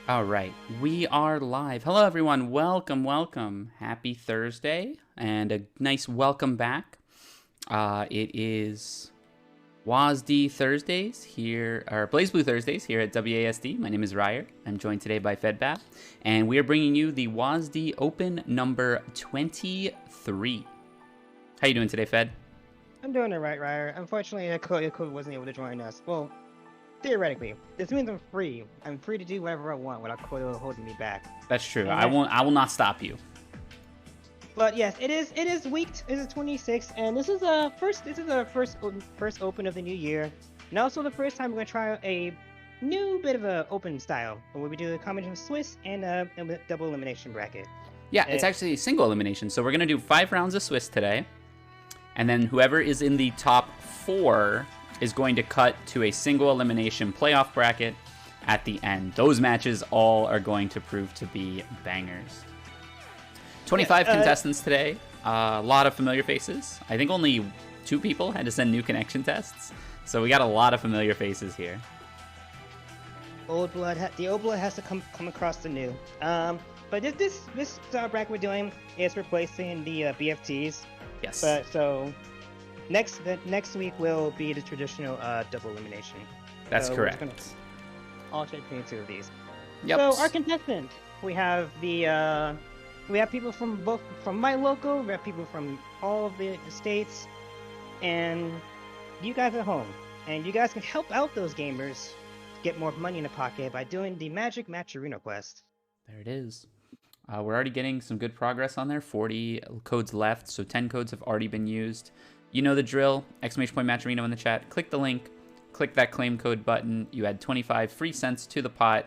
All right, we are live. Hello, everyone. Welcome, welcome. Happy Thursday, and a nice welcome back. It is WASD Thursdays here, or BlazBlue Thursdays here at WASD. My name is Ryer. I'm joined today by Fedbab, and we are bringing you the WASD Open number 23. How you doing today, Fed? I'm doing it right, Ryer. Unfortunately, Code wasn't able to join us. Well, theoretically, this means I'm free. I'm free to do whatever I want without Koyo holding me back. That's true. I will not stop you. But yes, it is week. It is 26, and this is a first. This is our first open of the new year, and also the first time we're gonna try a new bit of a open style, where we do a combination of Swiss and a double elimination bracket. Yeah, it's actually single elimination. So we're gonna do 5 rounds of Swiss today, and then whoever is in the top 4 is going to cut to a single elimination playoff bracket at the end. Those matches all are going to prove to be bangers. 25 contestants today. A lot of familiar faces. I think only 2 people had to send new connection tests. So we got a lot of familiar faces here. The old blood has to come across the new. But this bracket we're doing is replacing the BFTs. Yes. But so next week will be the traditional double elimination. That's correct. We're gonna alternate between 2 of these. Yep. So our contestant, we have people from my local, we have people from all of the states, and you guys at home. And you guys can help out those gamers get more money in the pocket by doing the Magic Matcherino quest. There it is. We're already getting some good progress on there. 40 codes left, so 10 codes have already been used. You know the drill. !Matcherino in the chat. Click the link. Click that claim code button. You add 25 free cents to the pot.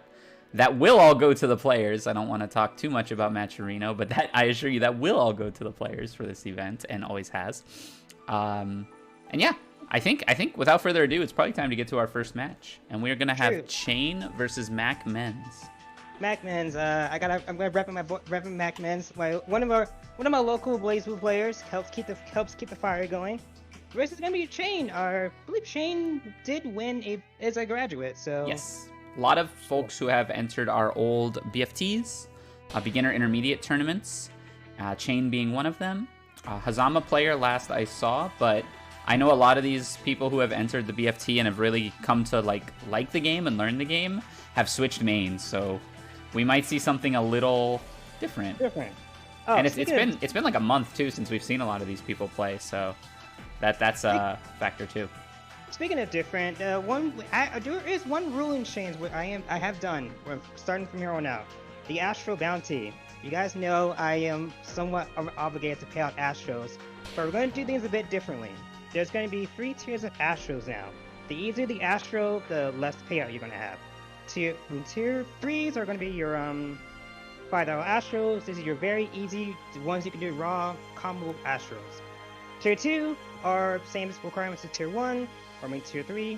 That will all go to the players. I don't want to talk too much about Matcherino, but that I assure you that will all go to the players for this event and always has. And yeah, I think without further ado, it's probably time to get to our first match, and we're gonna have Chain versus MacMens. MacMens, I'm gonna rep MacMens. One of my local BlazBlue players helps keep the fire going. The rest is gonna be Chain. I believe Chain did win as a graduate. So yes, a lot of folks who have entered our old BFTs, beginner intermediate tournaments. Chain being one of them. Hazama player last I saw, but I know a lot of these people who have entered the BFT and have really come to like the game and learn the game have switched mains. So we might see something a little different. Oh, and it's been like a month too since we've seen a lot of these people play, so that's a factor too. Speaking of different, there is one rule in Chains where I have done. We're starting from here on out. The Astro Bounty. You guys know I am somewhat obligated to pay out Astros, but we're going to do things a bit differently. There's going to be 3 tiers of Astros now. The easier the Astro, the less payout you're going to have. Tier 3s are going to be your $5 Astros. This is your very easy ones you can do raw combo Astros. Tier 2 are same requirements as Tier 1, or Tier 3.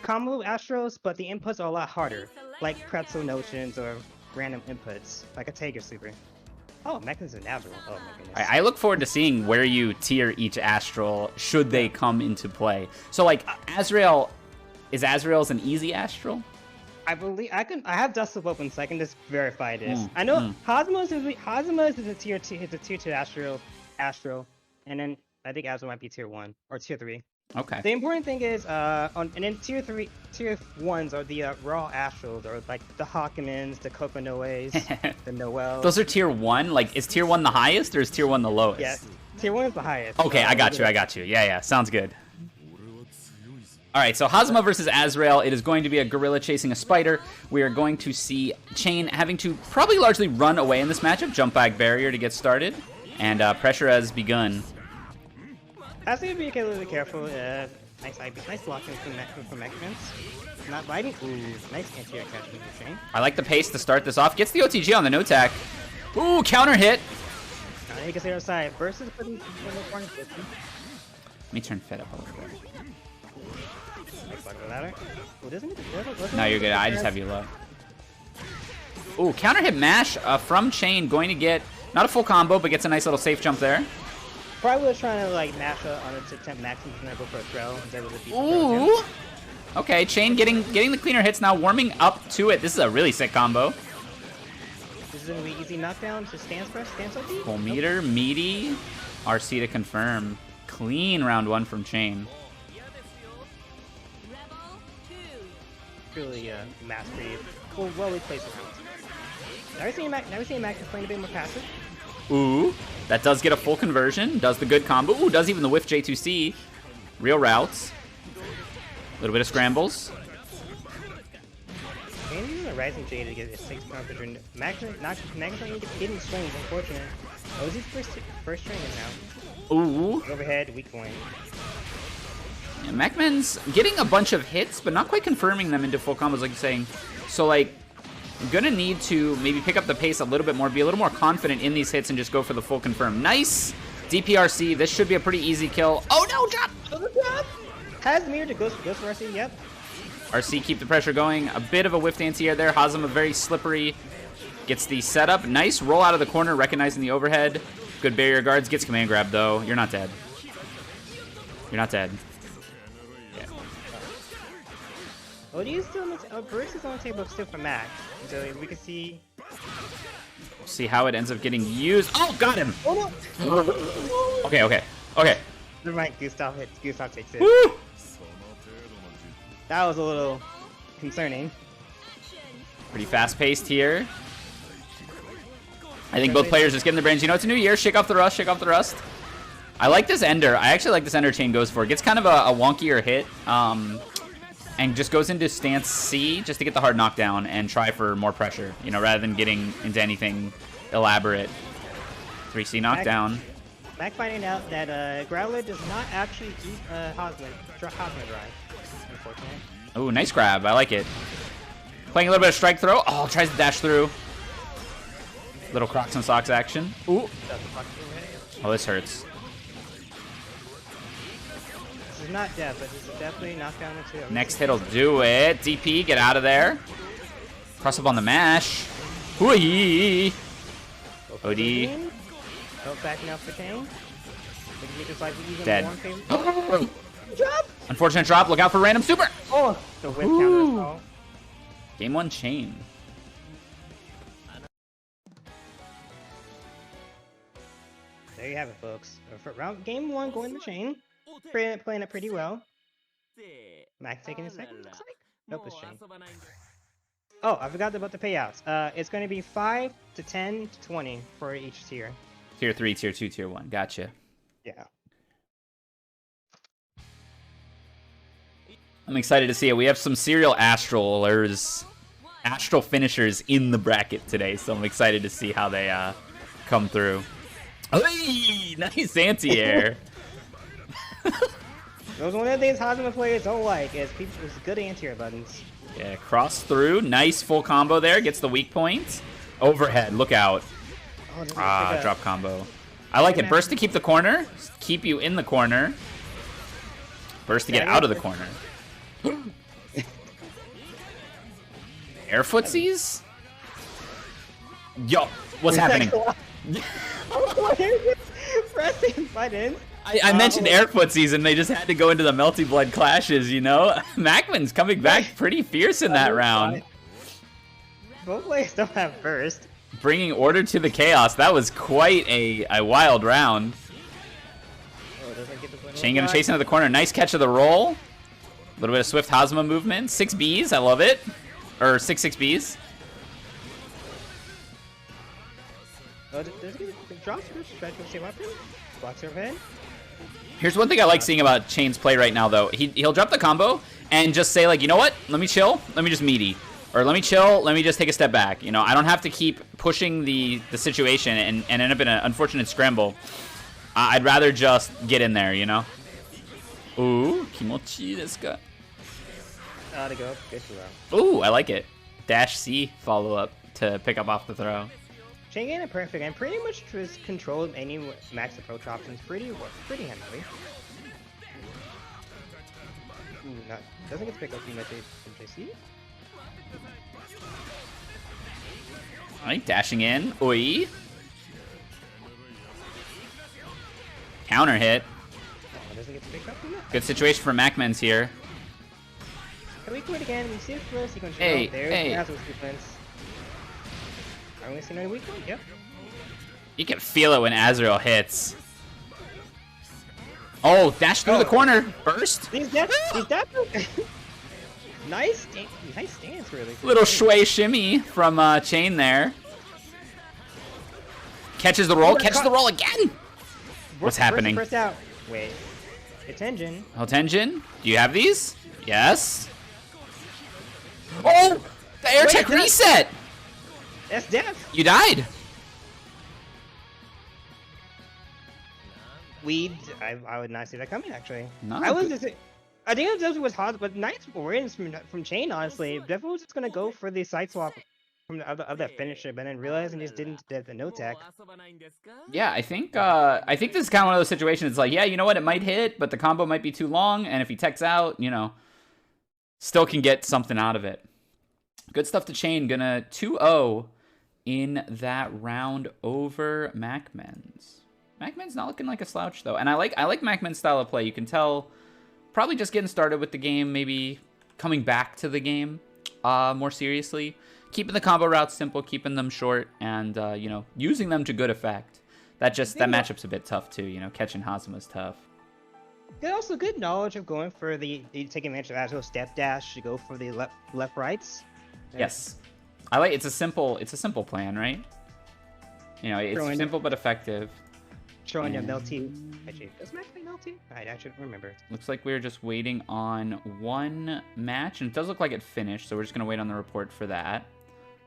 Combo Astros, but the inputs are a lot harder, like pretzel notions or random inputs, like a Tiger Super. Oh, MacMens is Azrael. Oh my goodness. I look forward to seeing where you tier each Astral should they come into play. So like Azrael's an easy Astral? I believe I have Dust of Open, so I can just verify this. I know Cosmos is a tier 2. It's a tier 2 Astral, and then I think Azrael might be tier 1 or tier 3. Okay. The important thing is, and then tier 1s are the raw Astrals, or like the Hawkmans, the Kokonoes, the Noels. Those are tier 1. Like, is tier 1 the highest or is tier 1 the lowest? Yes, tier 1 is the highest. Okay, I got you. Yeah, sounds good. Alright, so Hazama versus Azrael. It is going to be a gorilla chasing a spider. We are going to see Chain having to probably largely run away in this matchup. Jump back barrier to get started. And pressure has begun. I have to be a little bit careful. Nice blocking from MacMens. Not biting. Ooh, nice anti-air catch from Chain. I like the pace to start this off. Gets the OTG on the no-tack. Ooh, counter hit. Now you can see our side. Versus putting the corner. Let me turn Fed up a little bit. No, you're good. I just have you low. Ooh, counter hit mash from Chain. Going to get, not a full combo, but gets a nice little safe jump there. Probably was trying to like mash up on it to attempt maximum and go for a throw instead of the Ooh! Okay, Chain getting the cleaner hits now, warming up to it. This is a really sick combo. This is gonna be easy knockdown to stance press, stance OP. Full meter, meaty. RC to confirm. Clean round 1 from Chain. Truly mastery. Well placed rounds. Never seen Mac playing a bit more passive. Ooh, that does get a full conversion. Does the good combo. Ooh, does even the whiff J2C. Real routes. A little bit of scrambles. Maybe using a Rising J to get a 6 conversion. Max not getting swings, unfortunate. Oh, is his first training now? Ooh. Overhead, weak point. Yeah, MacMens getting a bunch of hits, but not quite confirming them into full combos like you're saying. So, like, gonna need to maybe pick up the pace a little bit more, be a little more confident in these hits and just go for the full confirm. Nice DPRC. This should be a pretty easy kill. Oh, no, drop! Has mirror to goes for RC, yep. RC keep the pressure going. A bit of a whiff anti-air there. Hazama very slippery. Gets the setup. Nice roll out of the corner, recognizing the overhead. Good barrier guards. Gets command grab, though. You're not dead. You're not dead. Yeah. OD is still on the Burst is on the table still for Max. So we can see... See how it ends up getting used. Oh, got him! Oh, no! Okay. Never mind, Gustav takes it. Woo! That was a little concerning. Pretty fast-paced here. I think both players just getting the brains. You know, it's a new year. Shake off the rust. Shake off the rust. I like this ender. I actually like this ender Chain goes for. It gets kind of a wonkier hit. And just goes into stance C just to get the hard knockdown and try for more pressure. You know, rather than getting into anything elaborate. 3C knockdown. Mac finding out that Growler does not actually eat Hosman Drive. Unfortunately. Oh, nice grab. I like it. Playing a little bit of strike throw. Oh, tries to dash through. Little Crocs and Socks action. Ooh. Oh, this hurts. This is not death, but this is definitely knockdown into it. Next hit'll do it. DP, get out of there. Cross up on the mash. Hooey. OD. Oh, backing up for Kane. Dead. Drop! Unfortunate drop. Look out for random super. Oh, the whip counter as well. Game 1 Chain. There you have it, folks. For game 1 going to Chain. Playing it pretty well. Max taking a second, looks like. Nope, it's Chain. Oh, I forgot about the payouts. It's going to be 5 to 10 to 20 for each tier. Tier 3, Tier 2, Tier 1. Gotcha. Yeah. I'm excited to see it. We have some serial Astralers, Astral finishers in the bracket today, so I'm excited to see how they come through. Hey, nice anti-air. Those one of the things Hazama players don't like is good anti-air buttons. Yeah, cross through. Nice full combo there. Gets the weak point. Overhead. Look out. Oh, drop combo. I like it. Burst to keep the corner. Keep you in the corner. Burst to get out of the corner. Air footsies? Yo, what's happening? Pressing buttons. I mentioned air footsies and they just had to go into the Melty Blood clashes, you know? MacMens coming back pretty fierce in that round. Both players don't have burst. Bringing order to the chaos. That was quite a wild round. Chain gonna chase into the corner. Nice catch of the roll. A little bit of swift Hazama movement. 6 Bs, I love it. Or 6 Bs. Does it drop stretch with same weapon? Blocks overhead. Here's one thing I like seeing about Chain's play right now, though. He'll drop the combo and just say, like, you know what? Let me chill. Let me just meaty. Or let me chill. Let me just take a step back. You know, I don't have to keep pushing the situation and end up in an unfortunate scramble. I'd rather just get in there, you know? Ooh, kimochi desu ka? To go. Good throw. Ooh, I like it. Dash C follow-up to pick up off the throw. Chain getting it perfect and pretty much just controlled any max approach options pretty handily. Ooh, doesn't get to pick up too much from JC. Alright, dashing in. Oi. Counter hit. Oh, doesn't get to pick up too much. Good situation for MacMens here. Can we quit again? We see it first. You can hey. There's sequence. only seen a weak one. Yep. You can feel it when Azrael hits. Oh, dash through the corner. Burst. He's dead. Nice stance, really. Little shui shimmy from Chain there. Catches the roll. Catches the roll again. What's happening? First out. Wait. It's engine. Oh, Tenjin. Do you have these? Yes. Oh, the air tech reset. That's death. You died. I would not see that coming, actually. No, I think it was hard, but nice wins from Chain, honestly. Devil was just gonna go for the side swap from of that finisher, but then realizing he just didn't get the no tech. Yeah, I think this is kind of one of those situations. It's like, yeah, you know what? It might hit, but the combo might be too long, and if he techs out, you know, still can get something out of it. Good stuff to Chain. Gonna 2-0 in that round over MacMens. MacMen's not looking like a slouch though, and I like MacMen's style of play. You can tell, probably just getting started with the game, maybe coming back to the game more seriously, keeping the combo routes simple, keeping them short, and you know, using them to good effect. That matchup's a bit tough too. You know, catching Hazuma's tough. There's also good knowledge of going for the taking advantage of Azrael's step dash to go for the left rights. Yes, I like. It's a simple plan, right? You know, it's simple but effective. Showing your Melty. Actually, does Mac play Melty? I should remember. Looks like we're just waiting on one match, and it does look like it finished, so we're just going to wait on the report for that.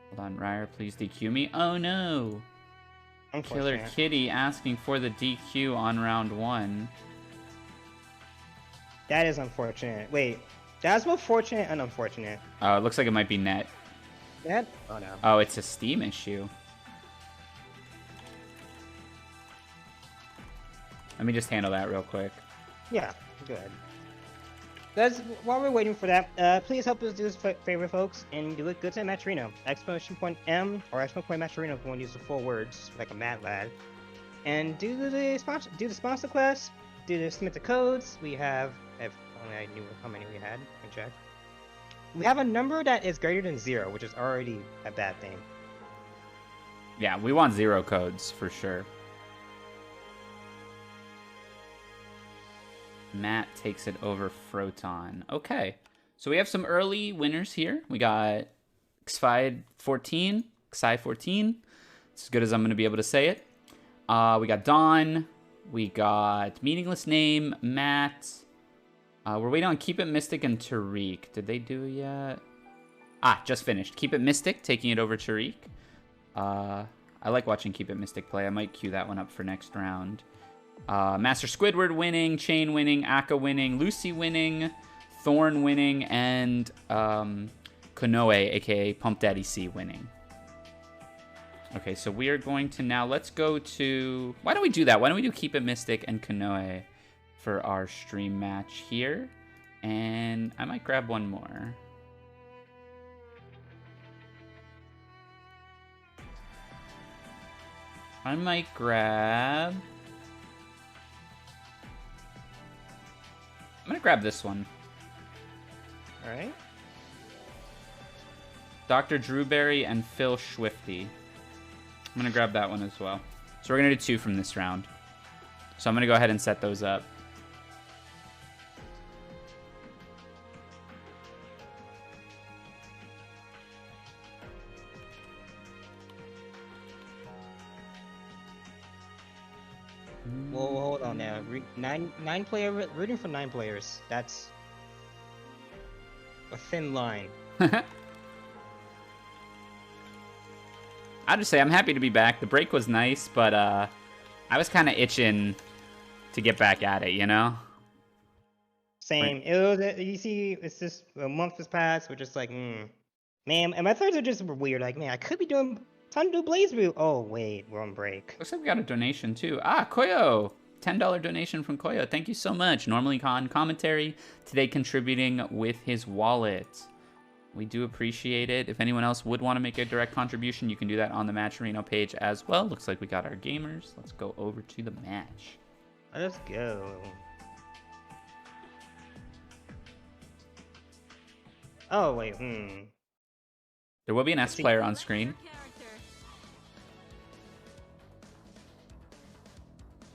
Hold on, Ryer, please DQ me. Oh, no. Killer Kitty asking for the DQ on round 1. That is unfortunate. Wait, that's both fortunate and unfortunate. Oh, it looks like it might be net. Net? Oh, no. Oh, it's a Steam issue. Let me just handle that real quick. Yeah, good. While we're waiting for that, please help us do this favor, folks, and do it good to Matcherino. !M or !Matcherino if you want to use the full words, like a mad lad. And do the sponsor quest, submit the codes. We have, if only I knew how many we had, I can check. We have a number that is greater than 0, which is already a bad thing. Yeah, we want 0 codes, for sure. Matt takes it over Froton. Okay, so we have some early winners here. We got Xi14. It's as good as I'm going to be able to say it. We got Dawn. We got Meaningless Name, Matt. We're waiting on KeepItMystic and Tariq. Did they do it yet? Ah, just finished. KeepItMystic taking it over Tariq. I like watching KeepItMystic play. I might queue that one up for next round. Master Squidward winning, Chain winning, Akka winning, Lucy winning, Thorn winning, and Konoe, aka Pump Daddy C, winning. Okay, so we are going to now, let's go to, why don't we do that? Why don't we do KeepItMystic and Konoe for our stream match here? And I might grab one more. I might grab... I'm gonna grab this one. Alright. DrDewberry and PhilSchwifty. I'm gonna grab that one as well. So we're gonna do 2 from this round. So I'm gonna go ahead and set those up. Well, hold on now. Nine player rooting for 9 players. That's a thin line. I'll just say I'm happy to be back. The break was nice, but I was kind of itching to get back at it, you know? Same. It was, you see, it's just a month has passed. We're just like, man. And my thoughts are just weird. Like, man, I could be doing time to do BlazBlue. Oh, wait, we're on break. Looks like we got a donation too. Ah, Koyo! $10 donation from Koyo. Thank you so much. Normally on commentary, today contributing with his wallet. We do appreciate it. If anyone else would want to make a direct contribution, you can do that on the Matcherino page as well. Looks like we got our gamers. Let's go over to the match. Let's go. Oh, wait, There will be an S player on screen.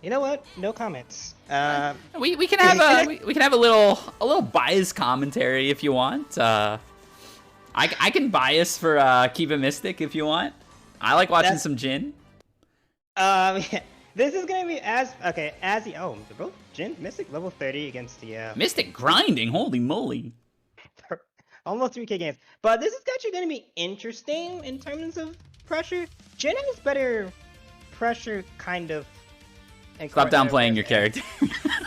You know what? No comments. We can have a we can have a little bias commentary if you want. I can bias for KeepItMystic if you want. I like watching some Jin. Yeah. This is gonna be as they're both Jin Mystic level 30 against the Mystic grinding. Holy moly! Almost 3K games. But this is actually gonna be interesting in terms of pressure. Jin has better pressure, kind of. Stop downplaying your character.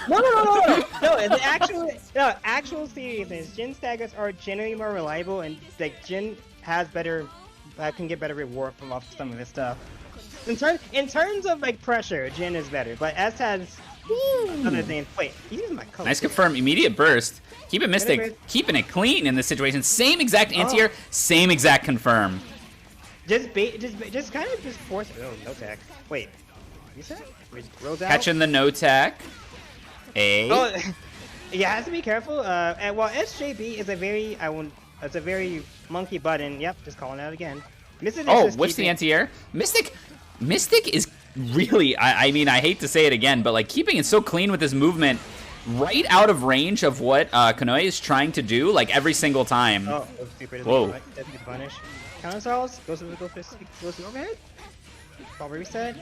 No. The actual series is Jin staggers are generally more reliable, and like Jin has better, can get better reward from off some of this stuff. In terms of like pressure, Jin is better, but S has other things. Wait, he's using my color. Nice confirm. Immediate burst. KeepItMystic keeping it clean in this situation. Same exact anti-air, same exact confirm. Just kind of force. Oh, no tech. Wait, you said? Catching the no tack. Oh, yeah, has to be careful. And while SJB is a very, it's a very monkey button. Yep, just calling out again. What's the anti-air? Mystic is really, I mean, I hate to say it again, but like keeping it so clean with his movement, right out of range of what Konoe is trying to do, like every single time. Oh, that was stupid. Whoa. That's a punish. Counter styles, goes to the goes to overhead. Probably reset.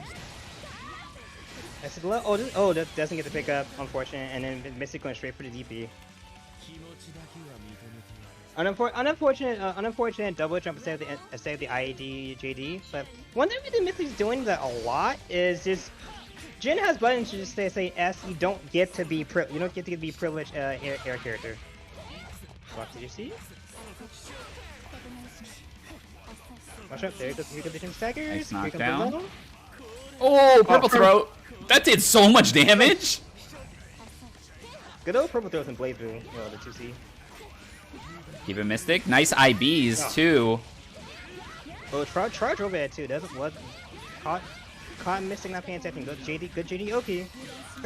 That's low. Oh, that doesn't get the pickup, unfortunate, and then Mystic going straight for the DP. Unfortunate double jump instead of the IAD JD. But one thing that Mystic's doing that a lot is just Jin has buttons to just say S. You don't get to be privileged air character. What did you see? Watch out! There goes the Jin staggers. Nice knockdown. Oh, purple throat. That did so much damage! Good old purple throws and BlazBlue, the 2C. KeepItMystic. Nice IBs, too. Oh, charge over there, too. Caught Mystic not paying attention. Good JD, okay.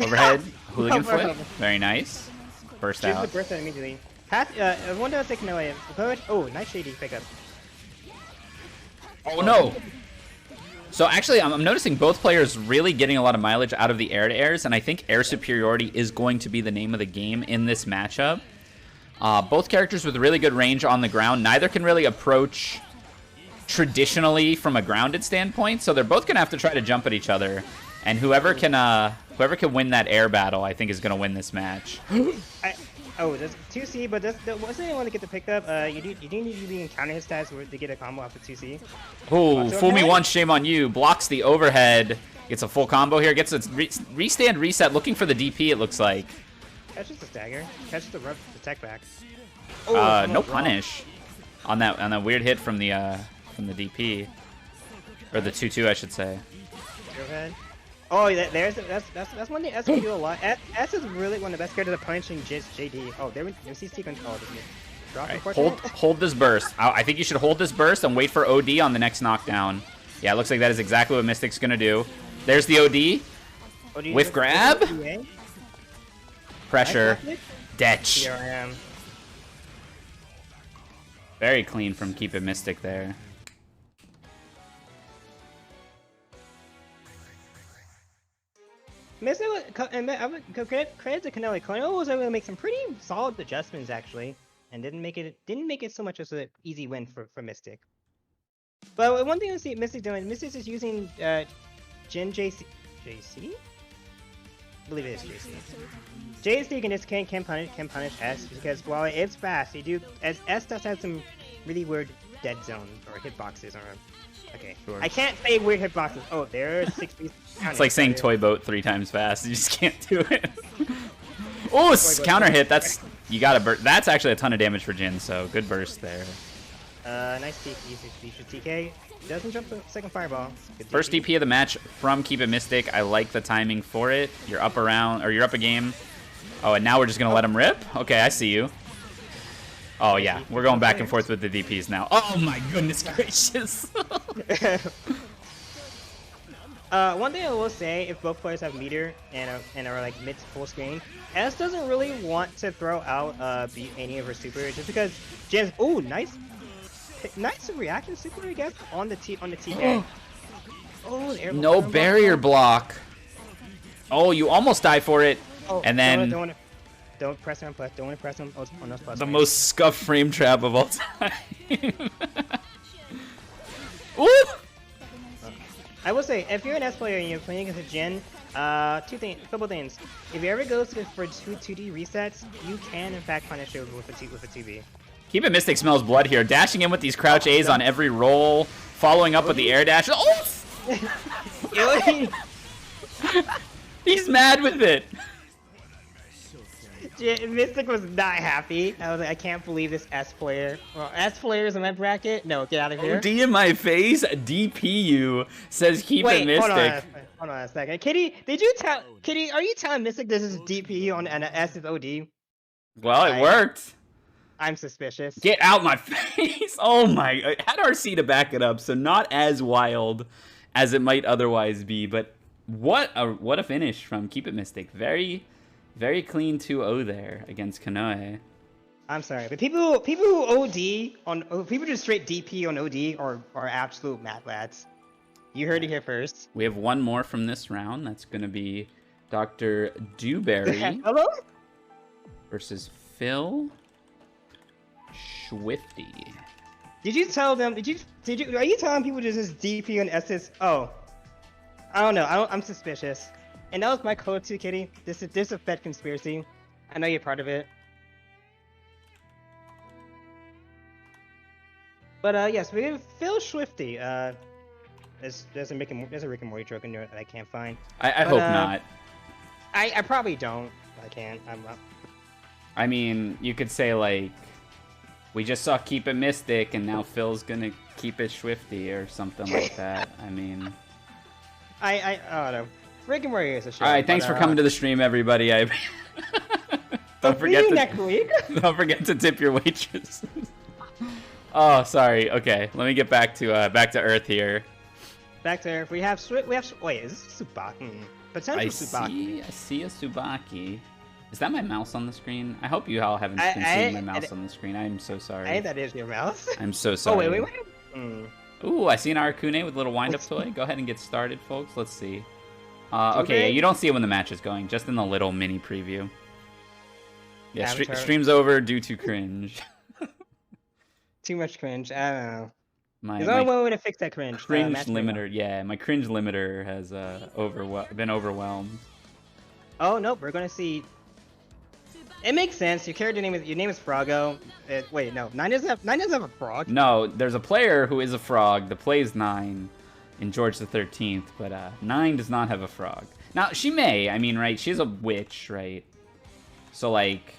Overhead, hooligan flip. Very nice. Burst out. Burst out immediately. One does take no. Oh, nice JD pickup. Oh, no! So actually, I'm noticing both players really getting a lot of mileage out of the air-to-airs, and I think air superiority is going to be the name of the game in this matchup. Both characters with really good range on the ground. Neither can really approach traditionally from a grounded standpoint, so they're both going to have to try to jump at each other. And whoever can win that air battle, I think, is going to win this match. That's 2C, but wasn't anyone to get the pickup? You do need to be in counter hit stats to get a combo off of 2C. Oh, fool me once, shame on you. Blocks the overhead. Gets a full combo here. Gets a restand reset. Looking for the DP, it looks like. Catches the stagger. Catches the tech back. No punish on that weird hit from the DP, or the 2-2, I should say. Overhead. Oh, that's one thing S can do a lot. S is really one of the best characters at punishing JD. Oh, there we see sequence. Oh, drop. Right, hold this burst. I think you should hold this burst and wait for OD on the next knockdown. Yeah, it looks like that is exactly what Mystic's gonna do. There's the OD. Whiff grab. Pressure. Detch. Here I am. Very clean from KeepItMystic there. Credit to Konoe. Konoe was able to make some pretty solid adjustments actually, and didn't make it so much as an easy win for Mystic. But one thing I see Mystic doing, Mystic is using Jin JC. I believe it is JC. JC can punish S because while it's fast, S does have some really weird dead zone or hitboxes or. Okay, sure. I can't say weird hitboxes. Oh, there's 6 pieces. It's like saying toy boat 3 times fast. You just can't do it. Oh, counter hit. That's you gotta burst. That's actually a ton of damage for Jin. So good burst there. Nice TK. Doesn't jump the second fireball. First DP of the match from KeepItMystic. I like the timing for it. You're up a game. Oh, and now we're just gonna let him rip. Okay, I see you. Oh yeah, we're going back and forth with the DPs now. Oh my goodness gracious. One thing I will say, if both players have meter and are like mid full screen, S doesn't really want to throw out any of her super just because Jin's nice reaction super I guess on the TK. No barrier block. Oh, you almost die for it. Oh, And then don't press him. Don't want to press him. On those plus the frames. most scuffed frame trap of all time. Ooh! I will say, if you're an S player and you're playing against a Jin, couple things. If you ever go for 2D resets, you can in fact punish it with a TV. KeepItMystic smells blood here, dashing in with these crouch A's on every roll, following up with the air dash. Oh! He's mad with it. Mystic was not happy. I was like, I can't believe this S player. Well, S players in my bracket? No, get out of here. OD in my face, DPU, says KeepItMystic. Hold on a second. Kitty, Kitty, are you telling Mystic this is DPU and an S is OD? Well, it worked. I'm suspicious. Get out my face. Oh my, I had RC to back it up, so not as wild as it might otherwise be, but what a finish from KeepItMystic. Very clean 2-0 there against Kanoe. I'm sorry, but people who OD on people just straight DP on OD are absolute mad lads. You heard it here first. We have one more from this round. That's gonna be DrDewberry Hello? versus PhilSchwifty. Did you tell them? Are you telling people just DP on SS? Oh, I don't know. I'm suspicious. And that was my code too, Kitty. This is a Fed conspiracy. I know you're part of it. But yes, we have PhilSchwifty. There's a Rick and Morty joke in there that I can't find. I hope not. I probably don't. I can't. I mean, you could say like, we just saw KeepItMystic, and now Phil's gonna KeepItSchwifty or something like that. I mean, I don't know. Rick and Morty is a show. All right, thanks for coming to the stream, everybody. Don't forget to tip your waitresses. Oh, sorry. Okay, let me get back to Earth here. Back to Earth. We have wait, is this Tsubaki? Potential Tsubaki. I see a Tsubaki. Is that my mouse on the screen? I hope you all haven't been seeing my mouse on the screen. I'm so sorry. I think that is your mouse. I'm so sorry. Oh wait. Ooh, I see an Arakune with a little wind-up toy. Go ahead and get started, folks. Let's see. Okay, yeah, you don't see it when the match is going, just in the little mini preview. Yeah, stream's over due to cringe. Too much cringe. I don't know. There's only one way to fix that cringe. Cringe limiter, yeah. My cringe limiter has been overwhelmed. Oh nope, we're gonna see. It makes sense. Your character name is Frogo. Wait, no, Nine doesn't have a frog. No, there's a player who is a frog that plays Nine in George the 13th, but Nine does not have a frog. Now she may. I mean, right? She's a witch, right? So like,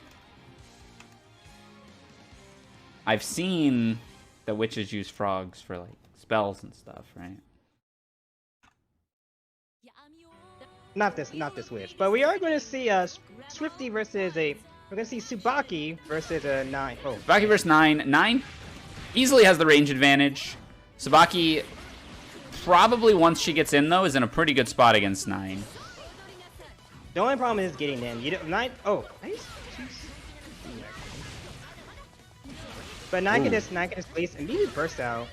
I've seen that witches use frogs for like spells and stuff, right? Not this witch, but we are going to see Swifty versus we're going to see Tsubaki versus a 9. Oh, Tsubaki versus 9. 9 easily has the range advantage. Tsubaki, probably once she gets in though, is in a pretty good spot against 9. The only problem is getting in. You don't 9. Oh, nice. But 9 can just place and maybe burst out.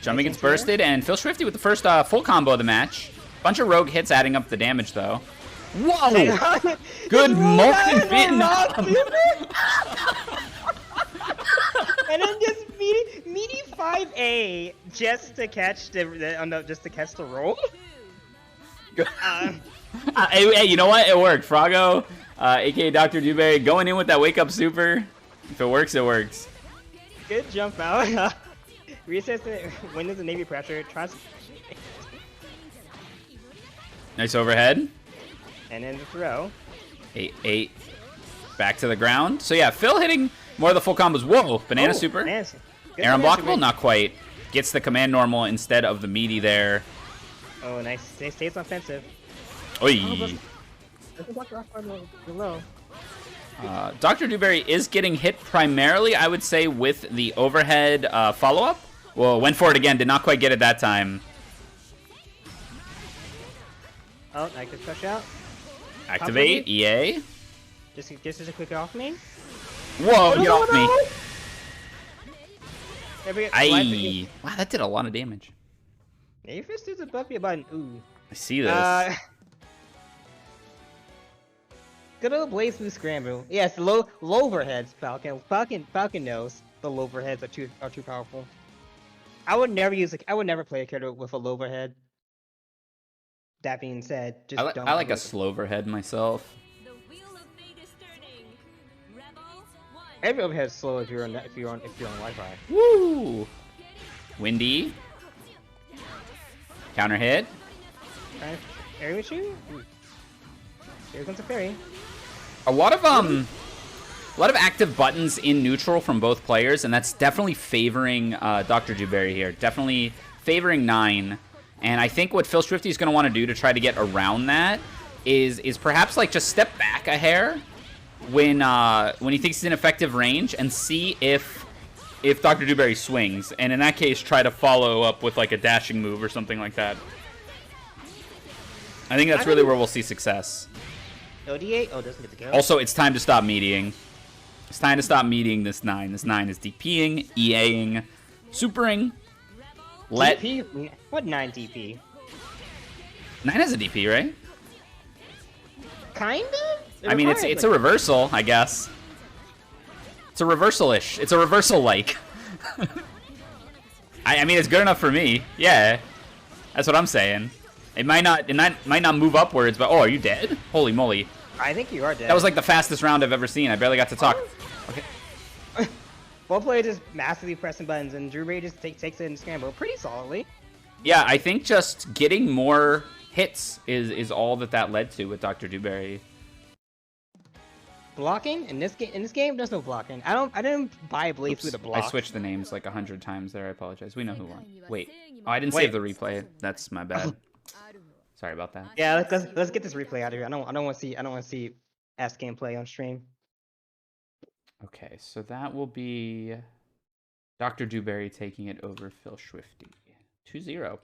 Jumping gets bursted, and PhilSchwifty with the first full combo of the match. Bunch of rogue hits adding up the damage though. Whoa! Good molten Vietnam! And then just meaty 5A just to catch the roll. Hey, you know what? It worked. Frogo, aka DrDewberry, going in with that wake up super. If it works, it works. Good jump out. Resets the Windows and Navy pressure. Nice overhead. And then the throw. 8. Back to the ground. So yeah, Phil hitting more of the full combos. Whoa, banana super. Air unblockable? Not quite. Gets the command normal instead of the meaty there. Oh, nice. Stays offensive. Oi. Below. DrDewberry is getting hit primarily, I would say, with the overhead follow-up. Well, went for it again. Did not quite get it that time. Oh, I could push out. Activate, EA. Just as a quick off me. Whoa, get off me. Aye. Wow, that did a lot of damage. Yeah, your fist is above your button. Ooh. I see this. Good old BlazBlue Scramble. Yes, low overheads, Falcon. Falcon knows the low overheads are too powerful. I would never play a character with a low overhead. That being said, just don't. I like a slow overhead myself. The wheel of fate is turning. Rebel 1. Every overhead is slow if you're on Wi-Fi. Woo! Windy. Counter hit. Okay. Fairy with you? Here comes a fairy. A lot of active buttons in neutral from both players, and that's definitely favoring DrDewberry here. Definitely favoring 9. And I think what PhilSchwifty is going to want to do to try to get around that is perhaps like just step back a hair when he thinks he's in effective range and see if DrDewberry swings, and in that case try to follow up with like a dashing move or something like that. I think that's really where we'll see success. OD8? Oh, doesn't get the kill. Also, it's time to stop meeting. It's time to stop meeting this 9. This 9 is DPing, EAing, supering. DP? What 9 DP? 9 has a DP, right? Kinda? I mean, it's a reversal, I guess. It's a reversal-ish. It's a reversal-like. I mean, it's good enough for me. Yeah, that's what I'm saying. It might not move upwards, but oh, are you dead? Holy moly! I think you are dead. That was like the fastest round I've ever seen. I barely got to talk. Okay. Both players just massively pressing buttons, and DrDewberry just takes it and scramble pretty solidly. Yeah, I think just getting more hits is all that led to with DrDewberry. Blocking in this game, there's no blocking. I didn't buy BlazBlue to block. I switched the names like 100 times there. I apologize. We know who won. Wait. Oh, I didn't save the replay. That's my bad. Sorry about that. Yeah, let's get this replay out of here. I don't want to see S gameplay on stream. Okay, so that will be DrDewberry taking it over PhilSchwifty. 2-0.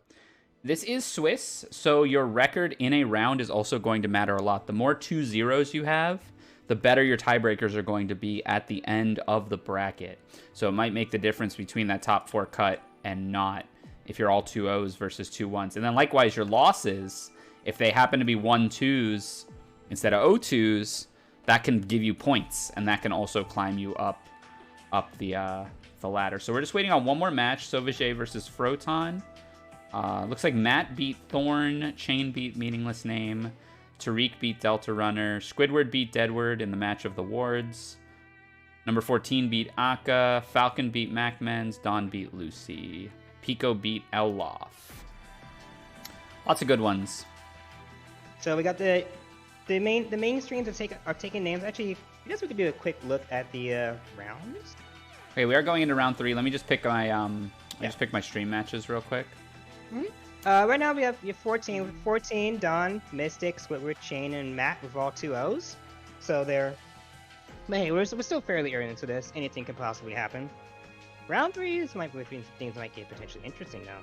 This is Swiss, so your record in a round is also going to matter a lot. The more 2-0s you have, the better your tiebreakers are going to be at the end of the bracket. So it might make the difference between that top 4 cut and not if you're all 2-0s versus 2-1s. And then likewise, your losses, if they happen to be 1-2s instead of 0-2s, that can give you points, and that can also climb you up the ladder. So we're just waiting on one more match, Sauvage versus Froton. Looks like Matt beat Thorn, Chain beat Meaningless Name, Tariq beat Delta Runner, Squidward beat Deadward in the match of the wards. Number 14 beat Aka, Falcon beat MacMens, Dawn beat Lucy, Piko beat Elloff. Lots of good ones. So we got the main streams are taking names. Actually, I guess we could do a quick look at the rounds. Okay, we are going into round 3. Let me just pick my just pick my stream matches real quick. Right now we have 14, Dawn, Mystic, Squidward, Chain, and Matt with all 2-0s. So they're... But hey, we're still fairly early into this. Anything could possibly happen. Round 3 might be things might get potentially interesting now.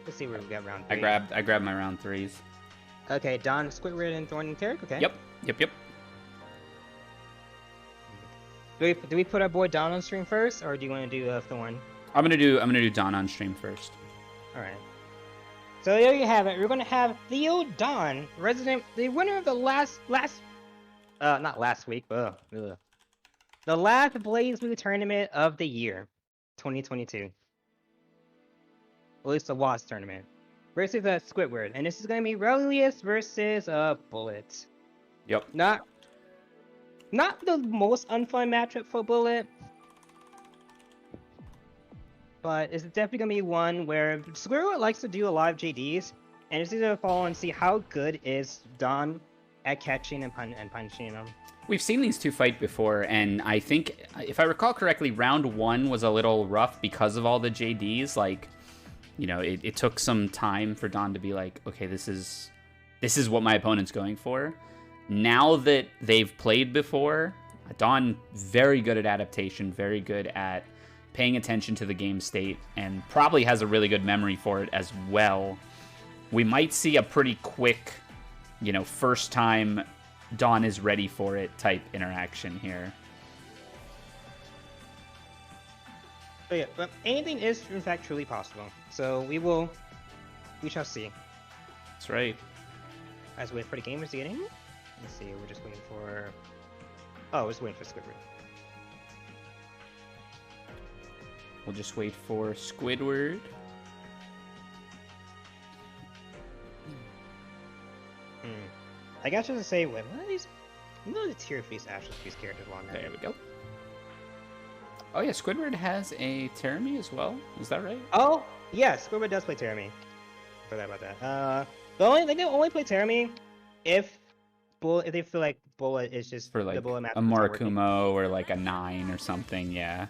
Let's see where we got round 3. I grabbed my round 3s. Okay, Dawn, Squidward, and Thorn and Tarek. Okay. Yep. Do we put our boy Dawn on stream first, or do you want to do Thorn? I'm gonna do Dawn on stream first. All right. So there you have it. We're gonna have Theo Dawn, the winner of the not last week, but the last BlazBlue tournament of the year, 2022. At least the WASD tournament. Versus Squidward, and this is gonna be Relius versus Bullet. Yep. Not the most unfun matchup for Bullet, but it's definitely gonna be one where Squidward likes to do a lot of JDs, and it's gonna follow and see how good is Dawn at catching and punching them. We've seen these two fight before, and I think, if I recall correctly, round 1 was a little rough because of all the JDs. Like, you know, it took some time for Dawn to be like, okay, this is what my opponent's going for. Now that they've played before, Dawn very good at adaptation, very good at paying attention to the game state, and probably has a really good memory for it as well. We might see a pretty quick, you know, first time Dawn is ready for it type interaction here. But yeah, but anything is in fact truly possible. So we shall see. That's right. As we wait for the gamers to get in. Let's see, we're just waiting for... Oh, we're just waiting for Squidward. We'll just wait for Squidward. I guess just to say, what are these? What are the tier face actually these characters on there? There we go. Oh yeah, Squidward has a Terami as well. Is that right? Oh, yeah, Squidward does play Terami. Forgot about that. They can only play Terami if they feel like Bullet is just For like the Bullet match a Murakumo or like a 9 or something, yeah.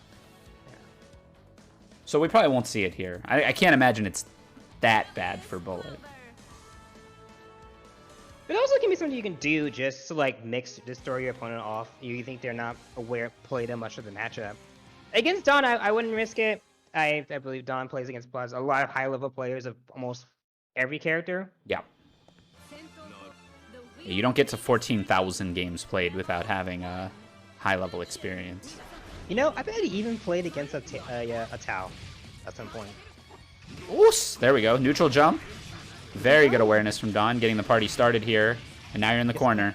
So we probably won't see it here. I can't imagine it's that bad for Bullet. It also can be something you can do just to like mix the story your opponent off. You think they're not aware, play that much of the matchup. Against Dawn, I wouldn't risk it. I believe Dawn plays against plus a lot of high level players of almost every character. Yeah. You don't get to 14,000 games played without having a high level experience. You know, I bet he even played against a Tau at some point. Oos! There we go. Neutral jump. Very good awareness from Dawn, getting the party started here. And now you're in the corner.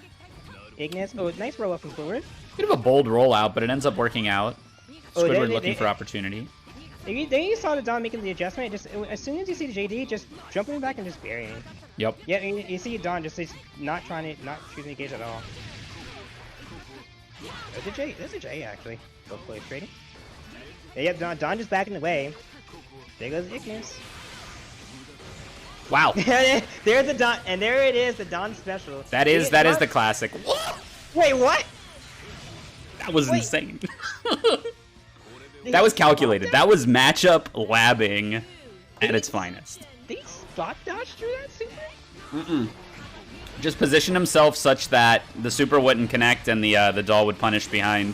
Ignis. Oh, nice roll up from Squidward. Bit of a bold rollout, but it ends up working out. Squidward looking for opportunity. Then you saw the Dawn making the adjustment. Just as soon as you see the JD, just jumping back and just burying. Yep. Yeah, you see Dawn just not choosing the gauge at all. There's a J actually. Go play trading. Yeah, Dawn just backing away. There goes Ignis. Wow. There's the Dawn, and there it is, the Dawn special. That is the classic. Wait, what? That was insane. That was calculated. That was matchup labbing at its finest. Did he spot dodge through that super? Mm-mm. Just position himself such that the super wouldn't connect and the doll would punish behind.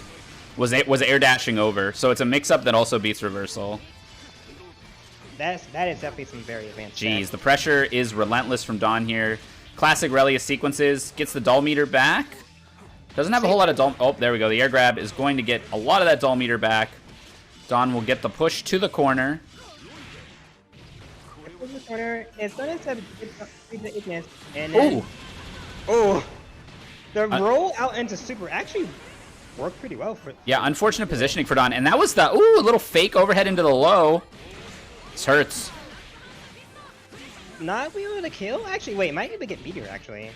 Was air dashing over. So it's a mix-up that also beats reversal. That is definitely some very advanced. Jeez, the pressure is relentless from Dawn here. Classic Relius sequences. Gets the doll meter back. Doesn't have a whole lot of doll... Oh, there we go. The air grab is going to get a lot of that doll meter back. Dawn will get the push to the corner. The corner. It's going to the Ignis. And then... Oh! The roll out into super actually worked pretty well for... Yeah, unfortunate positioning for Dawn. And that was the... Ooh, a little fake overhead into the low. This hurts. Not be able to kill? Actually, wait, might even get meteor, actually.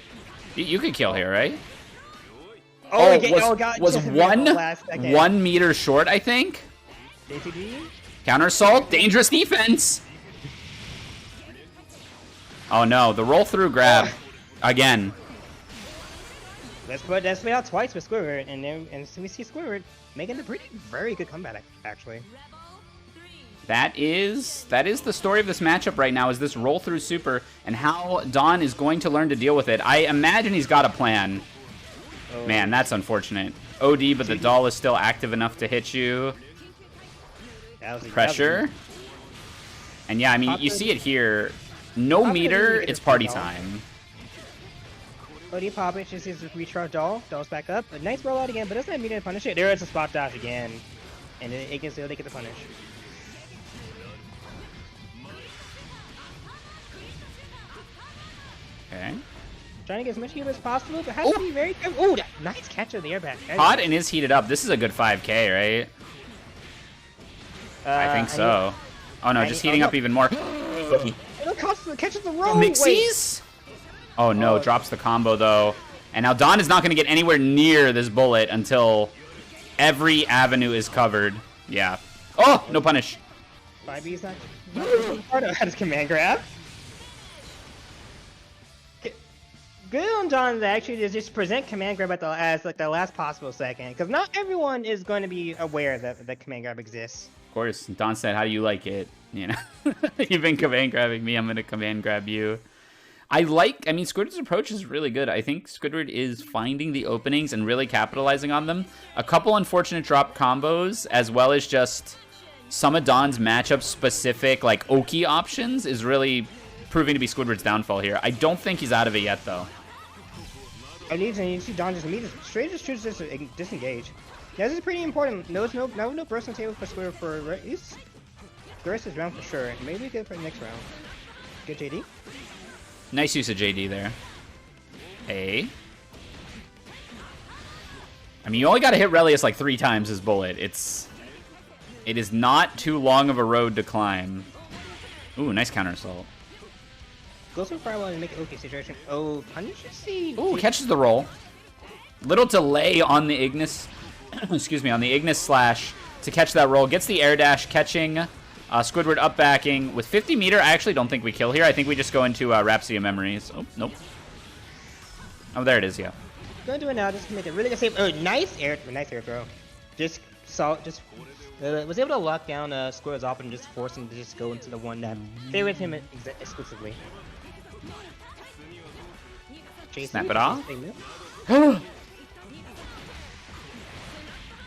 You could kill here, right? God, was 1 meter short, I think? JTD? Counter assault, dangerous defense! Oh no, the roll through grab. Again. Let's play out twice with Squidward, and so we see Squidward making a very good comeback, actually. That is the story of this matchup right now, is this roll through super, and how Dawn is going to learn to deal with it. I imagine he's got a plan. Oh. Man, that's unfortunate. OD, but the doll is still active enough to hit you. Pressure. And yeah, I mean, you see it here. No meter, it's party time. OD pop it, just uses recharge doll. Doll's back up. A nice rollout again, but doesn't have meter to punish it. There is a spot dash again. And it can still get the punish. Okay. Trying to get as much heal as possible, but has to be very good. Oh, nice catch of the airbag. Hot and is heated up. This is a good 5K, right? I think so. Oh no, just heating up even more. Catches the roll. Mixies? Oh no, drops the combo though. And now Dawn is not going to get anywhere near this bullet until every avenue is covered. Yeah. Oh, no punish. 5B's not part of his command grab. Good on Dawn to actually just present command grab as the last possible second, because not everyone is going to be aware that the command grab exists. Of course, Dawn said, "How do you like it?" You know, you've been command grabbing me. I'm going to command grab you. I mean, Squidward's approach is really good. I think Squidward is finding the openings and really capitalizing on them. A couple unfortunate drop combos, as well as just some of Dawn's matchup-specific, like, Oki options, is really proving to be Squidward's downfall here. I don't think he's out of it yet, though. I need to see Dawn just chooses to disengage. Yeah, this is pretty important. No burst on the table for Squidward for the rest of this round for sure. Maybe good for the next round. Good JD. Nice use of JD there. A. I mean, you only got to hit Relius like 3 times his bullet. It is not too long of a road to climb. Ooh, nice counter assault. Goes for Firewall and make it okay situation. Oh, punish see. Ooh, catches the roll. Little delay on the Ignis. Excuse me, on the Ignis slash to catch that roll. Gets the air dash, catching Squidward up backing. With 50 meter, I actually don't think we kill here. I think we just go into Rhapsody of Memories. Oh, nope. Oh, there it is, yeah. Gonna do it now, just to make it really good save. Oh, nice air throw. Just was able to lock down Squidward's op and just force him to just go into the one that favored him exclusively. Snap it off.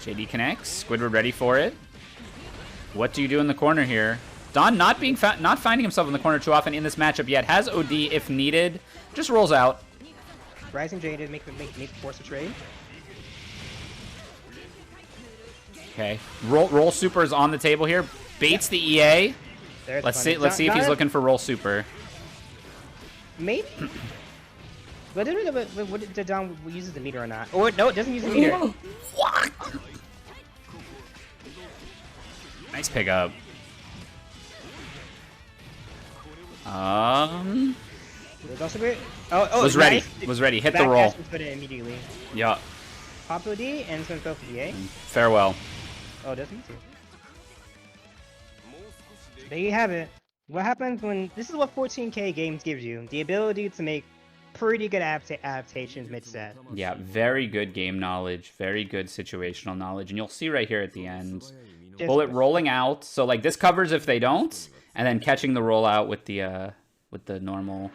JD connects. Squidward ready for it. What do you do in the corner here? Don not finding himself in the corner too often in this matchup yet. Has OD if needed. Just rolls out. Rising Jade make force a trade. Okay. Roll super is on the table here. Baits the EA. Let's see if he's looking for roll super. Maybe. But did Don uses the meter or not? Or no, it doesn't use the meter. What? Nice pickup. Was ready. Nice. Was ready. Hit the roll. Immediately. Yeah. Pop OD and it's gonna go for EA. Farewell. Oh, it doesn't need to. There you have it. What happens when this is what 14K games gives you: the ability to make pretty good adaptations mid-set. Yeah, very good game knowledge, very good situational knowledge, and you'll see right here at the end, bullet rolling out. So like this covers if they don't, and then catching the rollout with the normal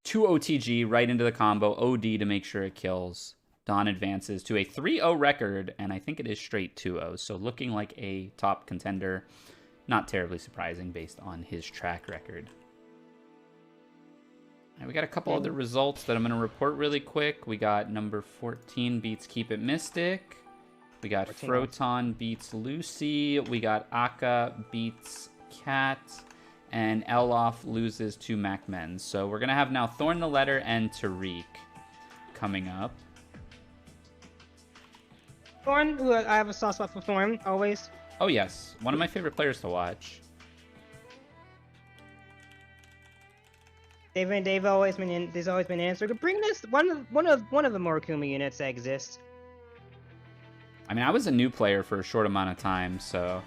2 OTG right into the combo OD to make sure it kills. Don advances to a 3-0 record, and I think it is straight 2-0. So looking like a top contender, not terribly surprising based on his track record. And we got a couple other results that I'm going to report really quick. We got number 14 beats KeepItMystic. We got Froton beats Lucy. We got Aka beats Cat. And Elof loses to MacMens. So we're going to have now thorntheletter and Tariq coming up. Thorn, I have a soft spot for Thorn, always. Oh yes, one of my favorite players to watch. They've always been there's always been an answer to bring this one of the Morikumi units that exist. I mean, I was a new player for a short amount of time, so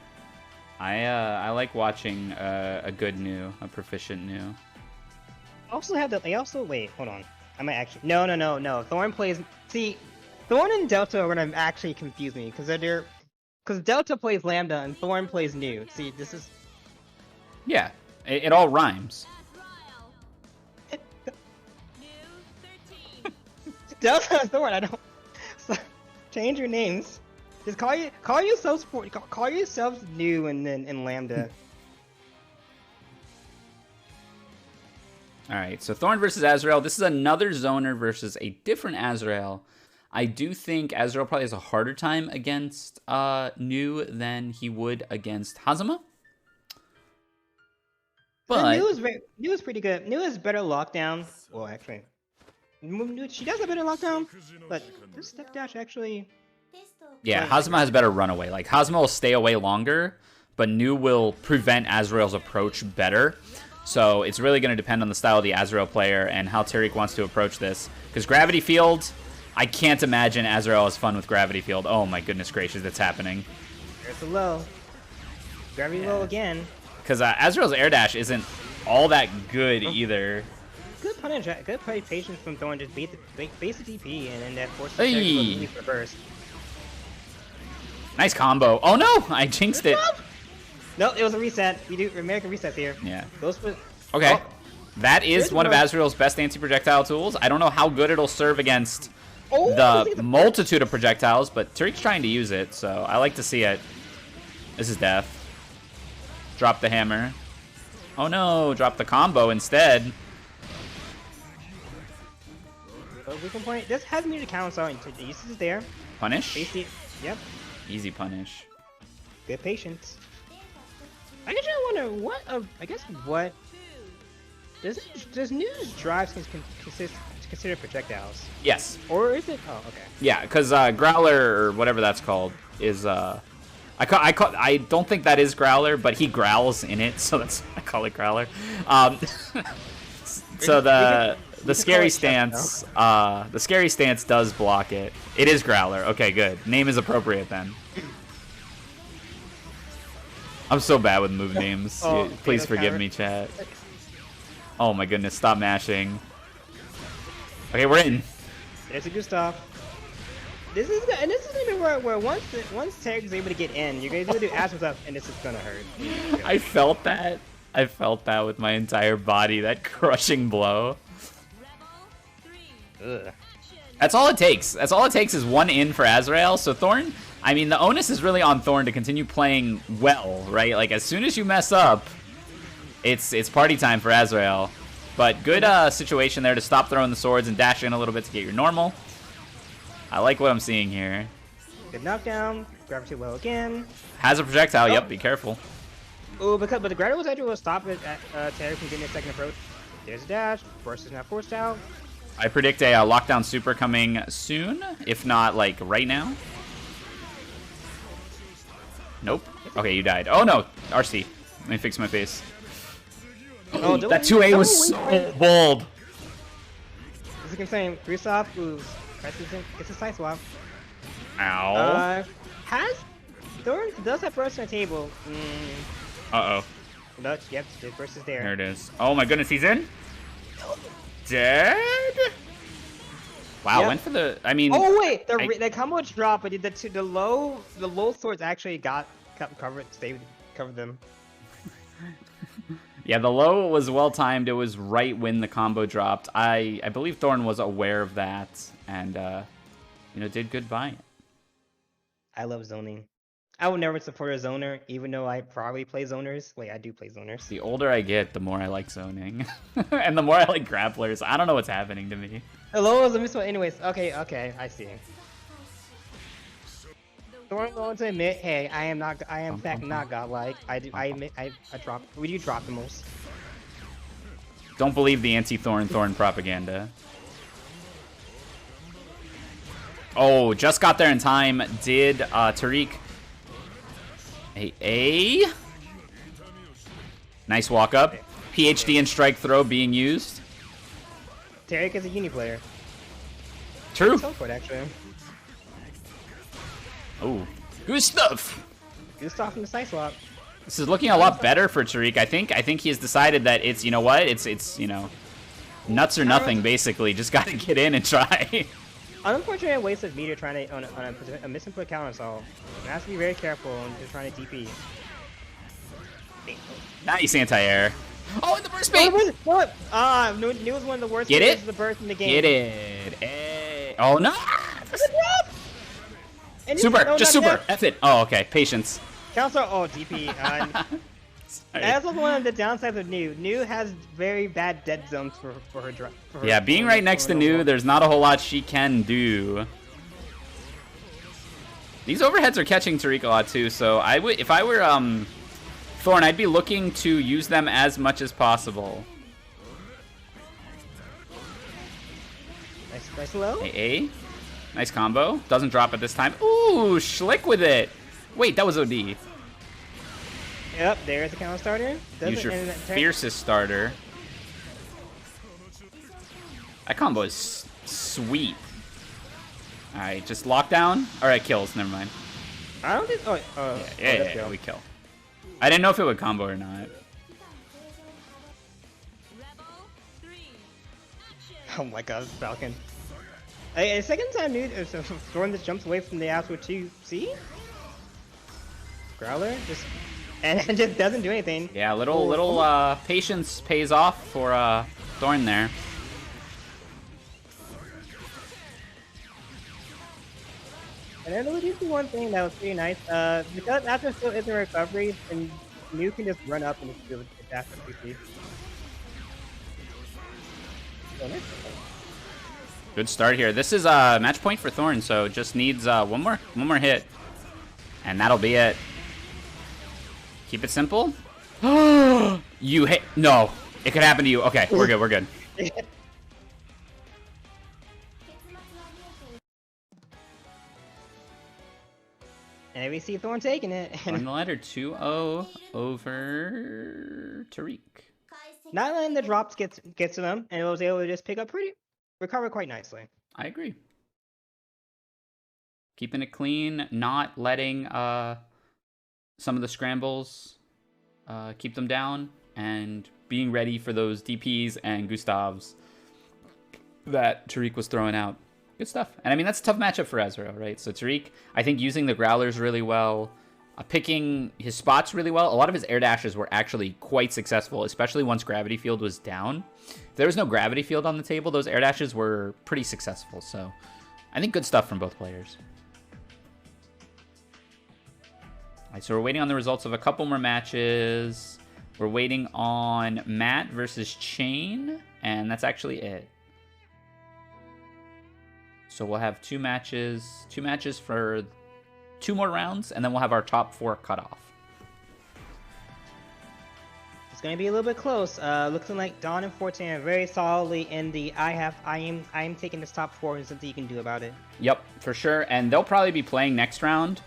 I like watching a good new, a proficient new. Wait, hold on. I might actually no. Thorn plays. See, Thorn and Delta are gonna actually confuse me because Delta plays Lambda and Thorn plays New. See, this is. Yeah, it all rhymes. Delta and Thorn, I don't. Change your names. Just call yourselves New and then Lambda. All right, so Thorn versus Azrael. This is another zoner versus a different Azrael. I do think Azrael probably has a harder time against New than he would against Hazama. But New is pretty good. New has better lockdown. Well, actually, she does have better lockdown, but this step dash actually. Yeah, Hazama has better runaway. Like Hazama will stay away longer, but New will prevent Azrael's approach better. So it's really going to depend on the style of the Azrael player and how Tariq wants to approach this. Because Gravity Field, I can't imagine Azrael has fun with Gravity Field. Oh my goodness gracious, it's happening. There's the low. Gravity low again. Because Azrael's air dash isn't all that good either. Good punish, good patience from Thorn. Just base the DP and then that forces hey. the burst. Nice combo. Oh no, I jinxed it. No, it was a reset. We do American resets here. Yeah. Those for. Okay. Oh. That is one of Azrael's best anti-projectile tools. I don't know how good it'll serve against the multitude of projectiles, but Tariq's trying to use it, so I like to see it. This is death. Drop the hammer. Oh no, drop the combo instead. We can point. This has me to counter out. The uses is there. Punish? Yep. Easy punish. Good patience. I guess I wonder what. I guess what. Does news drives consist considered projectiles? Yes. Or is it? Oh, okay. Yeah, because Growler, or whatever that's called, is... I don't think that is Growler, but he growls in it, so that's I call it Growler. So the scary stance, does block it. It is Growler. Okay, good. Name is appropriate then. I'm so bad with move names. Please forgive me, chat. Oh my goodness, stop mashing. Okay, we're in. There's a good stuff. This is gonna be where once Tarek is able to get in, you're gonna do Azrael up, and this is gonna hurt. I felt that. I felt that with my entire body. That crushing blow. Ugh. That's all it takes. That's all it takes is one in for Azrael. So Thorn, I mean, the onus is really on Thorn to continue playing well, right? Like as soon as you mess up, it's party time for Azrael. But good situation there to stop throwing the swords and dash in a little bit to get your normal. I like what I'm seeing here. Good knockdown. Gravity well again. Has a projectile. Oh. Yep, be careful. Oh, but the gravity was actually will stop it at Tarek from getting a second approach. There's a dash. Burst is not forced out. I predict a lockdown super coming soon, if not like right now. Nope. Okay, you died. Oh no, RC. Let me fix my face. Oh, that 2A was so bold. As you can say, Grisoff, who's gets a side swap. Ow. Thorn does have burst on the table. Uh-oh. No, yep, the burst is there. There it is. Oh my goodness, he's in? Dead? Wow, Yep. went for the... I mean... Oh wait, the combo drop, but the low swords actually covered them. Yeah, the low was well timed. It was right when the combo dropped. I believe Thorn was aware of that and did good by it. I love zoning. I will never support a zoner, even though I probably play zoners. Wait, I do play zoners. The older I get, the more I like zoning. And the more I like grapplers. I don't know what's happening to me. Hello, the missile. Anyways, okay, I see. Thorn willing to admit, hey, I am in fact not godlike. I admit, I drop. We do drop the most. Don't believe the anti-Thorn propaganda. Oh, just got there in time. Did Tariq a nice walk up. PhD and strike throw being used. Tariq is a uni player. True. Teleport, actually. Oh, good stuff. Good stuff in the side swap. This is looking a lot better for Tariq. I think he has decided that it's, you know what, it's nuts or nothing basically. Just got to get in and try. Unfortunate waste of meter trying to on a misinput counter assault. You have to be very careful when you're trying to DP. Nice anti-air. Oh, and the burst bait! What? New was one of the worst Get of the burst in the game. Get it. Hey. Oh, no! Super, just super. F it. Oh, okay. Patience. Counter, DP. That's one of the downsides of New. New has very bad dead zones for her drop. Yeah, being right next to New, there's not a whole lot she can do. These overheads are catching Tariq a lot too, so if I were Thorn, I'd be looking to use them as much as possible. Nice low. A. Nice combo. Doesn't drop it this time. Ooh, Schlick with it. Wait, that was OD. Yep, there's the counter starter. Use your fiercest starter. That combo is sweet. Alright, just lockdown. Alright, kills. Never mind. I don't think... Yeah, we kill. I didn't know if it would combo or not. Oh my god, Falcon. A second time, dude, Thorn just jumps away from the absolute 2C. Growler and just doesn't do anything. Yeah, little patience pays off for Thorn there. And then we do one thing that was pretty nice. Because after still isn't recovery, and New can just run up and just do a dash for PC. Good start here. This is a match point for Thorn, so just needs one more hit, and that'll be it. Keep it simple. You hit. No, it could happen to you. Okay, we're good. And we see Thorn taking it. On the letter 2-0 over Tariq. Not letting the drops get to them, and it was able to just recover quite nicely. I agree. Keeping it clean, not letting some of the scrambles keep them down, and being ready for those DPs and Gustavs that Tariq was throwing out. Good stuff. And I mean, that's a tough matchup for Azrael, right? So Tariq, I think using the Growlers really well, picking his spots really well. A lot of his air dashes were actually quite successful, especially once Gravity Field was down. If there was no Gravity Field on the table, those air dashes were pretty successful. So I think good stuff from both players. All right, so we're waiting on the results of a couple more matches. We're waiting on Matt versus Chain, and that's actually it. So we'll have two matches for 2 more rounds, and then we'll have our top 4 cut off. It's gonna be a little bit close. Looking like Dawn and 14 are very solidly in the I am taking this top 4 and something you can do about it. Yep, for sure. And they'll probably be playing next round.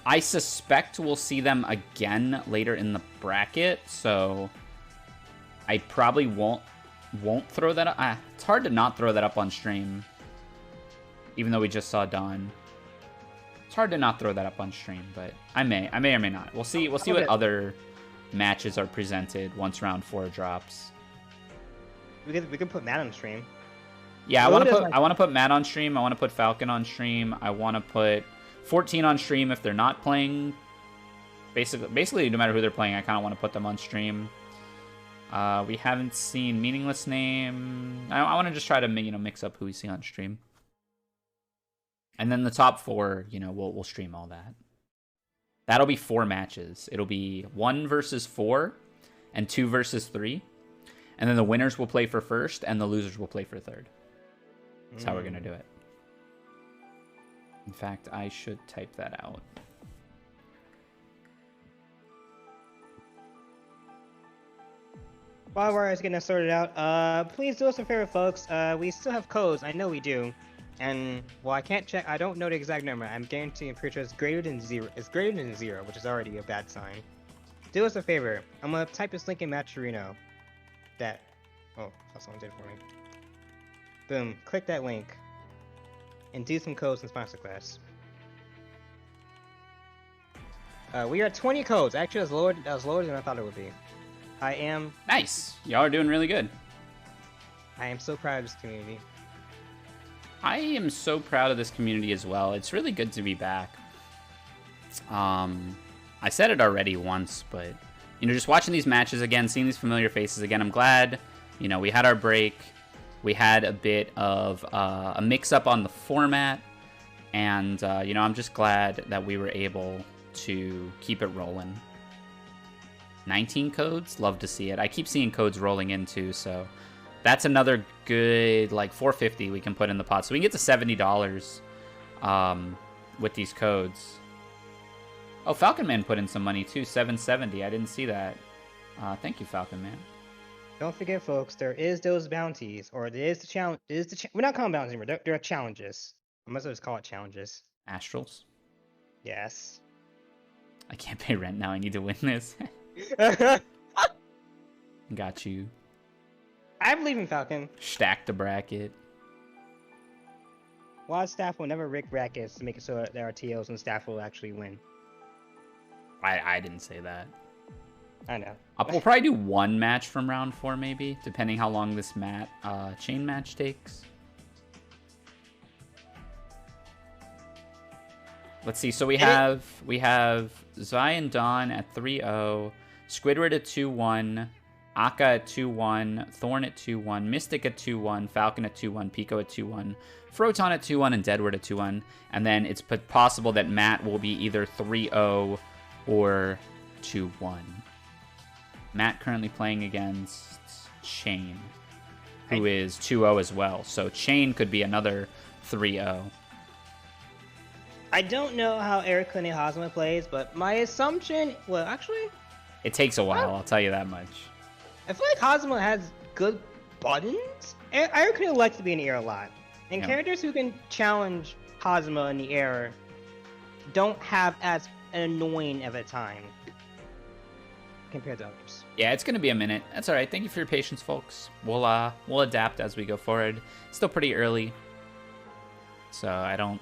I suspect we'll see them again later in the bracket, so I probably won't throw that up. It's hard to not throw that up on stream. Even though we just saw Dawn. It's hard to not throw that up on stream, but I may or may not. We'll see what other matches are presented once round 4 drops. We could put Matt on stream. Yeah, I want to put Matt on stream. I want to put Falcon on stream. I want to put 14 on stream if they're not playing. Basically, no matter who they're playing, I kind of want to put them on stream. We haven't seen Meaningless Name. I want to just try to mix up who we see on stream. And then the top 4, we'll stream all that. That'll be 4 matches. It'll be 1 versus 4 and 2 versus 3. And then the winners will play for first and the losers will play for third. That's how we're going to do it. In fact, I should type that out. While we're getting that sorted out, please do us a favor, folks. We still have codes. I know we do. And, well, I can't check. I don't know the exact number. I'm guaranteeing pretty sure it's greater than 0. It's greater than 0, which is already a bad sign. Do us a favor. I'm going to type this link in Matcherino. Oh, someone did it for me. Boom. Click that link. And do some codes in sponsor class. We are at 20 codes. Actually, that was lower than I thought it would be. Nice. Y'all are doing really good. I am so proud of this community. I am so proud of this community as well. It's really good to be back. I said it already once, but just watching these matches again, seeing these familiar faces again, I'm glad. We had our break. We had a bit of a mix-up on the format, and I'm just glad that we were able to keep it rolling. 19 codes, love to see it. I keep seeing codes rolling in too, so that's another good like $4.50 we can put in the pot. So we can get to $70 with these codes. Oh, Falcon Man put in some money too, $7.70. I didn't see that. Thank you, Falcon Man. Don't forget, folks, there is those bounties, or there is the challenge. We're not calling bounties anymore. There are challenges. I must just call it challenges. Astrals? Yes. I can't pay rent now. I need to win this. Got you. I believe in Falcon. Stack the bracket. WASD staff will never rig brackets to make it so that there are TOs and staff will actually win. I didn't say that. I know. We'll probably do 1 match from round 4, maybe, depending how long this chain match takes. Let's see. So we have Zai and Dawn at 3-0, Squidward at 2-1, Akka at 2-1, Thorn at 2-1, Mystic at 2-1, Falcon at 2-1, Piko at 2-1, Froton at 2-1, and Deadward at 2-1. And then it's possible that Matt will be either 3-0 or 2-1. Matt currently playing against Chain, who is 2-0 as well. So Chain could be another 3-0. I don't know how Eric Kune Hazama plays, but my assumption... Well, actually... It takes a while, I'll tell you that much. I feel like Hazama has good buttons. Eric Kune likes to be in the air a lot. And characters who can challenge Hazama in the air don't have as annoying of a time compared to others. Yeah, it's gonna be a minute. That's all right. Thank you for your patience, folks. We'll adapt as we go forward. Still pretty early, so I don't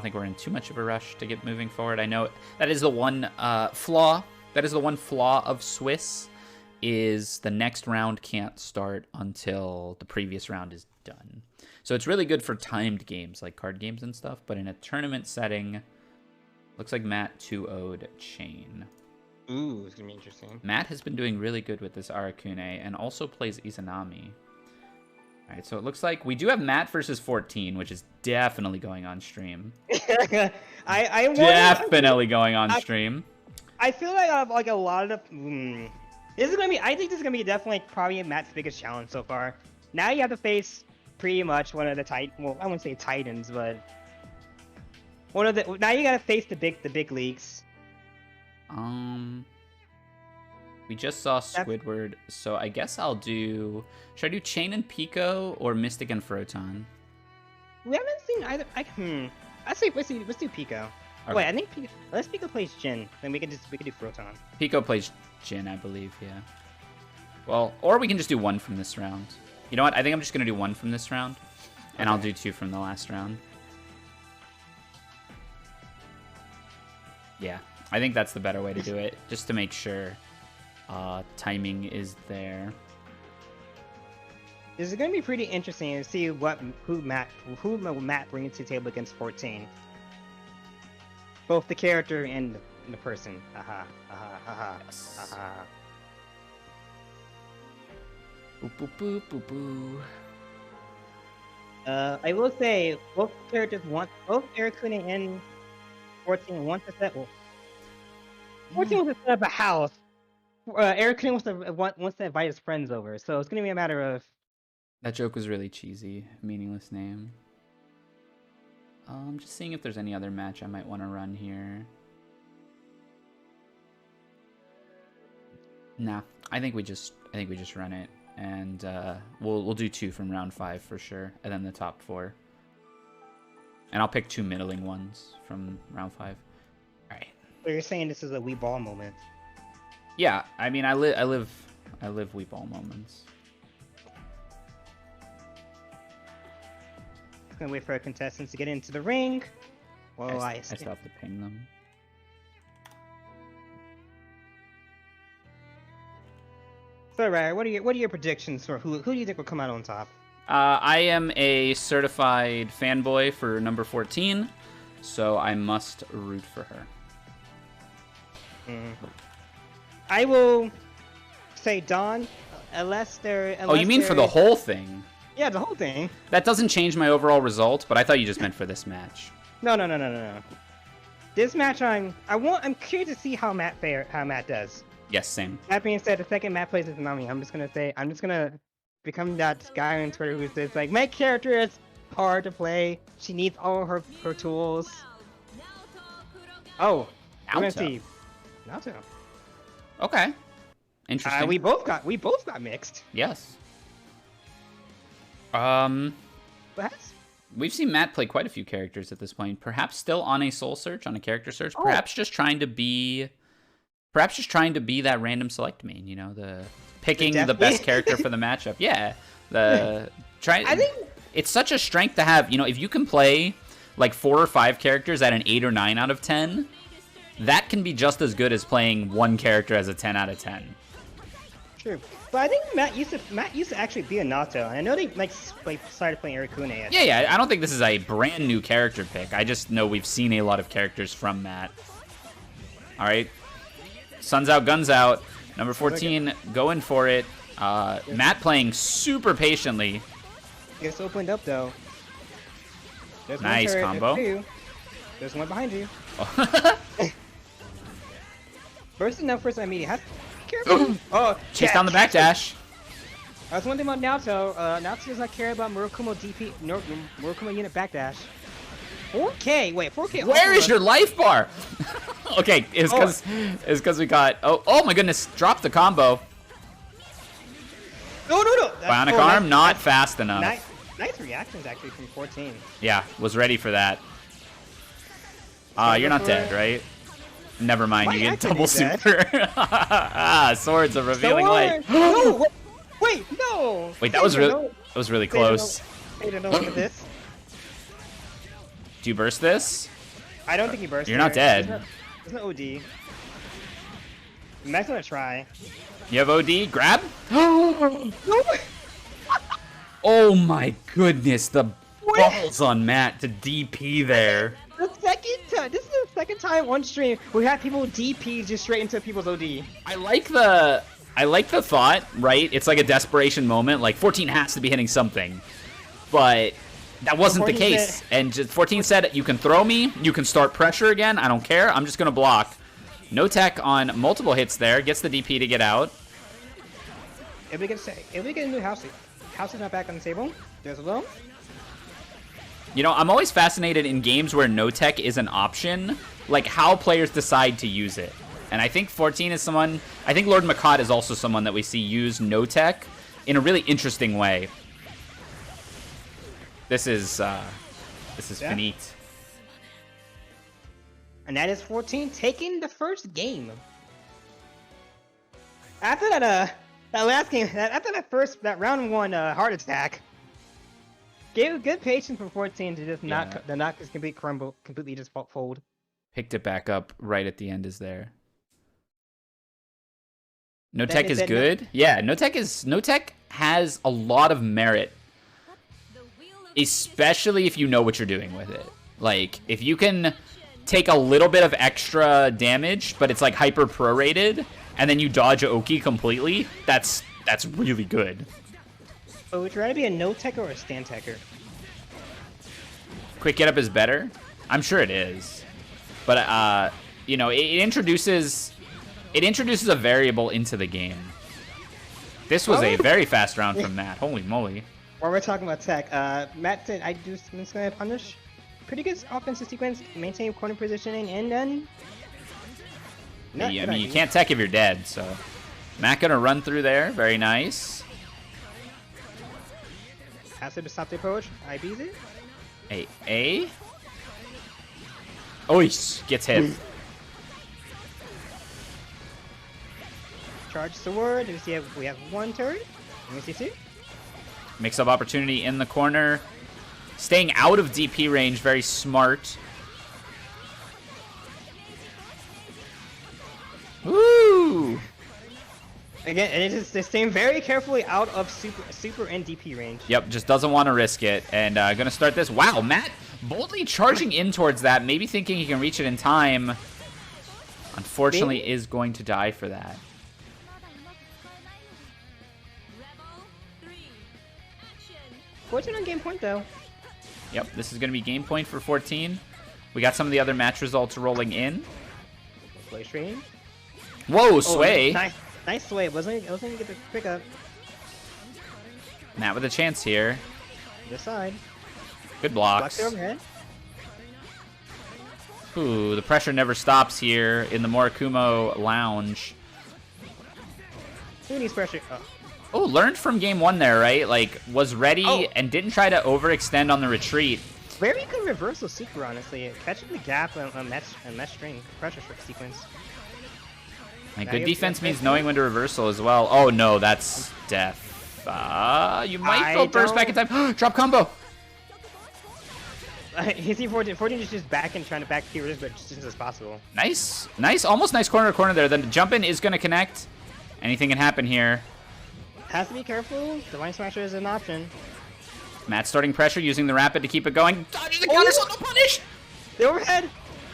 think we're in too much of a rush to get moving forward. I know that is the one flaw. That is the one flaw of Swiss, is the next round can't start until the previous round is done. So it's really good for timed games like card games and stuff, but in a tournament setting, looks like Matt 2-0'd Chain. Ooh, it's gonna be interesting. Matt has been doing really good with this Arakune and also plays Izanami. All right, so it looks like we do have Matt versus 14, which is definitely going on stream. I definitely going on stream. I feel like a lot of this is gonna be. I think this is gonna be definitely probably Matt's biggest challenge so far. Now you have to face pretty much one of the well, I wouldn't say titans, but one of the. Now you gotta face the big leagues. We just saw Squidward, so I guess I'll do. Should I do Chain and Piko or Mystic and Froton? We haven't seen either. Let's do Piko. Okay. Wait, I think unless Piko plays Jin, then we could do Froton. Piko plays Jin, I believe. Yeah. Well, or we can just do one from this round. You know what? I think I'm just gonna do one from this round, and I'll do two from the last round. Yeah, I think that's the better way to do it, just to make sure timing is there. This is going to be pretty interesting to see who Matt brings to the table against 14. Both the character and the person. Yes. Boop, boop, boop, boop, boop. I will say both characters both Arakune and 14 want to set. Well, 14 wants to set up a house. Arakune wants to invite his friends over, so it's gonna be a matter of. That joke was really cheesy. Meaningless name. Just seeing if there's any other match I might want to run here. Nah, I think we just run it, and we'll do two from round 5 for sure, and then the top 4. And I'll pick 2 middling ones from round 5. All right. So you're saying this is a Wii Ball moment? Yeah, I mean, I live Wii Ball moments. Just gonna wait for our contestants to get into the ring. Well, I still have to ping them. So, Ryan, what are your predictions for who do you think will come out on top? I am a certified fanboy for number 14, so I must root for her. I will say Dawn, unless oh, you mean for the whole thing? Yeah, the whole thing. That doesn't change my overall result, but I thought you just meant for this match. No. This match, I'm curious to see how Matt does. Yes, same. That being said, the second Matt plays Izanami, I'm just gonna become that guy on Twitter who says like, my character is hard to play. She needs all her tools. Oh, we're gonna see Naoto. Okay. Interesting. We both got mixed. Yes. But we've seen Matt play quite a few characters at this point. Perhaps still on a soul search, on a character search. Perhaps just trying to be that random select main. You know, picking the best character for the matchup. Yeah. I think it's such a strength to have. You know, if you can play like 4 or 5 characters at an 8 or 9 out of 10. That can be just as good as playing one character as a 10 out of 10. True. But I think Matt used to actually be a Naoto. I know they started playing Arakune. Yeah. I don't think this is a brand new character pick. I just know we've seen a lot of characters from Matt. All right. Sun's out, guns out. Number 14 going for it. Matt playing super patiently. It's opened up though. Nice combo. There's one behind you. First I mean, careful. Chase down the backdash. That's one thing about Naoto. Naoto does not care about Murakumo Murakumo unit backdash. 4K. Wait, 4K. Where is your life bar? Okay, it's because we got. Oh my goodness! Drop the combo. No. Bionic arm not fast enough. Nice reactions actually from 14. Yeah, was ready for that. You're not dead, right? Never mind, Why you I get could double be dead? super. Swords of revealing light. No! Wait, no! Wait, that was really close. I don't know what this. Do you burst this? I don't think he burst. You're not dead. There's no OD. Matt's gonna try. You have OD? Grab? No! Oh my goodness, the balls on Matt to DP there. The second time. This is the second time on stream we had people DP just straight into people's OD. I like the thought, right? It's like a desperation moment, like 14 has to be hitting something. But that wasn't the case. And just 14 said, you can throw me, you can start pressure again, I don't care, I'm just gonna block. No tech on multiple hits there, gets the DP to get out. If we get a new house is not back on the table. There's a low. You know, I'm always fascinated in games where no tech is an option, like how players decide to use it. And I think 14 is someone, I think Lord Makad is also someone that we see use no tech in a really interesting way. This is finite. And that is 14 taking the first game. After that last game, after that round one heart attack, gave good patience for 14 to just not just completely just fold. Picked it back up right at the end is there. No tech is good. Yeah, no tech has a lot of merit, especially if you know what you're doing with it. Like if you can take a little bit of extra damage, but it's like hyper prorated, and then you dodge Oki completely, that's really good. So would you rather be a no techer or a stand techer? Quick get up is better. I'm sure it is, but you know, it introduces a variable into the game. This was a very fast round from Matt. Holy moly! While we're talking about tech, Matt said I do some kind of punish. Pretty good offensive sequence, maintain corner positioning, and then. Yeah, I mean, you can't tech if you're dead, so. Matt gonna run through there. Very nice. Passive to stop the approach. I beat it. Oh, he gets hit. Charge sword. We have one turn. Let me see two. Mix up opportunity in the corner. Staying out of DP range, very smart. Woo! Again, and it is staying very carefully out of super and DP range. Yep, just doesn't want to risk it. And gonna start this. Wow, Matt boldly charging in towards that, maybe thinking he can reach it in time. Unfortunately, is going to die for that. 14 on game point though. Yep, this is going to be game point for 14. We got some of the other match results rolling in. Play stream. Whoa, sway. Nice sway. Wasn't gonna get the pick up. Matt with a chance here. This side. Good blocks. Blocks overhead. Ooh, the pressure never stops here in the Morikumo lounge. Who needs pressure? Oh, learned from game one there, right? Like, was ready and didn't try to overextend on the retreat. Very good reversal super, honestly. Catching the gap on mesh string pressure sequence. Like, good defense means knowing when to reversal as well. Oh no, that's death. You might go burst back in time. Drop combo. He's 14 is just back and trying to back P-Riz, but just as possible. Nice, almost nice corner to corner there. Then the jump in is going to connect. Anything can happen here. Has to be careful. Divine Smasher is an option. Matt starting pressure, using the rapid to keep it going. Dodges the counter, so no punish! The overhead!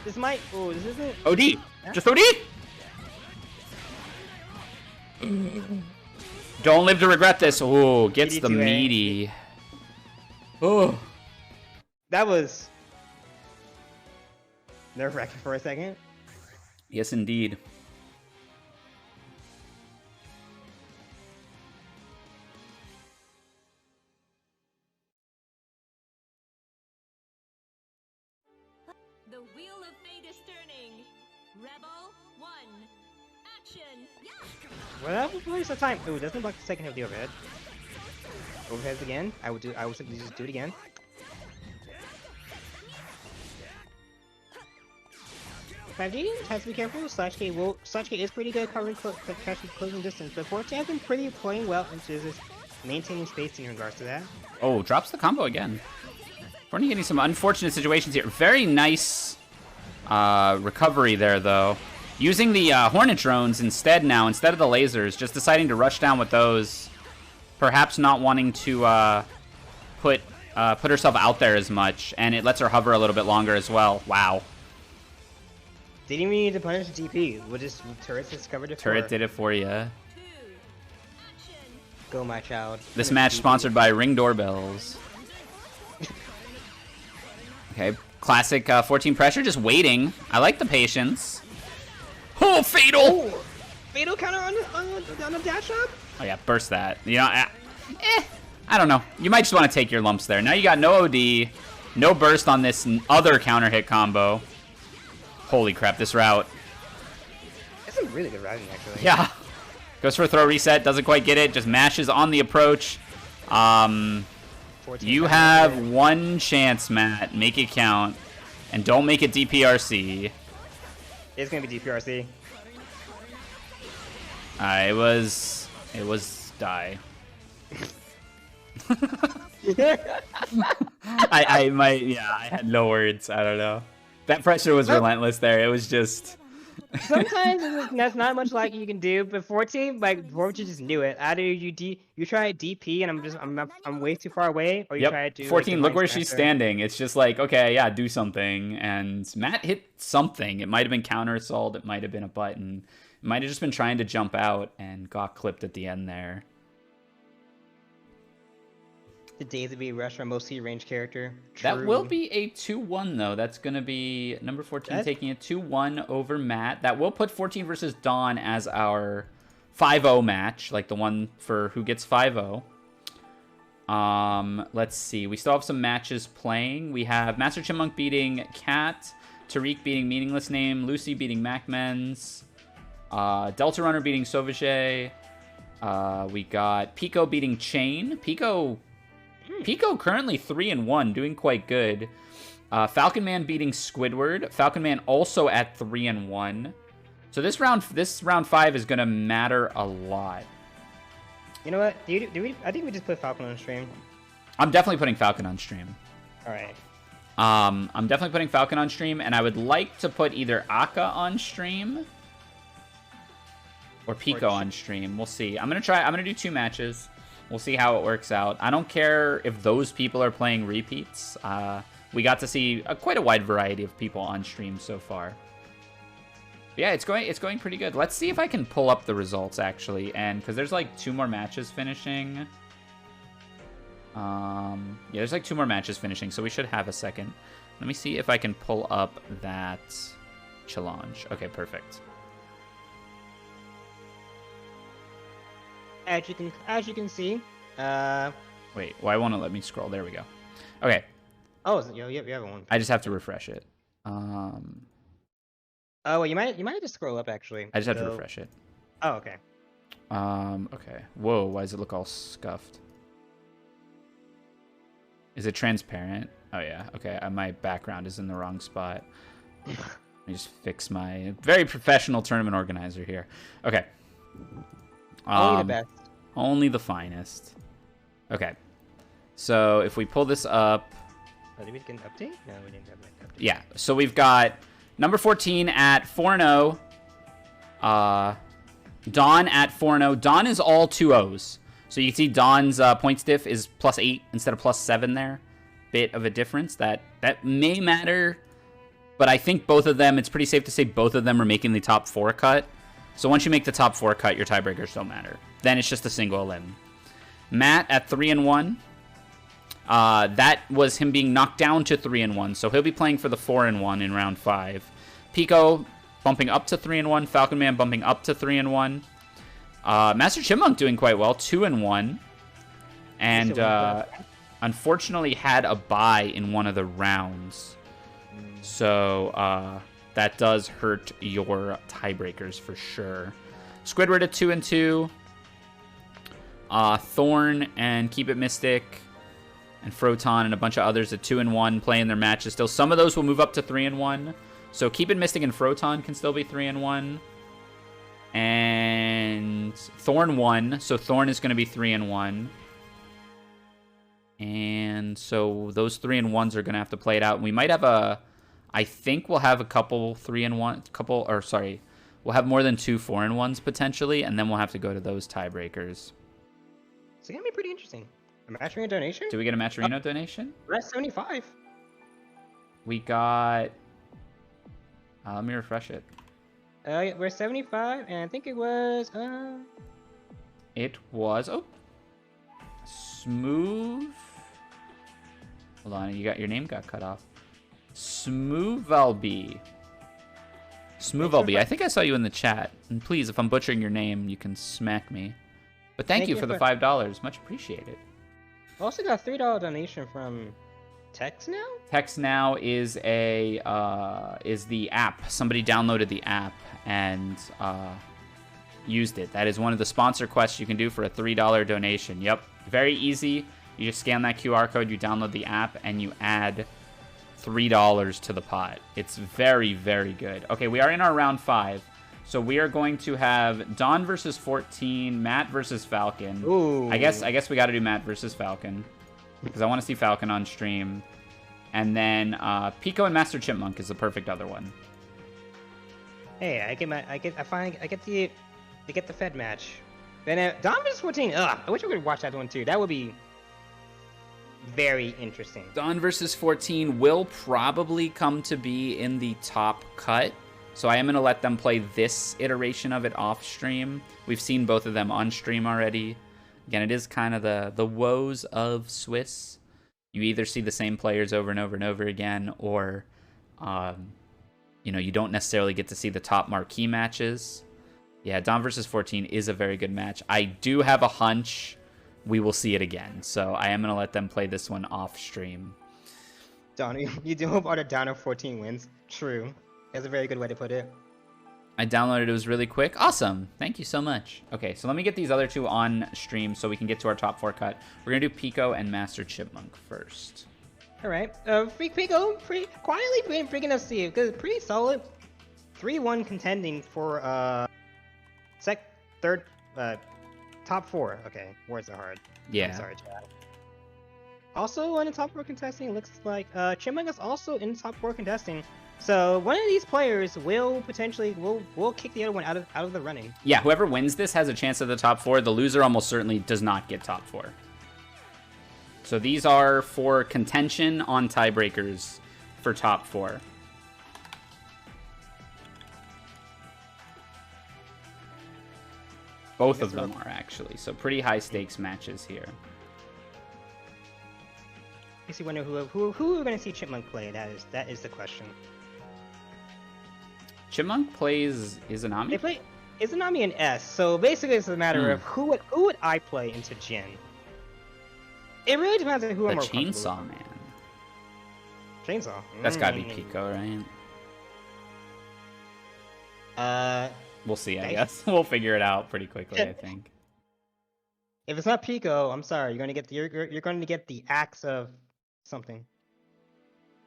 This might... Oh, this isn't... OD! Yeah. Just OD! Don't live to regret this. Oh, gets the meaty. Oh. That was... nerve-wracking for a second. Yes, indeed. The wheel of fate is turning. Rebel 1. Action. Well, that was waste of time. Ooh, doesn't block the second hit of the overhead. Overheads again. I would simply just do it again. 5D has to be careful. Slashgate is pretty good covering closing distance, but 14 has been pretty playing well into this maintaining spacing in regards to that. Oh, drops the combo again. We're getting some unfortunate situations here. Very nice recovery there, though. Using the Hornet drones instead now, instead of the lasers, just deciding to rush down with those. Perhaps not wanting to put herself out there as much, and it lets her hover a little bit longer as well. Wow. Didn't even need to punish the TP. We'll just turret discovered it. Turret did it for you. Go, my child. This match sponsored by Ring Doorbells. Okay, classic 14 pressure, just waiting. I like the patience. Oh, fatal! Oh, fatal counter on the dash up? Oh yeah, burst that. You know, I don't know. You might just want to take your lumps there. Now you got no OD, no burst on this other counter hit combo. Holy crap, this route. That's some really good routing, actually. Yeah. Goes for a throw reset, doesn't quite get it, just mashes on the approach. You have one chance, Matt. Make it count. And don't make it DPRC. It's going to be DPRC. It was die. I had no words. I don't know. That pressure was relentless there. It was just. Sometimes that's not much like you can do, but 14, like 14 just knew it. Either you try DP and I'm way too far away, or you try to do 14. Like, look where she's standing. It's just like, okay, yeah, do something. And Matt hit something. It might have been counter assault. It might have been a button. It might have just been trying to jump out and got clipped at the end there. The days of being rushed from mostly range character. True. That will be a 2-1 though. That's gonna be number 14 taking a 2-1 over Matt. That will put 14 versus Dawn as our 5-0 match, like the one for who gets 5-0. Let's see. We still have some matches playing. We have MasterChipmonk beating Cat, Tariq beating Meaningless Name, Lucy beating MacMens, Delta Runner beating Sauvage. We got Piko beating Chain. Piko currently 3-1, doing quite good. Falcon Man beating Squidward. Falcon Man also at 3-1. So this round 5 is gonna matter a lot. You know what? I think we just put Falcon on stream. I'm definitely putting Falcon on stream. All right. I'm definitely putting Falcon on stream, and I would like to put either Akka on stream or Piko on stream. We'll see. I'm gonna do 2 matches. We'll see how it works out. I don't care if those people are playing repeats. We got to see quite a wide variety of people on stream so far. But yeah, it's going pretty good. Let's see if I can pull up the results actually, and because there's like 2 more matches finishing. Yeah, there's like 2 more matches finishing, so we should have a second. Let me see if I can pull up that challenge. Okay, perfect. As you can see, wait, why won't it let me scroll? There we go. Okay. Oh, you have one. I just have to refresh it. Oh, well, you might have to scroll up actually. I just have to refresh it. Oh, okay. Okay. Whoa, why does it look all scuffed? Is it transparent? Oh yeah. Okay, my background is in the wrong spot. Let me just fix my very professional tournament organizer here. Okay. Only the best. Only the finest. Okay. So if we pull this up. Oh, did we get an update? No, we didn't have an update. Yeah. So we've got number 14 at 4-0. Dawn at 4-0. Dawn is all 2-0s. So you can see Dawn's point stiff is +8 instead of +7 there. Bit of a difference. That may matter. But I think both of them, it's pretty safe to say both of them are making the top 4 cut. So once you make the top 4 cut, your tiebreakers don't matter. Then it's just a single elim. Matt at 3-1. That was him being knocked down to 3-1. So he'll be playing for the 4-1 in round 5. Piko bumping up to 3-1. Falcon Man bumping up to 3-1. MasterChipmonk doing quite well, 2-1. And unfortunately had a bye in one of the rounds. So that does hurt your tiebreakers for sure. Squidward at 2-2. Thorn and KeepItMystic and Froton and a bunch of others at 2-1 playing their matches still. Some of those will move up to 3-1. So KeepItMystic and Froton can still be 3-1. And Thorn 1. So Thorn is going to be 3-1. And so those 3-1s are going to have to play it out. We might have I think we'll have a couple 3-1, we'll have more than 2 4-1s potentially, and then we'll have to go to those tiebreakers. It's gonna be pretty interesting. A Match Arena donation? Do we get a Match Arena donation? We're at 75. We got. Let me refresh it. We're 75, and I think it was. It was Smooth. Hold on, your name got cut off. Smoovalby. Smoovalby. I think I saw you in the chat. And please, if I'm butchering your name, you can smack me. But thank you for the $5. Much appreciated. I also got a $3 donation from TextNow? TextNow is is the app. Somebody downloaded the app and used it. That is one of the sponsor quests you can do for a $3 donation. Yep. Very easy. You just scan that QR code, you download the app, and you add $3 to the pot. It's very, very good. Okay, we are in our round 5. So we are going to have Dawn versus 14, Matt versus Falcon. Ooh. I guess we got to do Matt versus Falcon because I want to see Falcon on stream. And then Piko and MasterChipmonk is the perfect other one. Hey, I get the Fed match. Then Dawn versus 14. Ugh, I wish we could watch that one too. That would be very interesting. Dawn versus 14 will probably come to be in the top cut. So I am going to let them play this iteration of it off stream. We've seen both of them on stream already. Again, it is kind of the woes of Swiss. You either see the same players over and over and over again, or you don't necessarily get to see the top marquee matches. Yeah, Dawn versus 14 is a very good match. I do have a hunch we will see it again. So I am going to let them play this one off stream. Dawn, you do hope out of Dawn of 14 wins. True. That's a very good way to put it. I downloaded it. It was really quick. Awesome. Thank you so much. Okay, so let me get these other two on stream so we can get to our top 4 cut. We're going to do Piko and Master first. All right. Piko, quietly bringing us to you, because pretty solid 3-1 contending for top 4. Okay, words are hard. Yeah. I'm sorry, Chad. Also in the top 4 contesting, it looks like Chipmonk is also in the top 4 contesting. So one of these players will potentially will kick the other one out of the running. Yeah, whoever wins this has a chance at the top 4. The loser almost certainly does not get top 4. So these are for contention on tiebreakers for top 4. Both of them are actually, so pretty high stakes matches here. I see wonder who we're going to see Chipmonk play. That is the question. Chipmonk plays Izanami? They play Izanami and S, so basically it's a matter of who would I play into Jin. It really depends on who I'm more comfortable with. The Chainsaw Man. Chainsaw? That's gotta be Piko, right? We'll see, I guess. We'll figure it out pretty quickly, I think. If it's not Piko, I'm sorry, you're going to get the axe of something.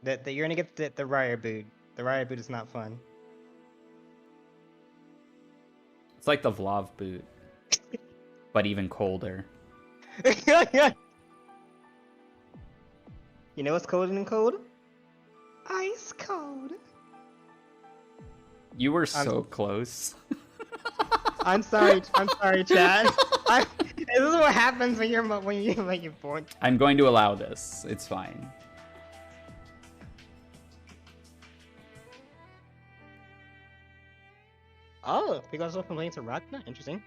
That you're going to get the riot boot. The riot boot is not fun. It's like the Vlav boot, but even colder. You know what's colder than cold? Ice cold. You were so close. I'm sorry, Chad. This is what happens when you're bored. I'm going to allow this. It's fine. Oh, Piko's also playing to Ragna. Interesting.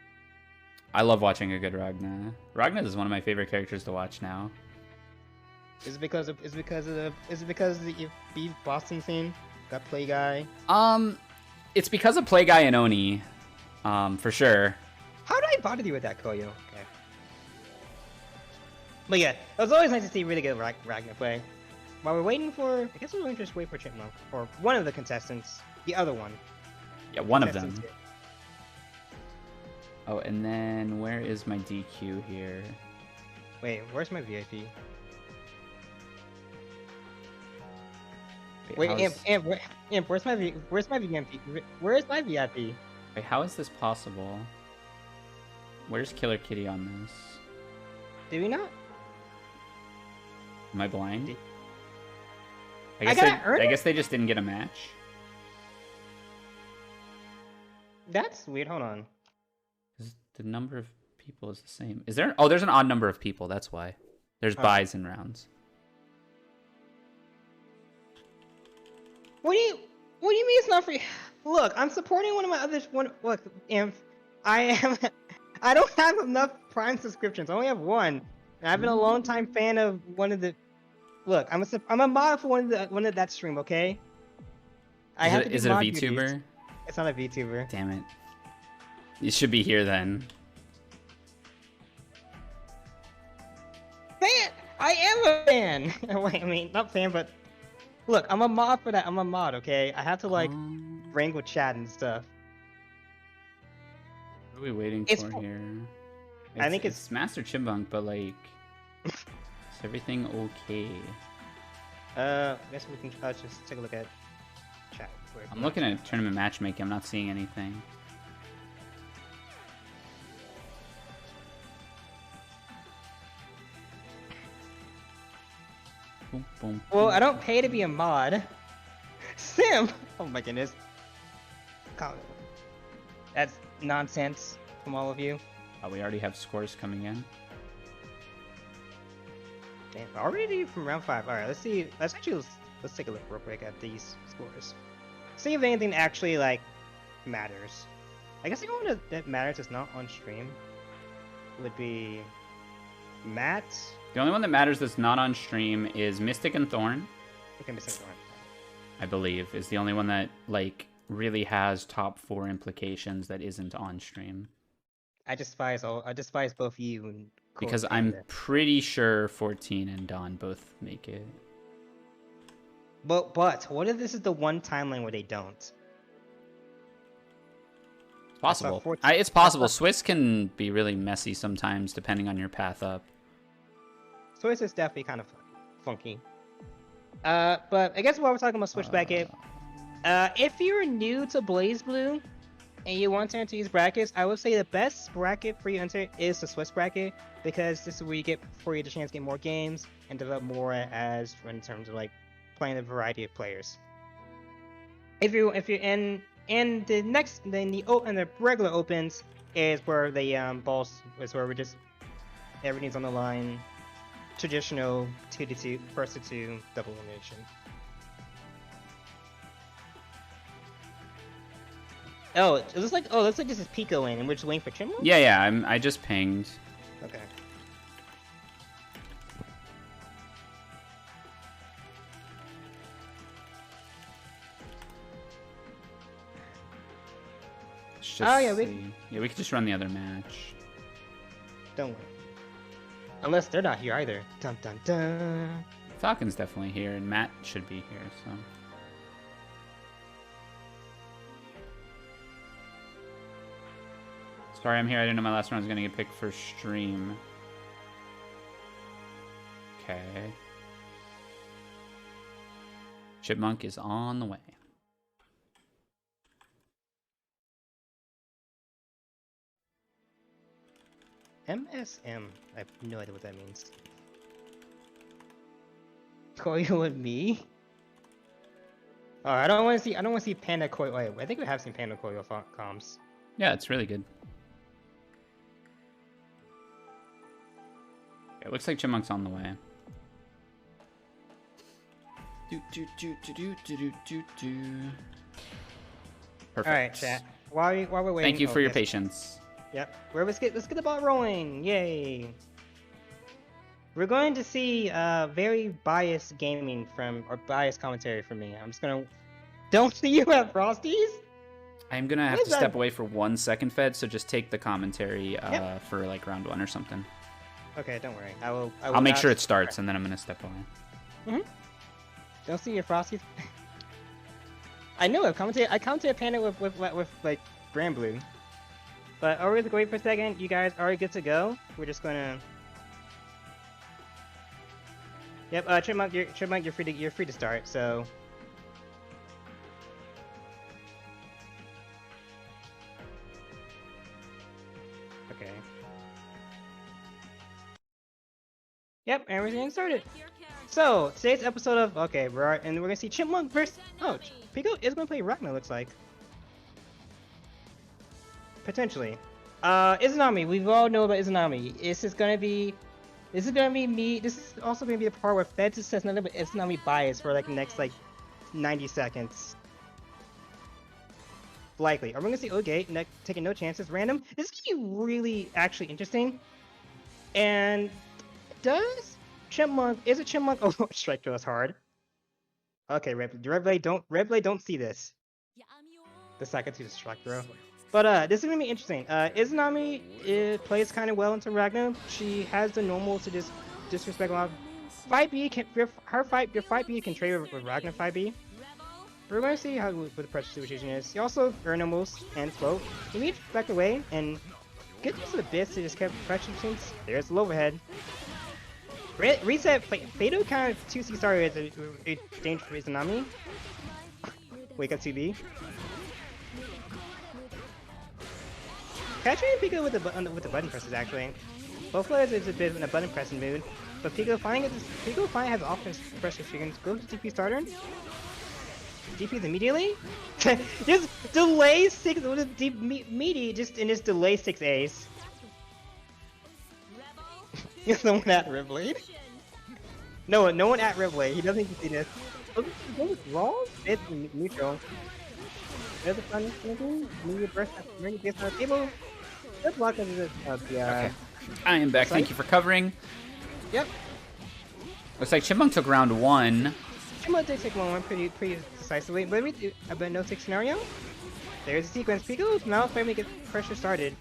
I love watching a good Ragna. Ragna is one of my favorite characters to watch now. Is it because of the beef Boston scene? Got Play Guy. It's because of Play Guy and Oni, for sure. How did I bother you with that, Koyo? Okay. But yeah, it was always nice to see really good Ragna play. While we're waiting for, I guess we're going to just wait for Chipmonk, or one of the contestants, the other one. Yeah, one of them. Oh, and then where is my DQ here? Wait, where's my VIP? Wait, how's- Imp, where's my VIP? Where's my VIP? Wait, how is this possible? Where's Killer Kitty on this? Did we not? Am I blind? Did- I guess they just didn't get a match. That's weird. Hold on. 'Cause the number of people is the same. Is there? Oh, there's an odd number of people. That's why. There's buys in rounds. What do you mean it's not free? Look, I'm supporting one of my other one. Look, Imp, I don't have enough Prime subscriptions. I only have one. And I've been a long time fan of one of the. Look, I'm a mod for one of that stream. Okay. Is it a mod VTuber? duties. It's not a VTuber. Damn it. You should be here then. Fan! I am a fan! Wait, I mean, not fan, but... Look, I'm a mod for that. I'm a mod, okay? I have to, like, wrangle chat and stuff. What are we waiting It's for for- here? I think it's... MasterChipmonk, but like... is everything okay? I guess we can just take a look at chat quick. I'm looking at tournament matchmaking. I'm not seeing anything. Boom, boom, Well, boom. I don't pay to be a mod. Sim! Oh my goodness. That's nonsense from all of you. We already have scores coming in. Damn, already from round 5. Alright, let's see. Let's take a look real quick at these scores. See if anything actually, like, matters. I guess the only one that matters is not on stream would be Matt. The only one that matters that's not on stream is Mystic and Thorn, Okay, missing one. I believe, is the only one that, like, really has top 4 implications that isn't on stream. I despise both you and Cole Because and I'm Panda. pretty sure 14 and Don both make it. But what if this is the one timeline where they don't? It's possible. 14 It's possible. Swiss can be really messy sometimes, depending on your path up. So it's just definitely kind of funky. But I guess while we're talking about Switch bracket, if you're new to BlazBlue and you want to enter these brackets, I would say the best bracket for you to enter is the Swiss bracket, because this is where you get the chance to get more games and develop more in terms of like playing a variety of players. If you're in the regular opens is where the balls is where we just everything's on the line. Traditional 2-2, first to 2 double elimination. Oh, it looks like this is Pico in, and we're just waiting for Chipmonk? Yeah, I just pinged. Okay. Let's just Oh, yeah, see. We could just run the other match. Don't worry. Unless they're not here either. Dun dun dun. Falcon's definitely here, and Matt should be here, so... Sorry, I'm here. I didn't know my last round was going to get picked for stream. Okay. Chipmonk is on the way. MSM. I have no idea what that means. Koyo and me? Oh, I don't want to see Panda Koyo. Wait, I think we have seen Panda Koyo comms. Yeah, it's really good. It looks like Chipmunk's on the way. Perfect. Alright, chat. While we're waiting. Thank you for your yes. patience. Yep. Let's get the ball rolling. Yay. We're going to see very biased gaming or biased commentary from me. I'm just gonna. Don't see you at Frosty's. I'm gonna have What to is that? step away for 1 second, Fed. So just take the commentary Yep. for like round 1 or something. Okay, don't worry. I will I'll make not- sure it starts, and then I'm gonna step away. Don't see your Frosties. I know I commented Panda with like brand blue. But are we gonna wait for a second? You guys are good to go. We're just gonna. Yep. Chipmonk, you're free to start. So, Okay. Yep, and we're getting started. So today's episode of we're gonna see Chipmunk versus Piko is gonna play Ragna, looks like. Potentially. Izanami, we all know about Izanami. This is also gonna be the part where Fed just says nothing but Izanami bias for like the next 90 seconds. Likely. Are we gonna see taking no chances, random? This is gonna be really actually interesting. And is it Chipmunk? Oh, strike to us hard. Okay, Redblade, don't see this. The second to the strike throw. But this is gonna be interesting. Izanami plays kind of well into Ragna. She has the normal to just disrespect a lot. 5B your 5B can trade with Ragna 5B. We're gonna see what the pressure situation is. You also earn normals and float. You need to back away and get used to the bits to just keep pressure since there's the overhead. Reset Fado kind of 2C star is a danger for Izanami. Wake up 2B. Catching Piko with the button presses actually. Both players is a bit in a button pressing mood, but Piko finally has offense pressure. She can go to DP starter. DPs immediately. Just delay 6 with a deep meaty just in this delay 6 A's. Is someone at Rivblade? No one at Rivblade. He doesn't even see this. What's wrong? It's neutral. There's a fun thing. Maybe burst ring based on the table. Good luck as this. Okay. I am back. Thank you for covering. Yep. Looks like Chipmunk took round 1. Chipmunk did take one pretty decisively, but a no-take scenario. There's a sequence. Piko now finally gets pressure started.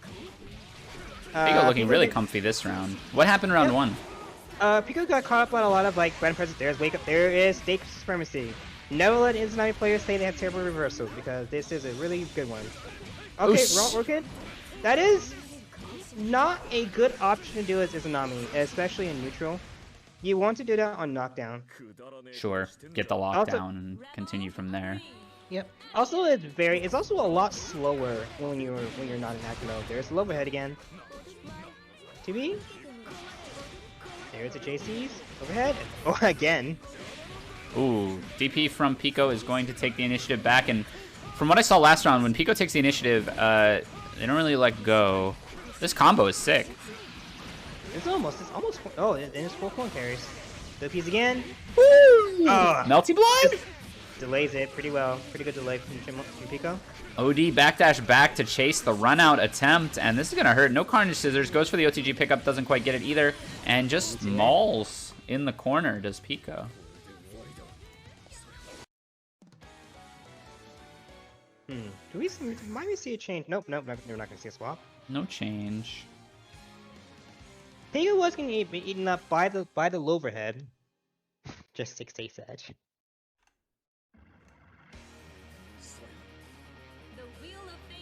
Piko looking really comfy this round. What happened in round 1? Piko got caught up on a lot of button presses. There's wake up. There is stake supremacy. Never let Izanami players say they have terrible reversals because this is a really good one. Okay, Orchid. That is not a good option to do as Izanami, especially in neutral. You want to do that on knockdown. Sure, get the lockdown and continue from there. Yep. Also, it's also a lot slower when you're not in active mode. There's the overhead again. 2B. There's the JCs overhead. Oh, again. Ooh, DP from Piko is going to take the initiative back, and from what I saw last round, when Piko takes the initiative, they don't really let go. This combo is sick. It's almost, oh, and it's 4 coin carries. DPs again. Woo! Melty Blood? Delays it pretty well. Pretty good delay from Piko. OD backdash back to chase the run-out attempt, and this is going to hurt. No Carnage Scissors, goes for the OTG pickup, doesn't quite get it either, and just mauls in the corner does Piko. Might we see a change? Nope, we're not going to see a swap. No change. Piko was going to be eaten up by the overhead. Just 6 ace edge.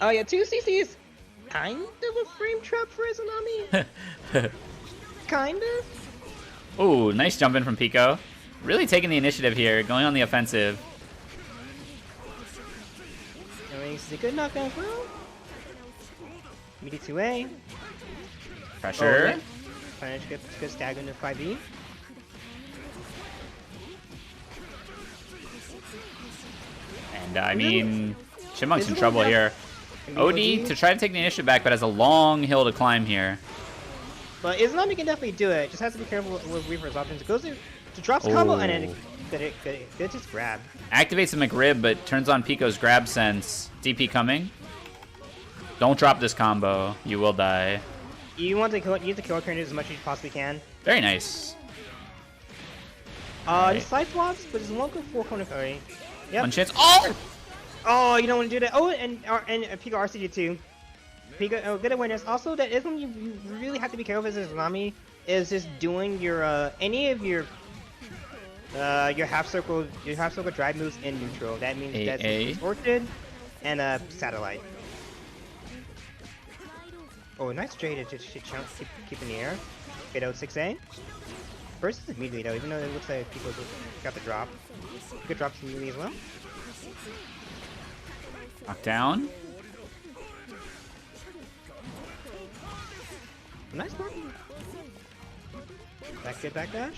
Oh yeah, 2 CCs. Kind of a frame trap for Izanami. Kind of. Ooh, nice jump in from Piko. Really taking the initiative here, going on the offensive. This is a good knockdown as well. Meaty 2A. Pressure. Punish good stag into 5B. And I mean, Chipmunk's in trouble here. OD to try to take the initiative back, but has a long hill to climb here. But Izanami can definitely do it. Just has to be careful with Weaver's options. It goes to drops combo and then it just grab. Activates the McRib, but turns on Piko's grab sense. DP coming. Don't drop this combo. You will die. You want to use the kill current as much as you possibly can. Very nice. Just side swaps, but just 1 go 4 corner curry. Yep. One chance. Oh! Oh, you don't want to do that. Oh, and Piko RCD too. Piko, good awareness. Also, that is when you really have to be careful as Izanami is just doing your any of your half circle drive moves in neutral. That means that's Orchid and Satellite. Oh, nice trade to just keep in the air. Get out 6A. Burst is immediately though, even though it looks like Piko got the drop. Good drops immediately as well. Knockdown. Nice block. Back good backdash.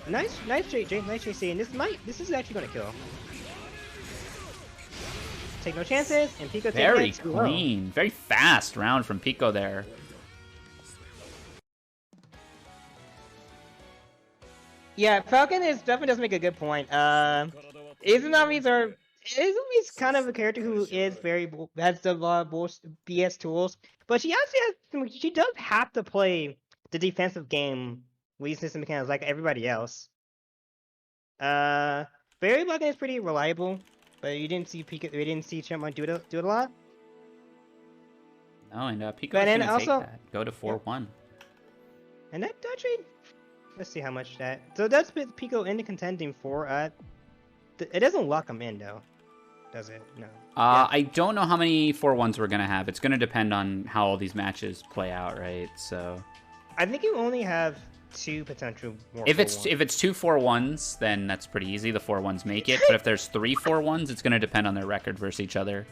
Nice nice JC, and this is actually gonna kill. Take no chances, and Piko takes Very it. clean, very fast round from Piko there. Yeah, Falcon definitely does make a good point. Izanami's kind of a character who is has a lot of BS tools, but she does have to play the defensive game with system mechanics like everybody else. Barry blocking is pretty reliable, but you didn't see Chipmonk do it a lot. No, and Piko's gonna also take that. Go to 4-1. And that actually, let's see how much that. So that's with Piko into contending for. It doesn't lock him in though, does it? No. Yeah. I don't know how many 4-1s we're gonna have. It's gonna depend on how all these matches play out, right? So. I think you only have 2 potential. If it's 2 4-1s, then that's pretty easy. The 4-1s make it. But if there's 3 4-1s, it's gonna depend on their record versus each other,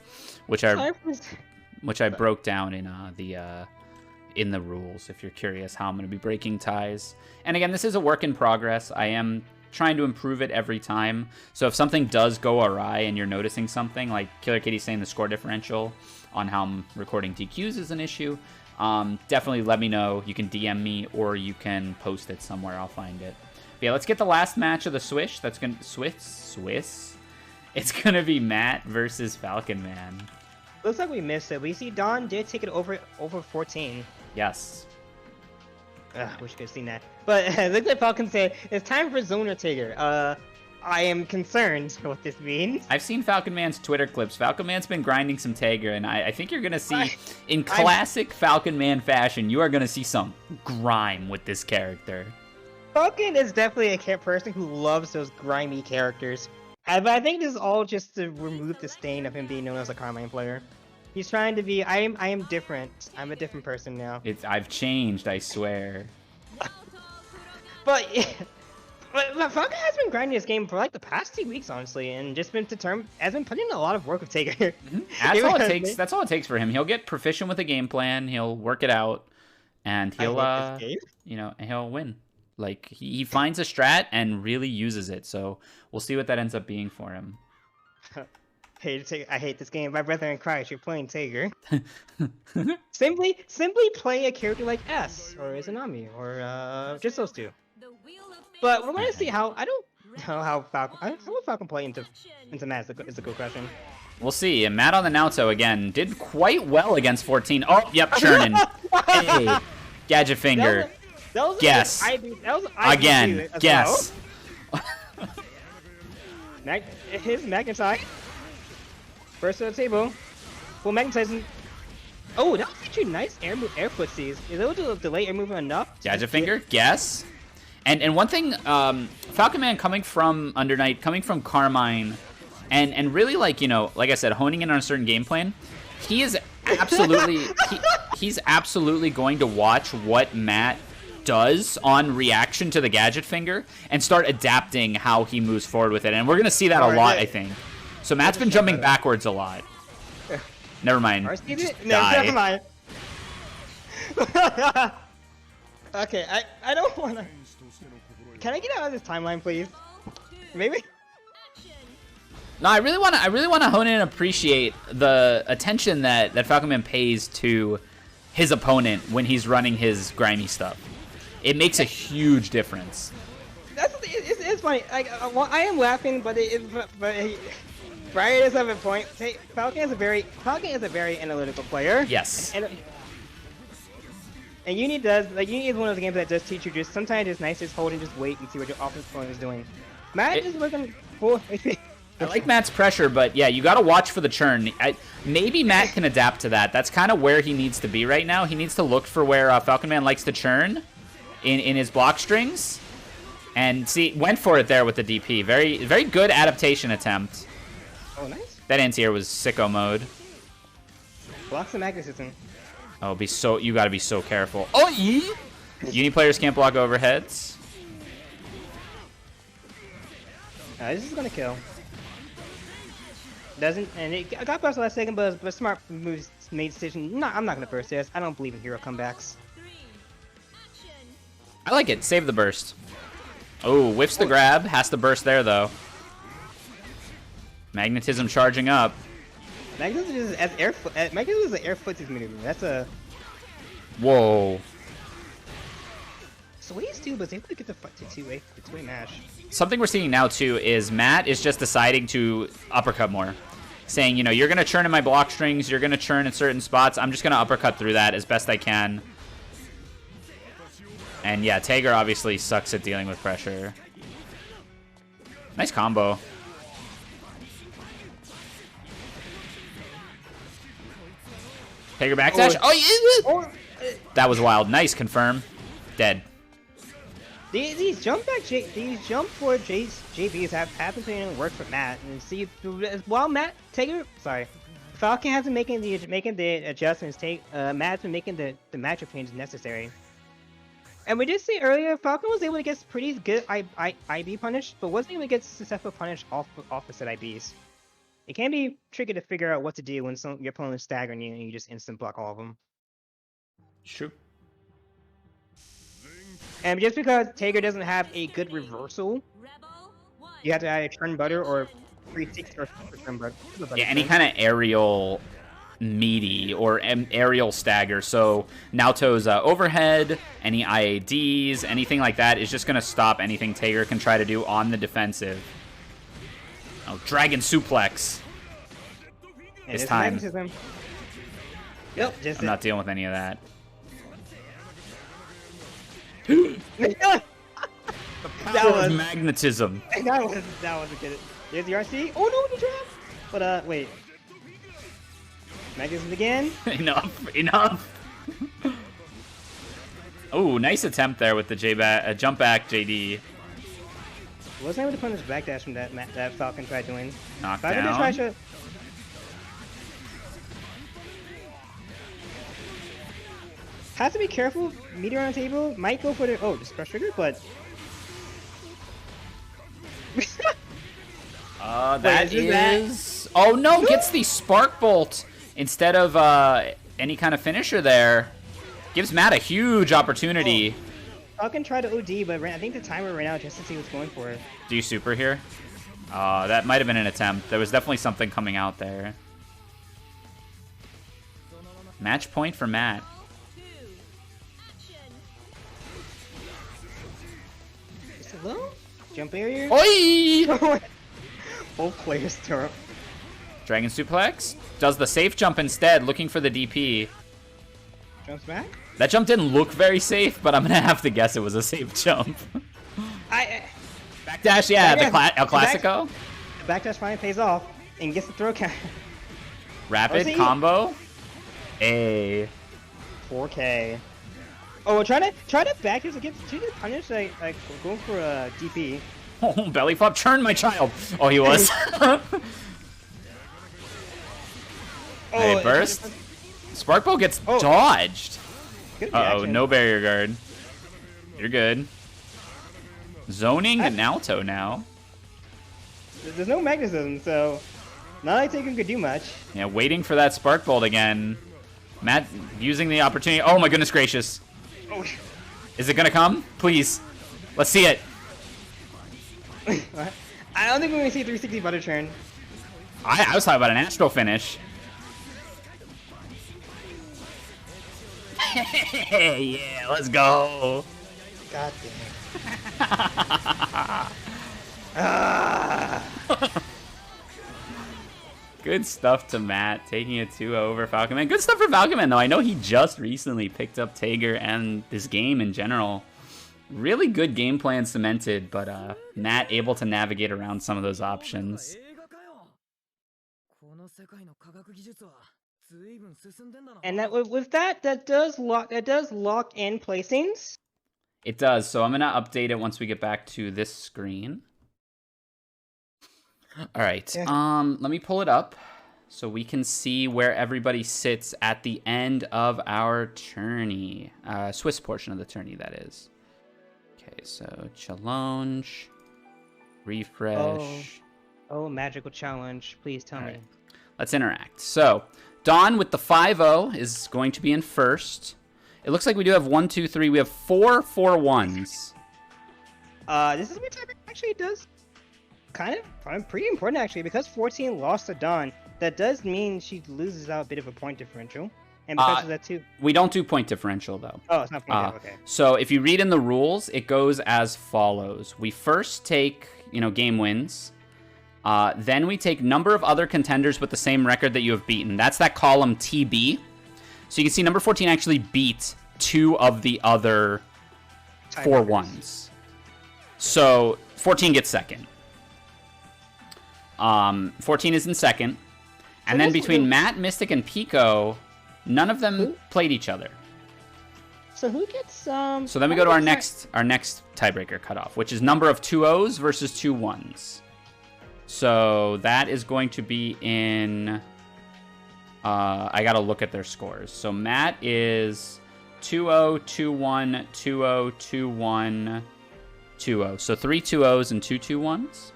which I broke down in the rules. If you're curious how I'm gonna be breaking ties. And again, this is a work in progress. I am trying to improve it every time. So if something does go awry and you're noticing something, like Killer Kitty saying the score differential on how I'm recording DQs is an issue, definitely let me know. You can DM me or you can post it somewhere. I'll find it. But yeah, let's get the last match of the Swish. That's gonna Swiss. It's gonna be Matt versus Falcon Man. Looks like we missed it. We see Don did take it over 14. Yes. Wish you could have seen that. But it looks like Falcon said, it's time for Zoner Tiger. I am concerned what this means. I've seen Falcon Man's Twitter clips. Falcon Man's been grinding some Tiger, and I think you're going to see, in classic Falcon Man fashion, you are going to see some grime with this character. Falcon is definitely a person who loves those grimy characters. But I think this is all just to remove the stain of him being known as a Carmine player. He's trying to be. I am different. I'm a different person now. I've changed. I swear. but Falcon has been grinding this game for like the past 2 weeks, honestly, and just has been putting in a lot of work with Tiger. Mm-hmm. That's all it takes. That's all it takes for him. He'll get proficient with the game plan. He'll work it out, and he'll he'll win. Like he finds a strat and really uses it. So we'll see what that ends up being for him. I hate this game. My brother in Christ, you're playing Tiger. simply play a character like S or Izanami or just those 2. But we're gonna see how. I don't know how Falcon. How will Falcon play into Matt is a good question. We'll see. And Matt on the Naoto again did quite well against 14. Oh, yep, churning. Hey, Gadget Finger. Guess. Again. Guess. His magnetite. First to the table. Full magnetizing. Oh, that was actually nice air footsies. Is able to delay air movement enough? Gadget Finger. Guess. And one thing, Falcon Man coming from Undernight, coming from Carmine, and really like I said, honing in on a certain game plan. He is absolutely he's absolutely going to watch what Matt does on reaction to the Gadget Finger and start adapting how he moves forward with it. And we're gonna see that a lot, I think. So Matt's been jumping backwards a lot. Never mind. Never mind. Okay, I don't wanna. Can I get out of this timeline, please? Maybe. No, I really wanna hone in and appreciate the attention that Falcon Man pays to his opponent when he's running his grimy stuff. It makes a huge difference. It's funny. I am laughing, but Brian does have a point. Falcon is a very analytical player. Yes. And Uni does, Uni is one of the games that does teach you just, sometimes it's nice to just hold and just wait and see what your offense opponent is doing. Matt is looking for... I like Matt's pressure, but yeah, you gotta watch for the churn. Maybe Matt can adapt to that. That's kind of where he needs to be right now. He needs to look for where Falcon Man likes to churn in his block strings. And see, went for it there with the DP. Very, very good adaptation attempt. Oh, nice. That anti-air was sicko mode. Blocks the magnetism. Oh, you gotta be so careful. Oh, yeah. Uni players can't block overheads. This is gonna kill. It got burst last second, but smart moves made decision. No, I'm not gonna burst this. I don't believe in hero comebacks. I like it. Save the burst. Oh, whiffs the grab. Has to burst there, though. Magnetism charging up. Magnetism is as air. Magnetism is an air footsies maneuver. That's a. Whoa. Sways too, but they could get the two-way mash. Something we're seeing now, too, is Matt is just deciding to uppercut more. Saying, you know, you're going to churn in my block strings, you're going to churn in certain spots. I'm just going to uppercut through that as best I can. And yeah, Tager obviously sucks at dealing with pressure. Nice combo. Tager backdash. Oh, yeah. That was wild. Nice confirm. Dead. These jump forward JBs have happened to work for Matt, and see while Matt Tager, sorry, Falcon hasn't making the adjustments. Matt's been making the matchup changes necessary. And we did see earlier, Falcon was able to get pretty good IB punish, but wasn't able to get successful punish off the set IBs. It can be tricky to figure out what to do when your opponent is staggering you and you just instant block all of them. True. And just because Tager doesn't have a good reversal, you have to either turn butter or 360 or turn butter. Yeah, any kind of aerial meaty or aerial stagger. So Naoto's overhead, any IADs, anything like that is just going to stop anything Tager can try to do on the defensive. Oh, Dragon Suplex. It's time. Yep, I'm not dealing with any of that. that was magnetism. That was a good. There's the RC. Oh no, the drop. But wait. Magnetism again. Enough. Oh, nice attempt there with the jump back JD. Wasn't able to punish backdash from that Falcon tried doing. Knockdown. Has to be careful. Meteor on the table might go for the just crush trigger, but that is. Oh no! Gets the spark bolt instead of any kind of finisher there. Gives Matt a huge opportunity. Falcon tried to OD, but I think the timer ran out just to see what's going for it. Do you super here? That might have been an attempt. There was definitely something coming out there. Match point for Matt. Hello? Jump barrier? Oi! Both players turn. Dragon Suplex. Does the safe jump instead, looking for the DP. Jumps back? That jump didn't look very safe, but I'm going to have to guess it was a safe jump. Backdash, yeah, El Clasico. The backdash finally pays off and gets the throw count. Rapid combo. A 4K. Oh, try to back his against two punish like going for a DP. Oh, belly flop, churn my child. Oh, he was. Hey, burst. Sparkbow gets dodged. Uh-oh, no barrier guard. You're good. Zoning Naoto now. There's no magnetism, so not like Taken could do much. Yeah, waiting for that spark bolt again. Matt using the opportunity. Oh my goodness gracious. Oh. Is it gonna come? Please. Let's see it. I don't think we're gonna see a 360 butter churn. I was talking about an astral finish. Yeah, let's go. God damn. Good stuff to Matt, taking it 2 over Falcon Man. Good stuff for Falcon Man, though. I know he just recently picked up Tager and this game in general. Really good game plan cemented, but Matt able to navigate around some of those options. And that with that does lock in placings. It does. So I'm gonna update it once we get back to this screen. All right. Let me pull it up so we can see where everybody sits at the end of our tourney. Swiss portion of the tourney, that is. Okay, so challenge, refresh. Oh, magical challenge. Please tell me. Right. Let's interact. So Dawn with the 5-0 is going to be in first. It looks like we do have 1, 2, 3. We have 4 4-1s. This is what tiebreaker actually does. Kind of pretty important actually, because 14 lost to Dawn. That does mean she loses out a bit of a point differential. And because of that too. We don't do point differential though. Oh, it's not point differential, okay. So if you read in the rules, it goes as follows. We first take, game wins. Then we take number of other contenders with the same record that you have beaten. That's that column TB. So you can see number 14 actually beat 2 of the other 4-1s. So 14 gets second. 14 is in second. And then between Matt, Mystic, and Piko, none of them played each other. So who gets So then we go to our next tiebreaker cutoff, which is number of 2-0s versus 2-1s. So that is going to be in I gotta look at their scores. So Matt is 2-0, 2-1, 2-0, 2-1, 2-0. So 3 2-0s and 2 2-1s.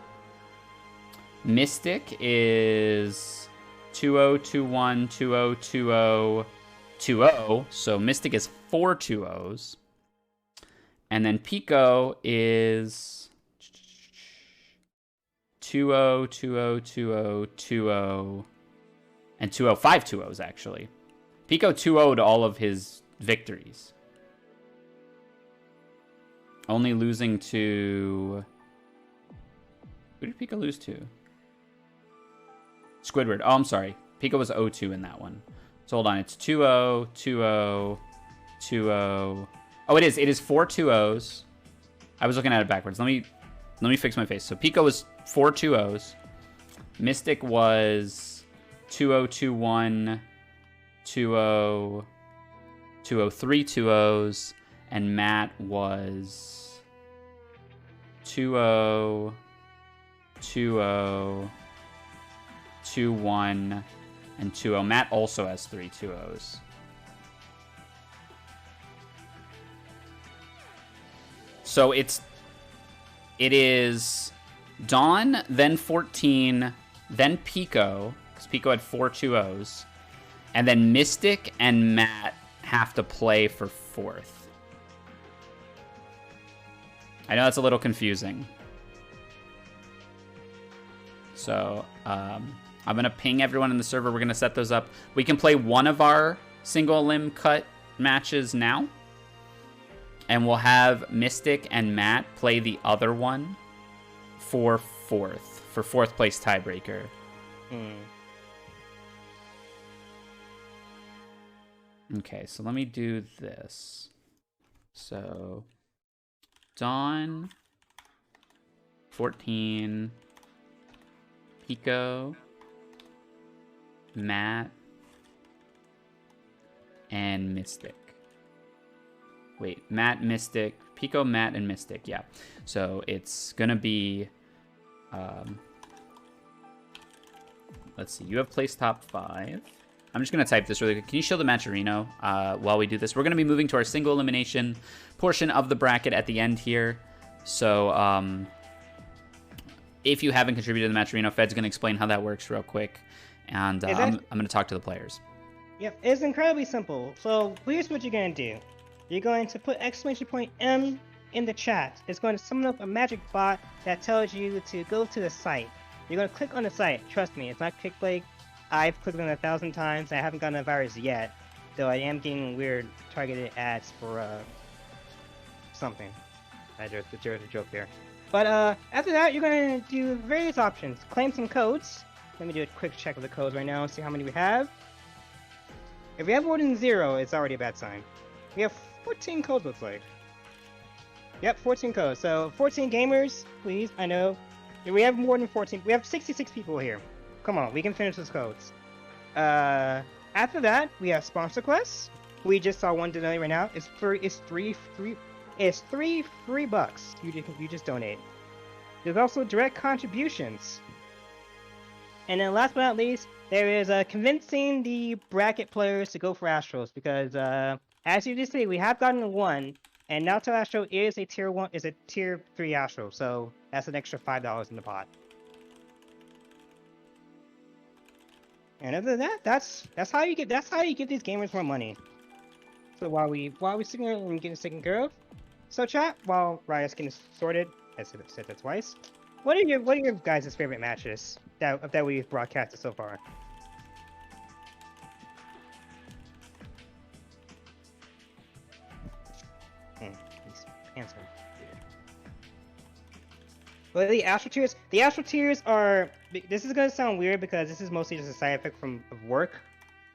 Mystic is 2-0, 2-1, 2-0, 2-0, 2-0. So Mystic is 4 2-0s. And then Piko is 2-0, 2-0, 2-0, 2-0, and 2-0, 5 2-0s actually. Piko 2-0'd all of his victories. Only losing to... Who did Piko lose to? Squidward. Oh, I'm sorry. Piko was 0-2 in that one. So hold on. It's 2-0, 2-0, 2-0. Oh, it is. It is 4 2-0s. I was looking at it backwards. Let me fix my face. So Piko was 4 2-0s. Mystic was 2-0, 2-1, 2-0, 2-0, 3 2-0s. And Matt was 2-0, 2-0, 2-1, and 2-0. Matt also has 3 2-0s. So it is Dawn, then 14, then Piko, because Piko had 4 2-0s, and then Mystic and Matt have to play for 4th. I know that's a little confusing. So I'm going to ping everyone in the server. We're going to set those up. We can play one of our single limb cut matches now. And we'll have Mystic and Matt play the other one for 4th place tiebreaker. Okay, so let me do this. So Dawn, 14, Piko, Matt, and Mystic. Wait, Matt, Mystic, Piko, Matt, and Mystic, yeah. So it's gonna be, let's see, you have placed top 5. I'm just gonna type this really quick. Can you show the Matcherino while we do this? We're gonna be moving to our single elimination portion of the bracket at the end here. So if you haven't contributed to the Matcherino, Fed's gonna explain how that works real quick. And I'm gonna talk to the players. Yep, it's incredibly simple. So here's what you're gonna do. You're going to put !M in the chat. It's going to summon up a magic bot that tells you to go to the site. You're going to click on the site. Trust me, it's not clickbait. I've clicked on it 1,000 times. I haven't gotten a virus yet, though I am getting weird targeted ads for something. There's a joke there. But after that, you're going to do various options. Claim some codes. Let me do a quick check of the codes right now and see how many we have. If we have more than 0, it's already a bad sign. We have 14 codes, looks like. Yep, 14 codes. So 14 gamers, please. I know. We have more than 14. We have 66 people here. Come on, we can finish those codes. After that, we have sponsor quests. We just saw one donate right now. It's $3 bucks. You just donate. There's also direct contributions. And then last but not least, there is convincing the bracket players to go for Astros because as you just see, we have gotten 1, and Naoto Astro is a tier 3 Astro, so that's an extra $5 in the pot. And other than that, that's how you get these gamers more money. So while we sitting here and getting taken care of, so chat while Riot's getting sorted, I said that twice. What are your guys' favorite matches that we've broadcasted so far? These pants are weird. Well, the Astral Tears. The Astral Tears are. This is gonna sound weird because this is mostly just a side effect of work.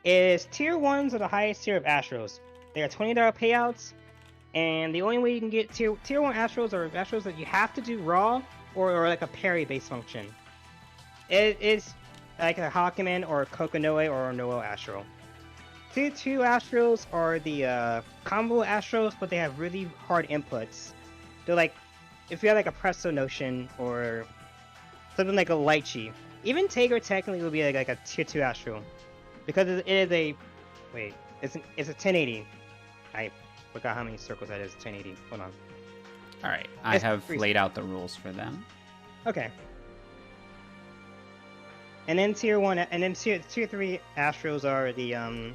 Is tier 1s are the highest tier of Astros. They are $20 payouts, and the only way you can get tier 1 Astros are Astros that you have to do raw or like a parry based function. It's like a Hakumen or a Kokonoe or a Noel Astro. Tier 2 Astros are the combo Astros, but they have really hard inputs. They're like, if you have like a Presto Notion or something like a Lychee. Even Tager technically would be like a tier 2 Astro. Because it is a... Wait, it's a 1080. I forgot how many circles that is, 1080. Hold on. Alright, I have laid out the rules for them. Okay. And then tier 1, and then tier 3 Astros are the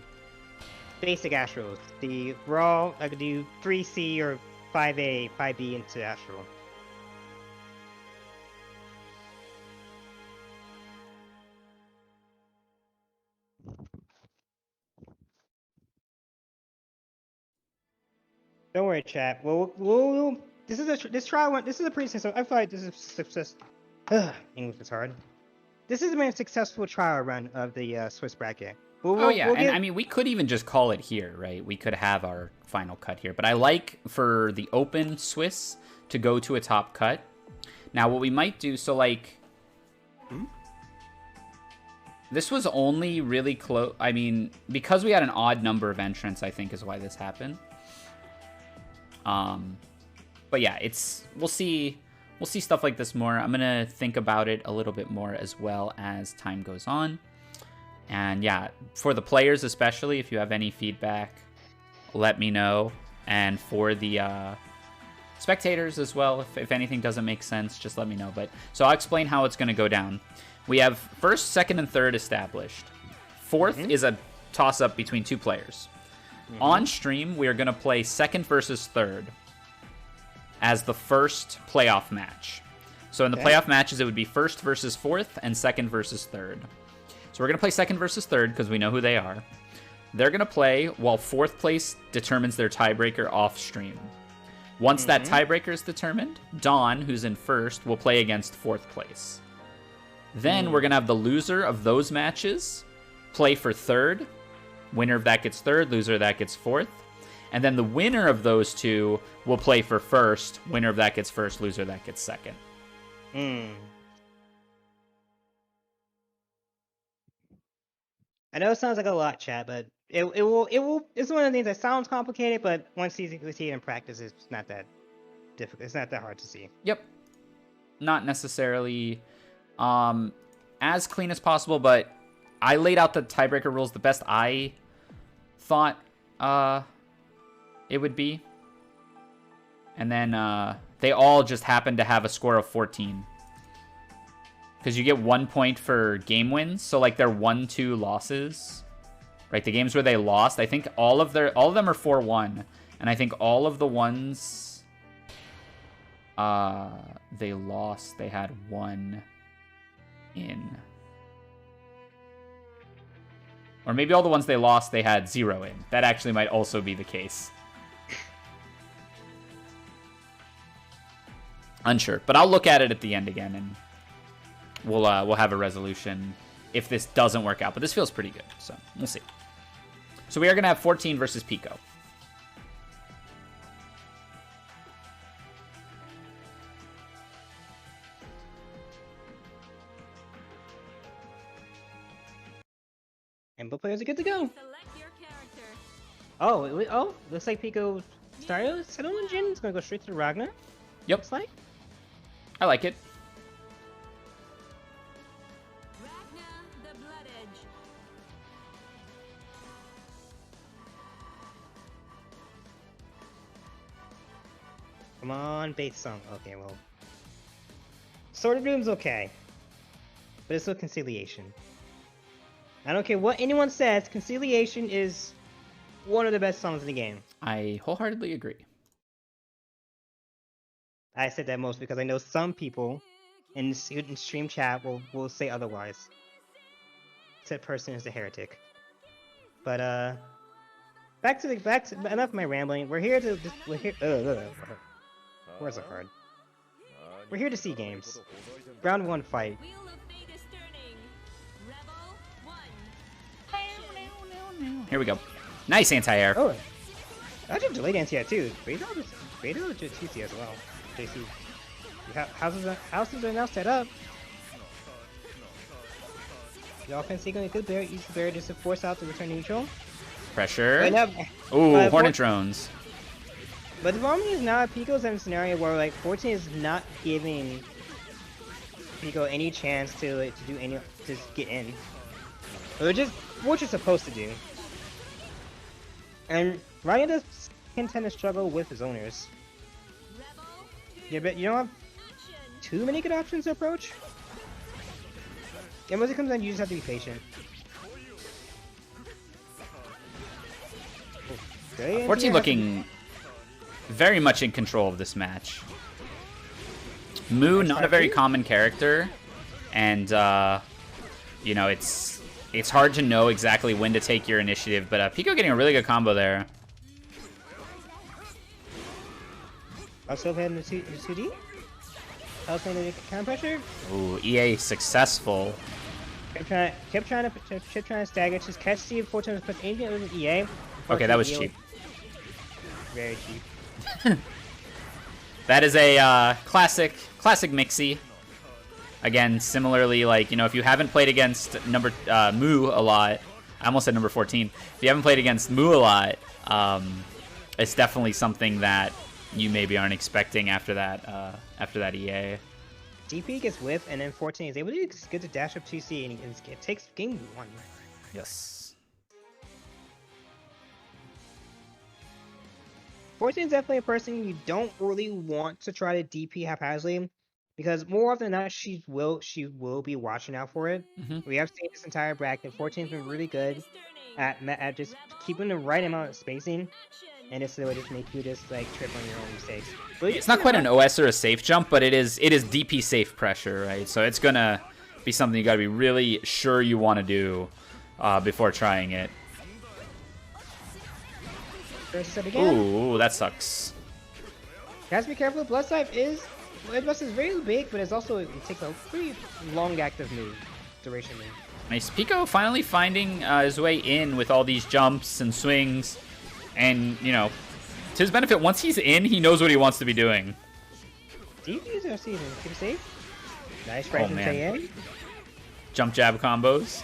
basic Astros. The raw, I could do 3C or 5A, 5B into Astral. Don't worry, chat. We'll this is a pretty successful. I feel like this is a success. English is hard. This has been a successful trial run of the Swiss bracket. I mean, we could even just call it here, right? We could have our final cut here, but I like for the open Swiss to go to a top cut. Now, what we might do, so like, this was only really close. I mean, because we had an odd number of entrants, I think is why this happened. But yeah, we'll see stuff like this more. I'm gonna think about it a little bit more as well as time goes on. And yeah, for the players especially, if you have any feedback, let me know. And for the spectators as well, if anything doesn't make sense, just let me know. But so I'll explain how it's gonna go down. We have first, second, and third established. Fourth is a toss-up between two players. On stream, we are going to play second versus third as the first playoff match. So in the playoff matches, it would be first versus fourth and second versus third. So we're going to play second versus third because we know who they are. They're going to play while fourth place determines their tiebreaker off stream. Once that tiebreaker is determined, Dawn, who's in first, will play against fourth place. Then we're going to have the loser of those matches play for third. Winner of that gets third, loser of that gets fourth. And then the winner of those two will play for first. Winner of that gets first, loser of that gets second. I know it sounds like a lot, chat, but it will. It's one of the things that sounds complicated, but once you see it in practice, it's not that difficult. It's not that hard to see. Yep. Not necessarily as clean as possible, but I laid out the tiebreaker rules the best I thought it would be. And then they all just happen to have a score of 14. Because you get 1 point for game wins. So like their 1-2 losses. Right, the games where they lost, I think all of them are 4-1. And I think all of the ones they lost, they had 1 in. Or maybe all the ones they lost, they had 0 in. That actually might also be the case. Unsure. But I'll look at it at the end again, and we'll have a resolution if this doesn't work out. But this feels pretty good, so we'll see. So we are going to have 14 versus Piko. And both players are good to go. Select your character. Oh, looks like Piko started Settle Engine. It's gonna go straight to the Ragna. Yep. Looks like. I like it. Ragna, the Blood Edge. Come on, base song. Okay, well. Sword of Doom's okay. But it's still Conciliation. I don't care what anyone says, Conciliation is one of the best songs in the game. I wholeheartedly agree. I said that most because I know some people in stream chat will say otherwise. Said person is a heretic. But back to enough of my rambling. Where's the card? We're here to see games. Round 1 fight. Wheel of Fate is turning. Rebel 1. Here we go. Nice anti-air. Oh, I did delayed anti-air too. Beta did TC as well. JC. Houses are now set up. The offense taking a good bear. Use the bear just to force out the return neutral. Pressure. But Ooh, Hornet drones. But the problem is now Pico's in a scenario where like 14 is not giving Pico any chance to get in. Which is what you're supposed to do. And Ragna does tend to struggle with his owners. Yeah, but you don't have too many good options to approach. And once it comes down, you just have to be patient. 14 looking very much in control of this match. Moo, not a very common character, and you know, it's hard to know exactly when to take your initiative, but Piko getting a really good combo there. Also had the 2D. Also in the counter pressure. Ooh, EA successful. Kept trying to stagger. Just catch Steve 4 times plus anything other than EA. Okay, that was cheap. Very cheap. That is a classic Mixie. Again, similarly, like, you know, if you haven't played against Moo a lot, I almost said number 14. If you haven't played against Moo a lot, it's definitely something that you maybe aren't expecting after that EA. DP gets whiff, and then 14 is able to get the dash up 2C, and it takes game 1. Yes. 14 is definitely a person you don't really want to try to DP haphazardly, because more often than not, she will be watching out for it. We have seen this entire bracket. 14's been really good at just keeping the right amount of spacing, and it's the way to make you just like trip on your own mistakes. But it's not quite an OS or a safe jump, but it is DP safe pressure, right? So it's gonna be something you gotta be really sure you want to do before trying it. Ooh, that sucks. You have to be careful. Blood type is very big, but it takes a pretty long active move duration. Nice. Piko finally finding his way in with all these jumps and swings, and you know, to his benefit, once he's in, he knows what he wants to be doing. DPs are season. Keep it safe. Nice right in. Jump jab combos.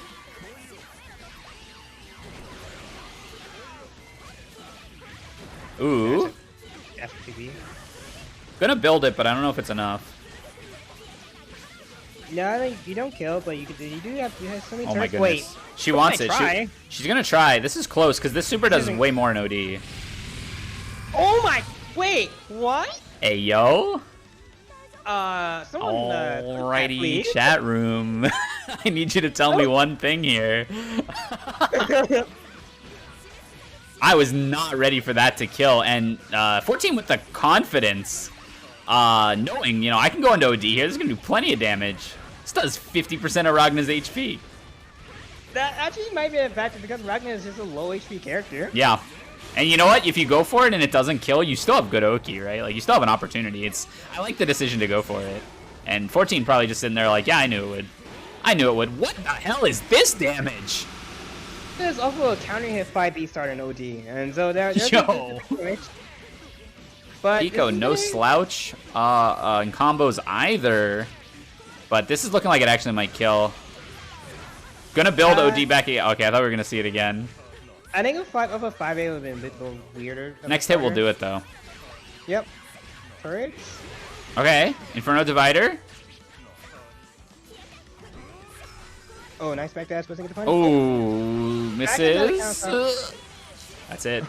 Ooh. FTV. Gonna build it, but I don't know if it's enough. No, you don't kill, but you do have so many turns. Oh my goodness. Wait, she wants it. She's gonna try. This is close because this super does way more in OD. Oh my! Wait, what? Hey yo. Someone. Alrighty, chat room. I need you to tell me one thing here. I was not ready for that to kill, and 14 with the confidence, knowing, you know, I can go into OD here. This is going to do plenty of damage. This does 50% of Ragna's HP. That actually might be a factor, because Ragna is just a low HP character. Yeah. And you know what? If you go for it and it doesn't kill, you still have good Oki, right? Like, you still have an opportunity. I like the decision to go for it. And 14 probably just sitting there like, yeah, I knew it would. I knew it would. What the hell is this damage? There's also a counter hit 5B start in OD, and so there's Yo. But Piko, no slouch in combos either. But this is looking like it actually might kill. Gonna build OD back again. Okay, I thought we were gonna see it again. I think a 5A would have been a bit weirder. Next hit will do it though. Yep. Turrets. Okay, Inferno Divider. Oh, nice back dash, wasn't get the punch. Oh, misses. That's it.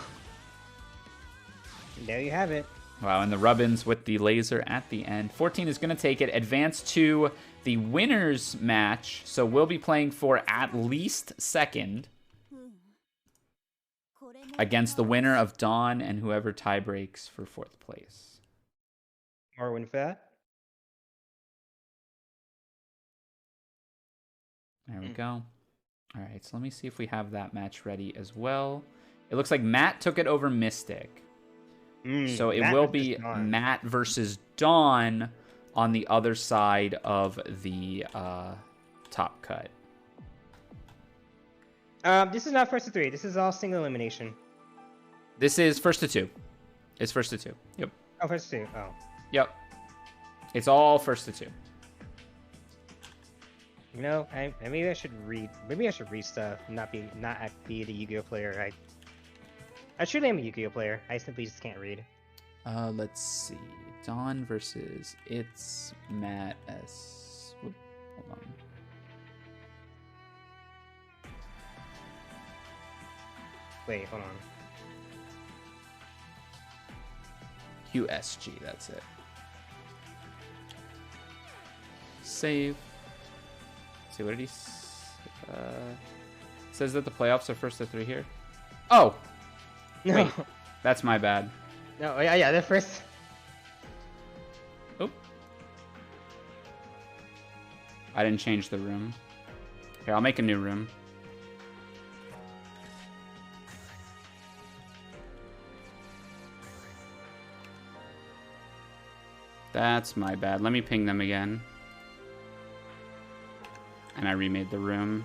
There you have it. Wow, and the Rubbins with the laser at the end. 14 is going to take it, advance to the winners match. So we'll be playing for at least second. against the winner of Dawn and whoever tie breaks for 4th place. Or win for that. There we go. All right, so let me see if we have that match ready as well. It looks like Matt took it over Mystic. So it will be Matt versus Dawn on the other side of the top cut. This is not first to 3. This is all single elimination. This is first to 2. It's first to 2. Yep. Oh, first to 2. Oh. Yep. It's all first to 2. You know, maybe I should read. Maybe I should read stuff. Not be the Yu-Gi-Oh player. I truly am a Yu-Gi-Oh player. I simply just can't read. Let's see. Dawn versus itzmattqsg. Hold on. Wait, hold on. QSG, that's it. Save. Let's see, what did he says that the playoffs are first to 3 here? Oh! No. Wait, that's my bad. No, yeah, they're first. Oh. I didn't change the room. Okay, I'll make a new room. That's my bad. Let me ping them again. And I remade the room.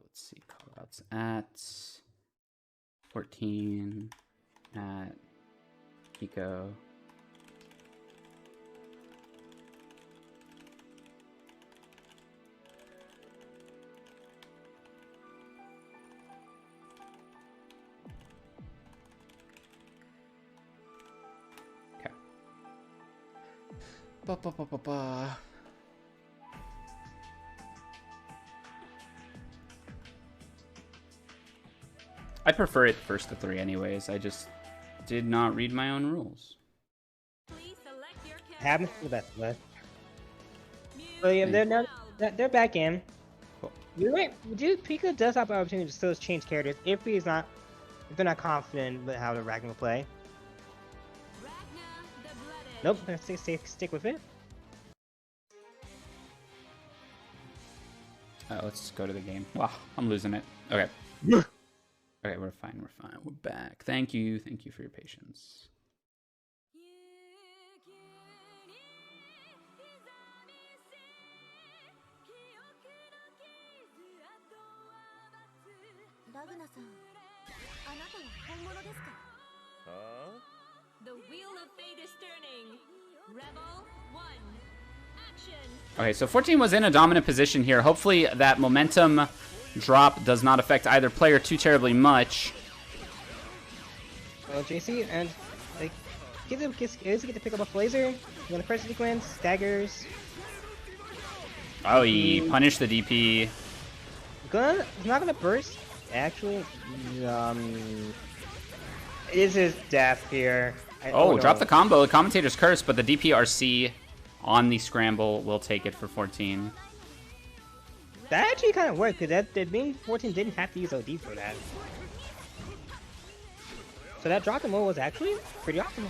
Let's see. Callouts at 14 at piko. I prefer it first to 3 anyways. I just did not read my own rules. Please select your Happens to the best of us. But yeah, they're back in. Cool. Piko does have the opportunity to still change characters if they're not confident with how the Ragna will play. Ragna, the blooded. Nope, they're gonna stick with it. Let's go to the game. Wow, I'm losing it. Okay. Okay, we're fine. We're fine. We're back. Thank you. Thank you for your patience. The wheel of fate is turning. Rebel 1. Action. Okay, so 14 was in a dominant position here. Hopefully that momentum drop does not affect either player too terribly much. Well, JC, and like, get to pick up a Blazer. You want to press sequence, staggers. Oh, he punished the DP. It's not gonna burst. Actually, it is his death here. Oh, drop the combo. The commentator's cursed, but the DPRC on the scramble will take it for 14. That actually kind of worked, because that being 14 didn't have to use OD for that. So that drop mode was actually pretty optimal.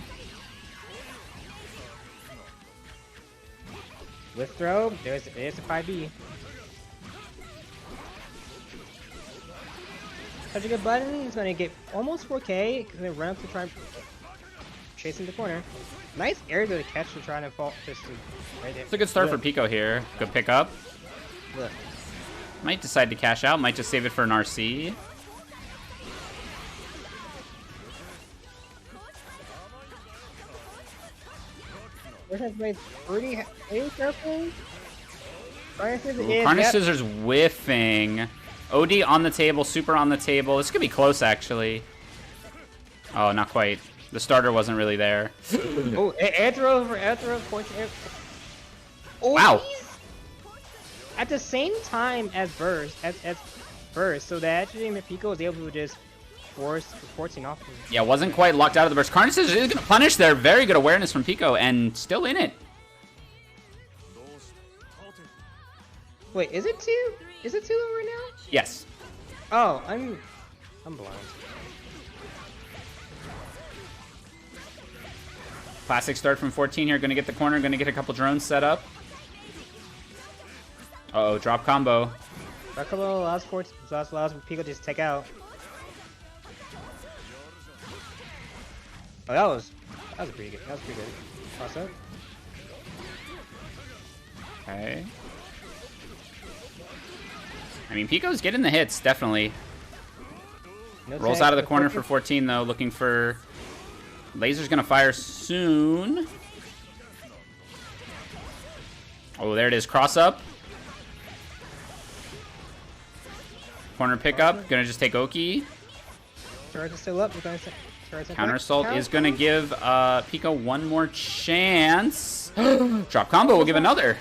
With throw, there's a 5B. Such a good button, he's gonna get almost 4K, he's gonna run up to try and chasing the corner. Nice air to catch to try to fall just right there. It's a good start for Piko here. Good pickup. Look. Might decide to cash out, might just save it for an RC. This has played pretty careful. Carnage Scissors whiffing. OD on the table, super on the table. This could be close, actually. Oh, not quite. The starter wasn't really there. Oh, Azrael over Azrael. Oh, wow. At the same time as Burst, so that actually Piko was able to just force 14 off. Yeah, wasn't quite locked out of the burst. Carnage is going to punish there. Very good awareness from Piko, and still in it. Wait, is it 2? Is it 2 right now? Yes. Oh, I'm blind. Classic start from 14 here. Gonna get the corner. Gonna get a couple drones set up. Uh-oh, drop combo. Drop combo allows Piko to just take out. Oh, that was pretty good. That was pretty good. Cross up. Okay. I mean, Piko's getting the hits, definitely. No Rolls tag, out of the corner for 14, though, looking for... Laser's gonna fire soon. Oh, there it is. Cross up. Corner pickup. Gonna just take Oki. Turrets are still up. Counter assault is gonna give Piko one more chance. Drop combo will give another.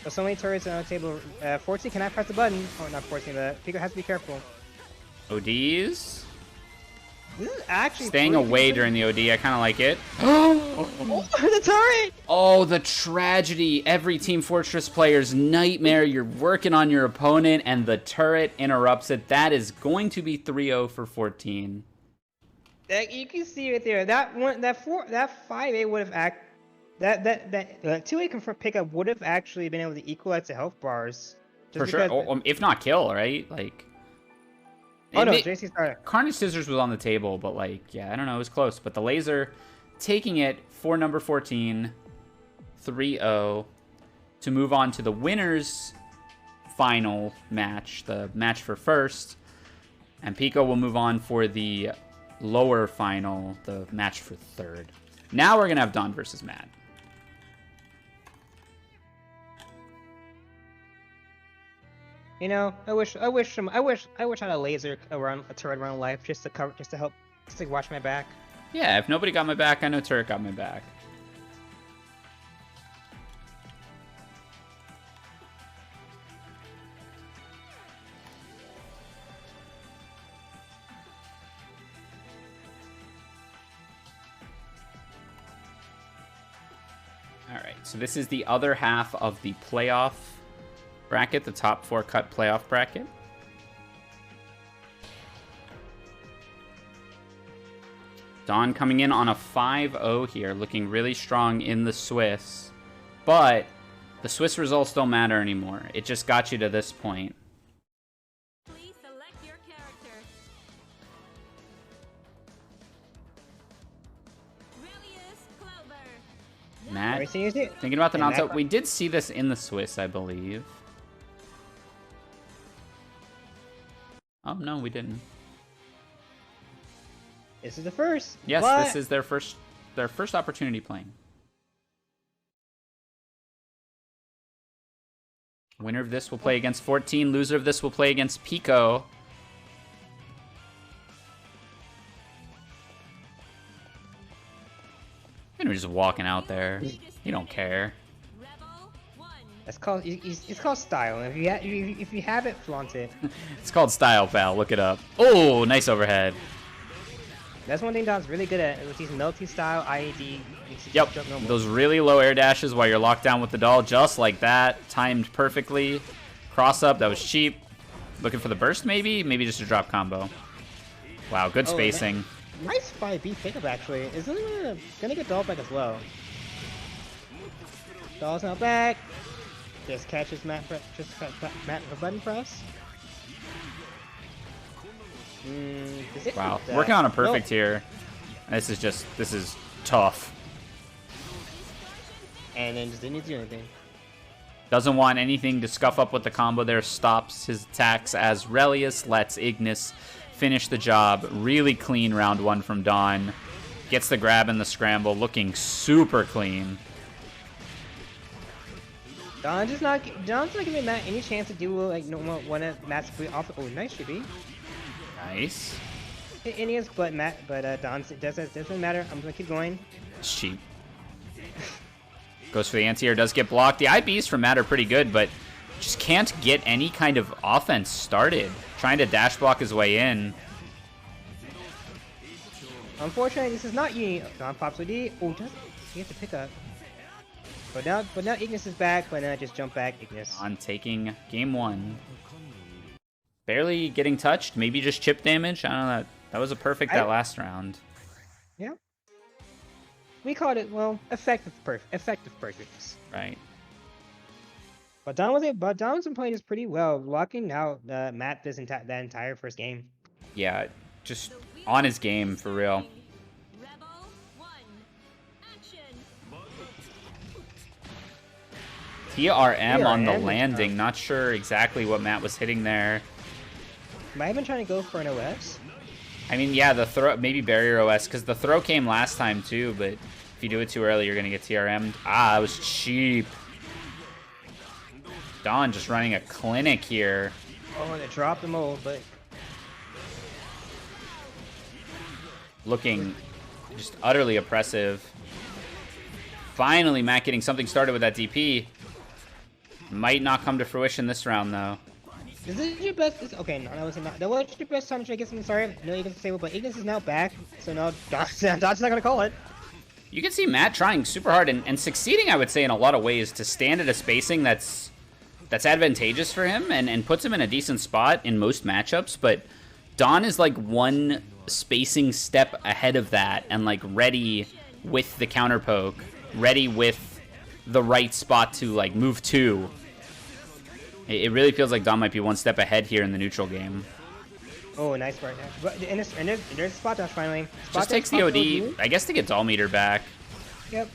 There's so many turrets on the table. 14 cannot press the button. Oh, not 14, but Piko has to be careful. ODs. This is actually staying away during the OD. I kind of like it. Oh, the turret! Oh, the tragedy. Every Team Fortress player's nightmare. You're working on your opponent, and the turret interrupts it. That is going to be 3-0 for 14. You can see right there. That 5A would have that 2A confirmed pickup would have actually been able to equalize the health bars. For sure. If not kill, right? Like. Oh no, JC started. Carnage Scissors was on the table, but like, yeah, I don't know, it was close. But the laser taking it for number 14, 3-0, to move on to the winner's final match, the match for first. And Piko will move on for the lower final, the match for third. Now we're gonna have Don versus Matt. You know, I wish I had a laser around a turret around life just to help watch my back. Yeah, if nobody got my back, I know turret got my back. All right, so this is the other half of the playoff bracket, the top 4 cut playoff bracket. Don coming in on a 5-0 here, looking really strong in the Swiss. But the Swiss results don't matter anymore. It just got you to this point. Please select your character. Relius Clover. Matt, Thinking about the Naoto. We did see this in the Swiss, I believe. Oh, no, we didn't. This is the first. Yes, but... this is their first opportunity playing. Winner of this will play against 14. Loser of this will play against Piko. You're just walking out there. You don't care. It's called style. If you have it, flaunt it. It's called style, pal. Look it up. Oh, nice overhead. That's one thing Don's really good at with these melty style IAD. Yep, those really low air dashes while you're locked down with the doll, just like that, timed perfectly. Cross up, that was cheap. Looking for the burst, maybe just a drop combo. Wow, good spacing. Nice 5B pickup actually. Isn't it gonna get doll back as well? Doll's now back. Just catches Matt for button press. Wow, working on a perfect here. This is tough. And then just didn't do anything. Doesn't want anything to scuff up with the combo there. Stops his attacks as Relius lets Ignis finish the job. Really clean round 1 from Don. Gets the grab and the scramble, looking super clean. Don's not giving Matt any chance to do like one of Matt's off. Oh, nice should be. Nice. It is, but Don's doesn't matter. I'm gonna keep going. It's cheap. Goes for the anti-air, does get blocked. The IBs from Matt are pretty good, but just can't get any kind of offense started. Trying to dash block his way in. Unfortunately, this is not Uni. Don pops with D. Oh, he has to pick up. But now Ignis is back. Why not just jump back, Ignis? On taking game 1. Barely getting touched. Maybe just chip damage. I don't know. That was a perfect that last round. Yeah. We called it, well, effective perfectness. Right. But Don's been playing this pretty well, locking out Matt that entire first game. Yeah, just on his game for real. Rebel 1. Action. TRM on the landing. Not sure exactly what Matt was hitting there. Might have been trying to go for an OS. I mean, yeah, the throw, maybe barrier OS, because the throw came last time too, but if you do it too early, you're going to get TRM'd. Ah, that was cheap. Don just running a clinic here. Oh, they dropped them all, but... Looking just utterly oppressive. Finally, Matt getting something started with that DP. Might not come to fruition this round, though. Is this your best? Okay, no, that wasn't. That was your best time to try to get something started. No, you can disable, but Ignis is now back, so now Dodge's not gonna call it. You can see Matt trying super hard and succeeding, I would say, in a lot of ways to stand at a spacing that's advantageous for him and puts him in a decent spot in most matchups. But Don is like one spacing step ahead of that and like ready with the counter poke, ready with the right spot to like move to. It really feels like Don might be one step ahead here in the neutral game. Oh, nice right now. But and there's spot dash finally. Just takes the OD, I guess, to get Doll Meter back. Yep.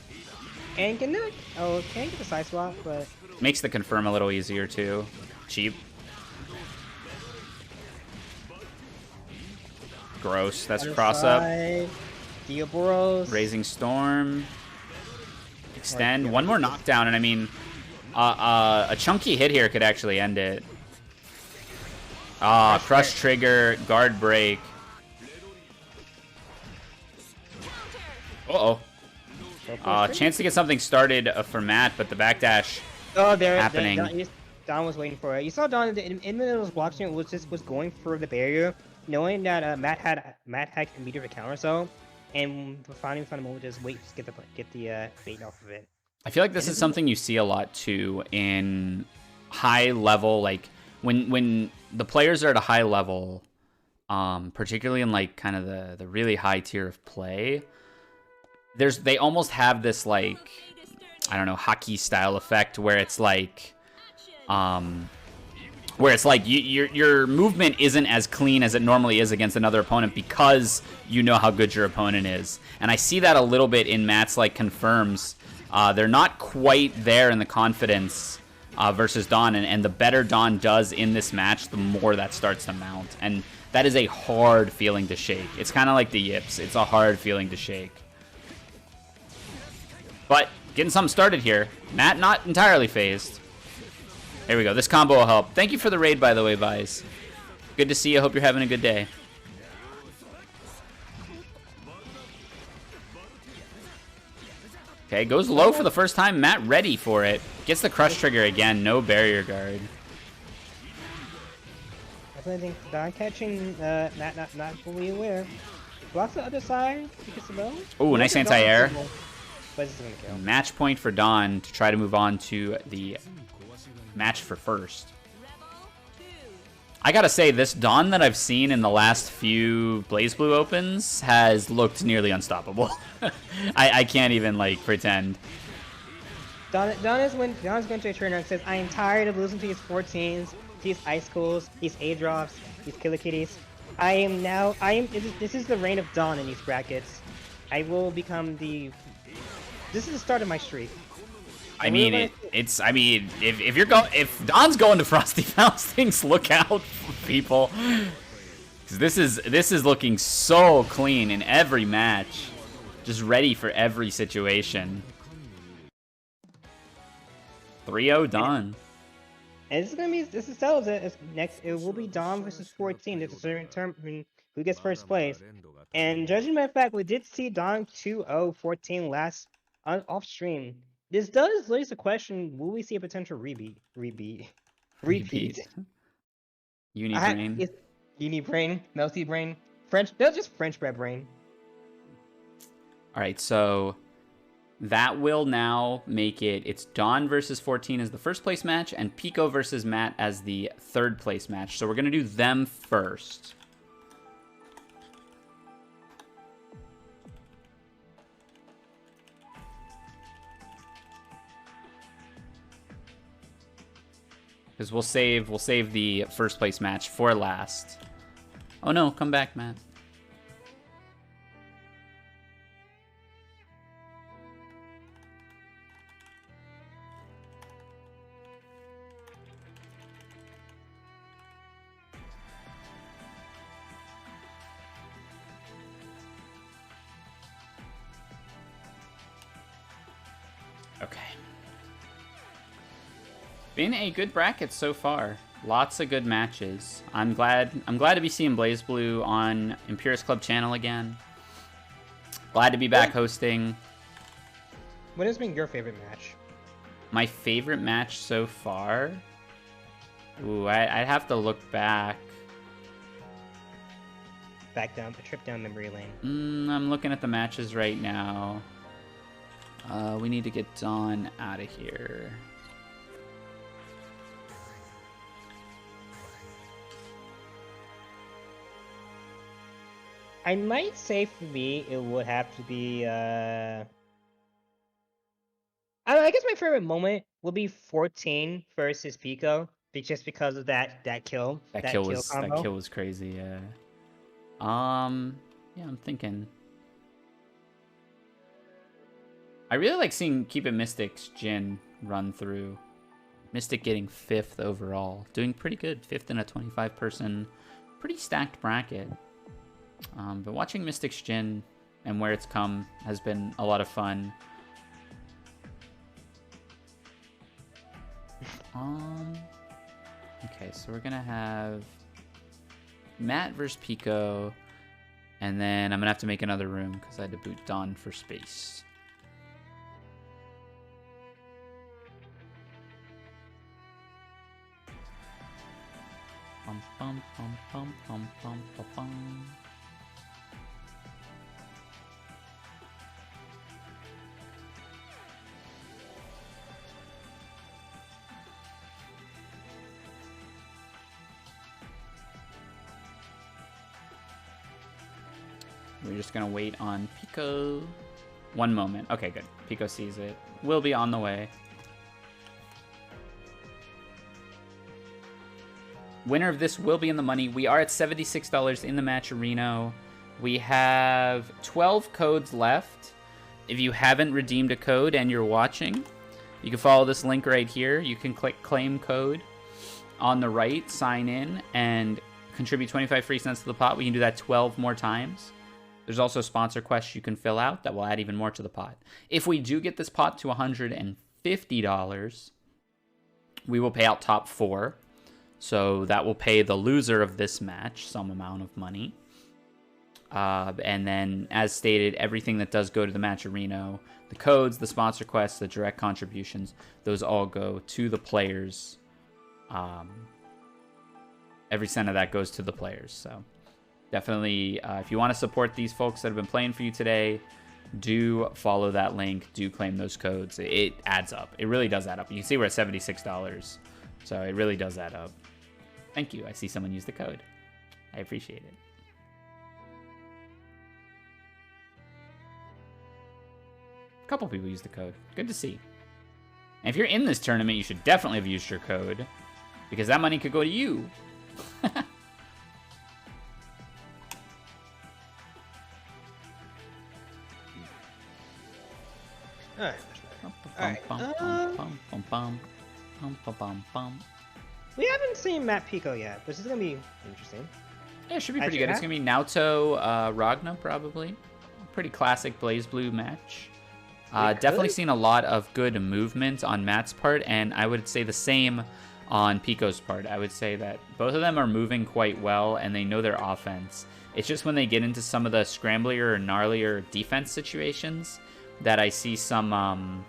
And can do it. Oh, can't get the side swap, but makes the confirm a little easier too. Cheap. Gross. That's cross up. Diaboros. Raising Storm. Extend. One more knockdown, and I mean, a chunky hit here could actually end it. Crush trigger, guard break. Uh-oh. Chance to get something started for Matt, but the backdash happening. Don was waiting for it. You saw Don in the middle of watching it was going for the barrier, knowing that Matt had a meter to counter so, and finally found a moment to just wait to get the bait off of it. I feel like this is something you see a lot too in high level, like when the players are at a high level, particularly in like kind of the really high tier of play. They almost have this like, I don't know, hockey style effect where it's like, your movement isn't as clean as it normally is against another opponent because you know how good your opponent is. And I see that a little bit in Matt's like confirms. They're not quite there in the confidence versus Don, and the better Don does in this match, the more that starts to mount. And that is a hard feeling to shake. It's kind of like the yips. It's a hard feeling to shake. But getting something started here. Matt not entirely phased. Here we go. This combo will help. Thank you for the raid, by the way, Vice. Good to see you. Hope you're having a good day. Okay, goes low for the first time. Matt ready for it. Gets the crush trigger again. No barrier guard. I think Don catching Matt not fully aware. Blocks the other side. Oh, nice anti-air. But this is gonna kill. Match point for Don to try to move on to the match for first. I gotta say, this Don that I've seen in the last few BlazBlue opens has looked nearly unstoppable. I can't even like pretend. Don's going to a turn and says, "I am tired of losing to these 14s, these ice cools, these A drops, these killer kitties. This is the reign of Don in these brackets. I will become the. This is the start of my streak." I mean, if Don's going to Frosty Faustings, look out, people. Because this is looking so clean in every match, just ready for every situation. 3-0 Don. And this is settles it. Next, it will be Don versus 14 to determine who gets first place. And judging by the fact we did see Don 2-0 14 last off stream. This does raise the question: will we see a potential repeat? Unibrain. Unibrain, melty brain, French. That's just French bread brain. All right, so That will now make it's Dawn versus 14 as the first place match, and Piko versus Matt as the third place match. So we're going to do them first. Because we'll save the first place match for last. Oh no, come back, Matt. Okay. Been a good bracket so far. Lots of good matches. I'm glad to be seeing BlazBlue on Imperius Club channel again. Glad to be back hosting. What has been your favorite match? My favorite match so far? Ooh, I'd have to look back. Back down, a trip down memory lane. I'm looking at the matches right now. We need to get Dawn out of here. I might say for me, it would have to be, I guess my favorite moment will be 14 versus Piko, just because of that kill. That kill was crazy, yeah. Yeah, I'm thinking. I really like seeing KeepItMystic's Jin run through. Mystic getting 5th overall. Doing pretty good. 5th in a 25-person, pretty stacked bracket. But watching Mystic's Jin and where it's come has been a lot of fun. Okay, so we're gonna have Matt versus Piko, and then I'm gonna have to make another room because I had to boot Dawn for space. Bum, bum, bum, bum, bum, bum, bum, bum. We're just gonna wait on Piko. One moment. Okay, good. Piko sees it. We'll be on the way. Winner of this will be in the money. We are at $76 in the match arena. We have 12 codes left. If you haven't redeemed a code and you're watching, you can follow this link right here. You can click claim code on the right, sign in, and contribute 25 free cents to the pot. We can do that 12 more times. There's also a sponsor quest you can fill out that will add even more to the pot. If we do get this pot to $150, we will pay out top 4. So that will pay the loser of this match some amount of money. And then, as stated, everything that does go to the match arena, the codes, the sponsor quests, the direct contributions, those all go to the players. Every cent of that goes to the players. So definitely, if you want to support these folks that have been playing for you today, do follow that link. Do claim those codes. It adds up. It really does add up. You can see we're at $76. So it really does add up. Thank you. I see someone use the code. I appreciate it. A couple people use the code. Good to see. And if you're in this tournament, you should definitely have used your code, because that money could go to you. We haven't seen Matt Piko yet. This is gonna be interesting. Yeah, it should be pretty good. It's gonna be Naoto, Ragna, probably. Pretty classic BlazBlue match. Definitely seen a lot of good movement on Matt's part, and I would say the same on Piko's part. I would say that both of them are moving quite well, and they know their offense. It's just when they get into some of the scramblier or gnarlier defense situations that I see some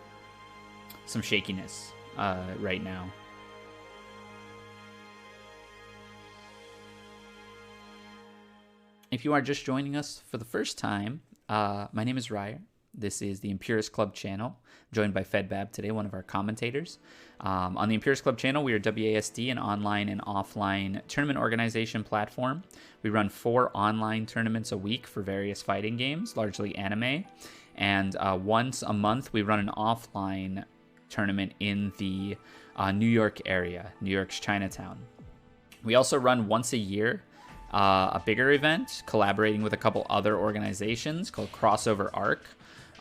shakiness right now. If you are just joining us for the first time, my name is Ryer. This is the Impurist Club channel, joined by Fedbab today, one of our commentators. On the Impurist Club channel, we are WASD, an online and offline tournament organization platform. We run 4 online tournaments a week for various fighting games, largely anime. And once a month, we run an offline tournament in the New York area, New York's Chinatown. We also run once a year a bigger event, collaborating with a couple other organizations called Crossover Arc.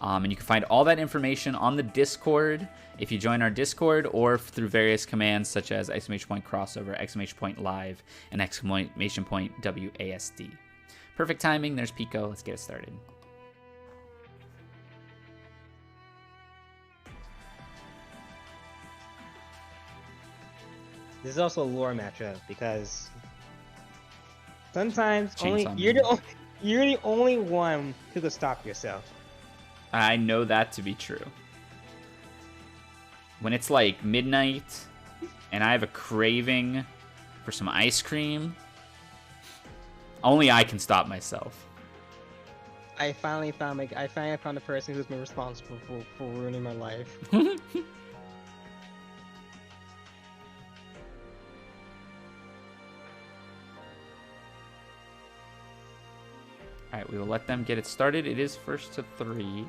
And you can find all that information on the Discord if you join our Discord, or through various commands such as !crossover, !live, and !WASD. Perfect timing. There's Piko. Let's get it started. This is also a lore matchup because sometimes Chainsaw you're the only one who can stop yourself. I know that to be true. When it's like midnight and I have a craving for some ice cream, only I can stop myself. I finally found the person who's been responsible for ruining my life. Alright, we will let them get it started. It is first to 3.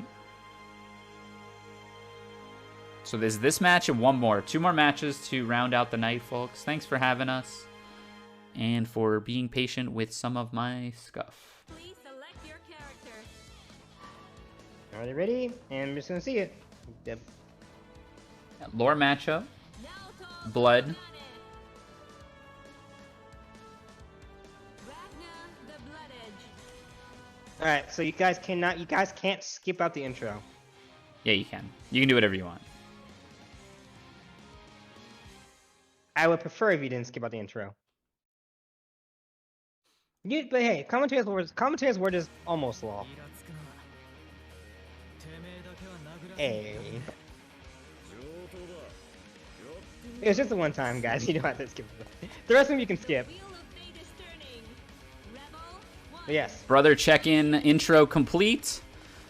So there's this match and one more. 2 more matches to round out the night, folks. Thanks for having us and for being patient with some of my scuff. Please select your character. Are they ready? And I'm just gonna see it. Yep. Lore matchup. Naoto Blood. won it. Ragna the Blood Edge. All right, so you guys can't skip out the intro. Yeah, you can. You can do whatever you want. I would prefer if you didn't skip out the intro. But hey, commentator's word is almost law. Hey. It was just the one time, guys. You don't have to skip it. The rest of them you can skip. Wheel of Fate is turning. Rebel 1. But yes. Brother check-in intro complete.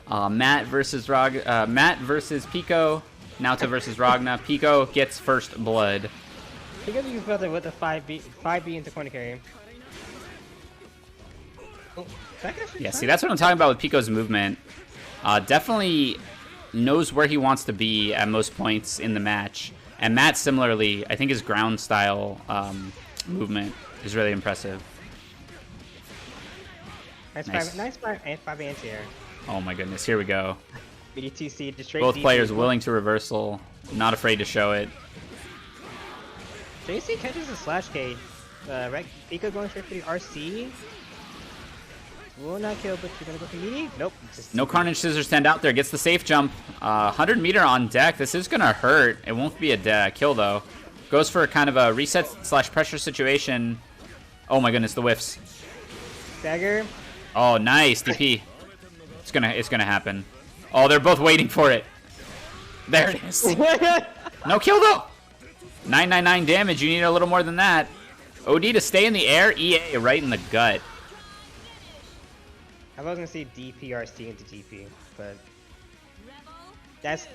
Matt versus Piko. Naoto versus Ragna. Piko gets first blood. Because you felt with the 5B into corner carry. Oh, Yeah, see, that's what I'm talking about with Piko's movement. Definitely knows where he wants to be at most points in the match. And Matt, similarly, I think his ground style movement is really impressive. Nice 5 anti-air. Oh my goodness, here we go. BDTC, just straight Both DP. players willing to reversal, not afraid to show it. JC catches a slash K. Piko going straight for the RC. Will not kill, but you're gonna go for meaty? Nope. No Carnage Scissors stand out there. Gets the safe jump. 100 meter on deck. This is gonna hurt. It won't be a kill though. Goes for kind of a reset / pressure situation. Oh my goodness, the whiffs. Dagger. Oh, nice DP. It's gonna happen. Oh, they're both waiting for it. There it is. No kill though. 999 damage. You need a little more than that. OD to stay in the air. EA right in the gut. I was gonna say DPRC into DP, but Rebel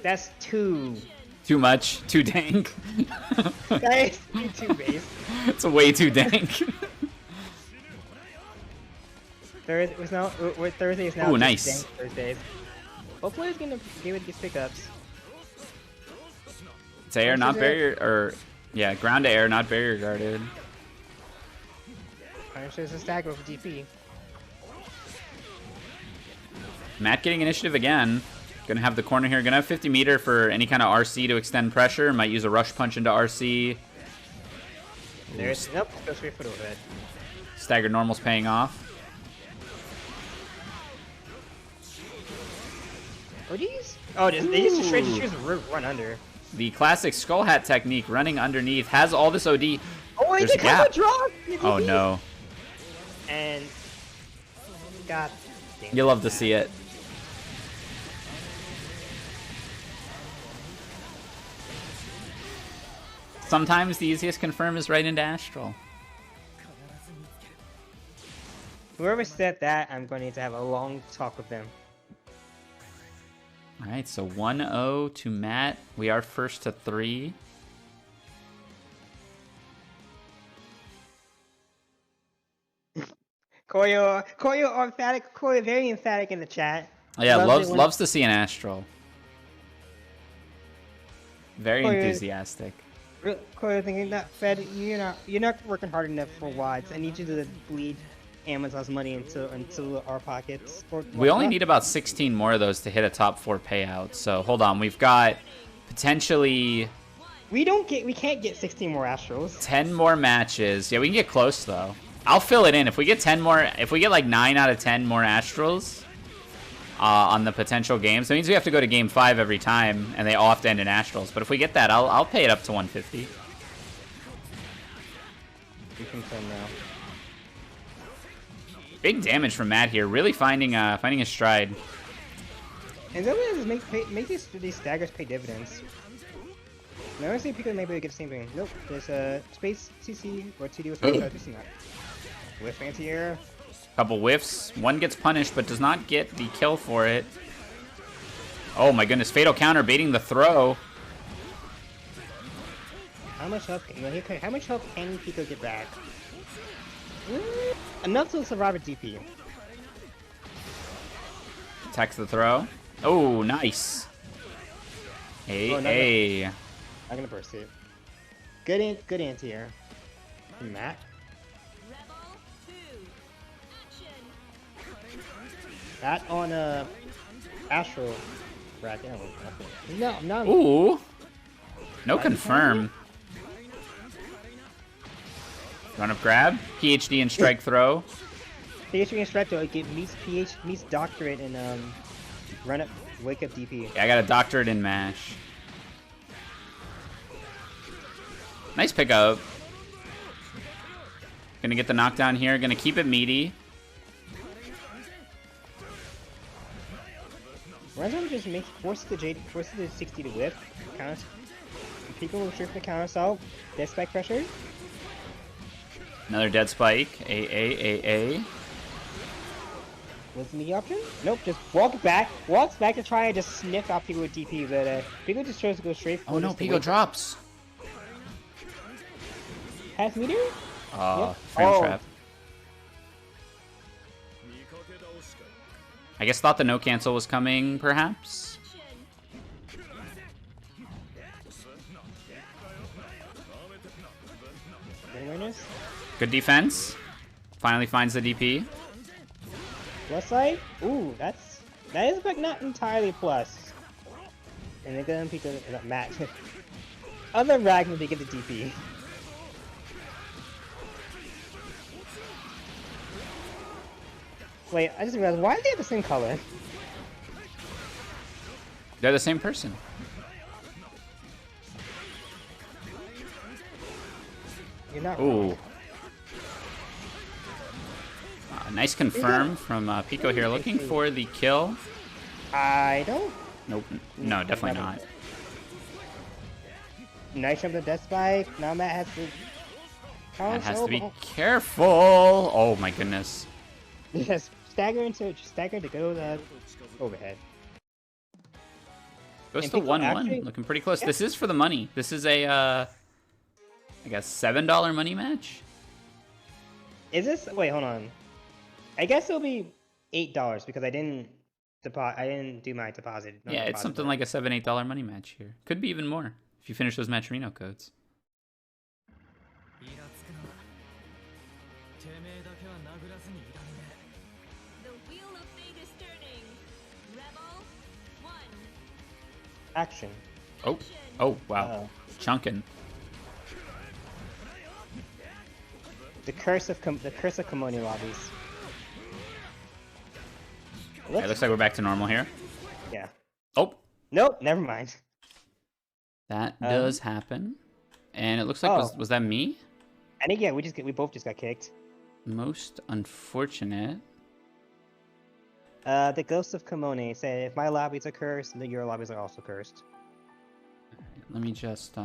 that's too much. Too dank. that is too base. It's way too dank. Thursday is now Ooh, nice. dank Thursdays. Both players gonna give it these pickups. It's air, not barrier, or yeah, ground to air, not barrier guarded. Punishes a stagger with DP. Matt getting initiative again. Gonna have the corner here. Gonna have 50 meter for any kind of RC to extend pressure. Might use a rush punch into RC. There's nope. Go straight for the overhead. Staggered normal's paying off. ODs? Oh, they just straight choose run under. The classic skull hat technique, running underneath, has all this OD. Oh, There's a gap. Draw. Oh no. And God damn. You love to see it. Sometimes the easiest confirm is right into Astral. Whoever said that, I'm going to need to have a long talk with them. All right, so 1-0 to Matt. We are first to 3. Koyo very emphatic in the chat. Oh, yeah, Loves it when- loves to see an Astral. Very Koyo- enthusiastic. Koyo thinking that Fed, you're not working hard enough for WADs. I need you to bleed Amazon's money into our pockets. We only need about 16 more of those to hit a top 4 payout. So hold on, we've got potentially We can't get 16 more Astros. 10 more matches. Yeah, we can get close though. I'll fill it in if we get 10 more. If we get like 9 out of 10 more Astrals on the potential games, that means we have to go to game 5 every time, and they all have to end in Astrals. But if we get that, I'll pay it up to 150. You confirm now. Big damage from Matt here, really finding his stride. And then we just make these staggers pay dividends. Now I see people maybe we get the same thing. Nope, there's a space CC or TD with space CC not. Whiff anti-air. Couple whiffs. One gets punished, but does not get the kill for it. Oh my goodness, fatal counter baiting the throw. How much health can Piko get back? Enough to survive a DP. Attacks the throw. Oh, nice. Hey. I'm gonna burst it. Good anti-air. Matt. Rebel 2. Action. That on Astral bracket. No. Ooh. No confirm. Run up grab. PhD and strike throw. PhD and strike throw. It meets doctorate and run up, wake up DP. Yeah, I got a doctorate in mash. Nice pickup. Gonna get the knockdown here. Gonna keep it meaty. Random just forces the 60 to whip. Counter. People will strip the counter assault. Death spike pressure. Another dead spike. A. What's the option? Nope, just walks back to try and just sniff out people with DP, but Pico just chose to go straight for Oh no, Pico drops. Half meter? Frame Oh. trap. I guess thought the no cancel was coming, perhaps. Awareness. Good defense. Finally finds the DP. Plus side? Ooh, that is like not entirely plus. And then Pico Matt. Other Ragna to get the DP. Wait, I just realized, why do they have the same color? They're the same person. You're not Ooh. Nice confirm from Pico here, looking for the kill. I don't. Nope. No, definitely not. Nice jump to death spike. Now Matt has to. That has to be careful. Oh my goodness. Yes, stagger to go to overhead. Goes And to Pico 1-1. actually- Looking pretty close. Yeah. This is for the money. This is a, I guess, $7 money match. Is this? Wait, hold on. I guess it'll be $8 because I didn't do my deposit. Yeah, it's something like a $7-8 money match here. Could be even more if you finish those Matcherino codes. The wheel of fate is turning. Rebel 1. Action. Oh, wow. Chunkin'. The curse of Komoni lobbies. It looks like we're back to normal here. Yeah. Oh, Nope. Never mind. that does happen. And it looks like, was that me? I think we both just got kicked. Most unfortunate. The ghost of Komoni said, if my lobbies are cursed, then your lobbies are also cursed. Let me just,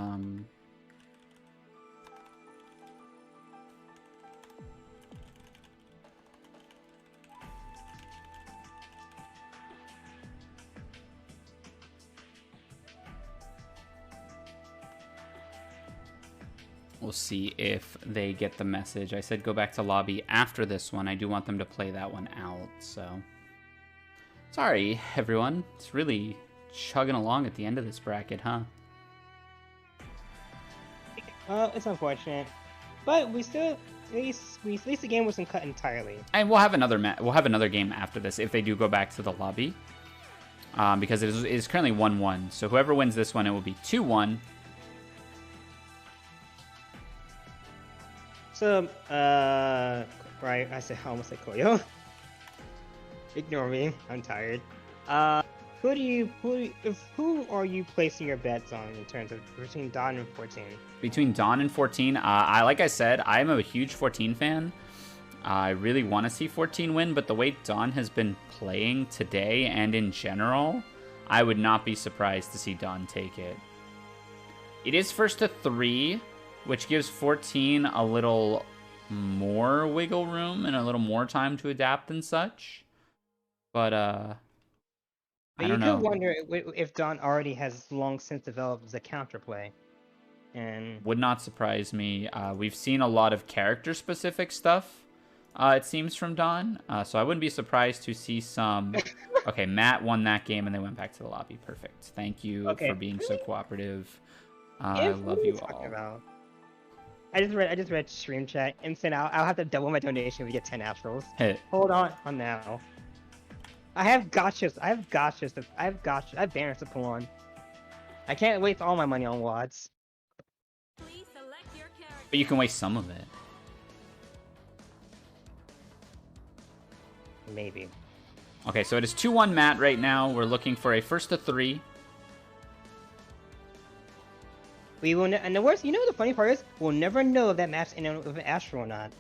We'll see if they get the message. I said go back to lobby after this one. I do want them to play that one out, so... Sorry, everyone. It's really chugging along at the end of this bracket, huh? It's unfortunate. But we still... At least the game wasn't cut entirely. And we'll have another game after this if they do go back to the lobby. Because it is currently 1-1. So whoever wins this one, it will be 2-1. So, right, I almost said Koyo. Ignore me, I'm tired. Who are you placing your bets on in terms of between Dawn and 14? Between Dawn and 14, like I said, I'm a huge 14 fan. I really want to see 14 win, but the way Dawn has been playing today and in general, I would not be surprised to see Dawn take it. It is first to 3, which gives 14 a little more wiggle room and a little more time to adapt and such. But, I don't know. You could wonder if Dawn already has long since developed the counterplay. And would not surprise me. We've seen a lot of character-specific stuff, it seems, from Dawn. So I wouldn't be surprised to see some... Okay, Matt won that game and they went back to the lobby. Perfect. Thank you for being so cooperative. I love you all. I just read stream chat and said I'll have to double my donation if we get 10 Astrals. Hey. Hold on now. I have gotchas. I have banners to pull on. I can't waste all my money on WADs. Please select your character. But you can waste some of it. Maybe. Okay, so it is 2-1 Matt right now. We're looking for a first to 3. We will, and the worst, the funny part is, we'll never know if that match ended with an Astral or not.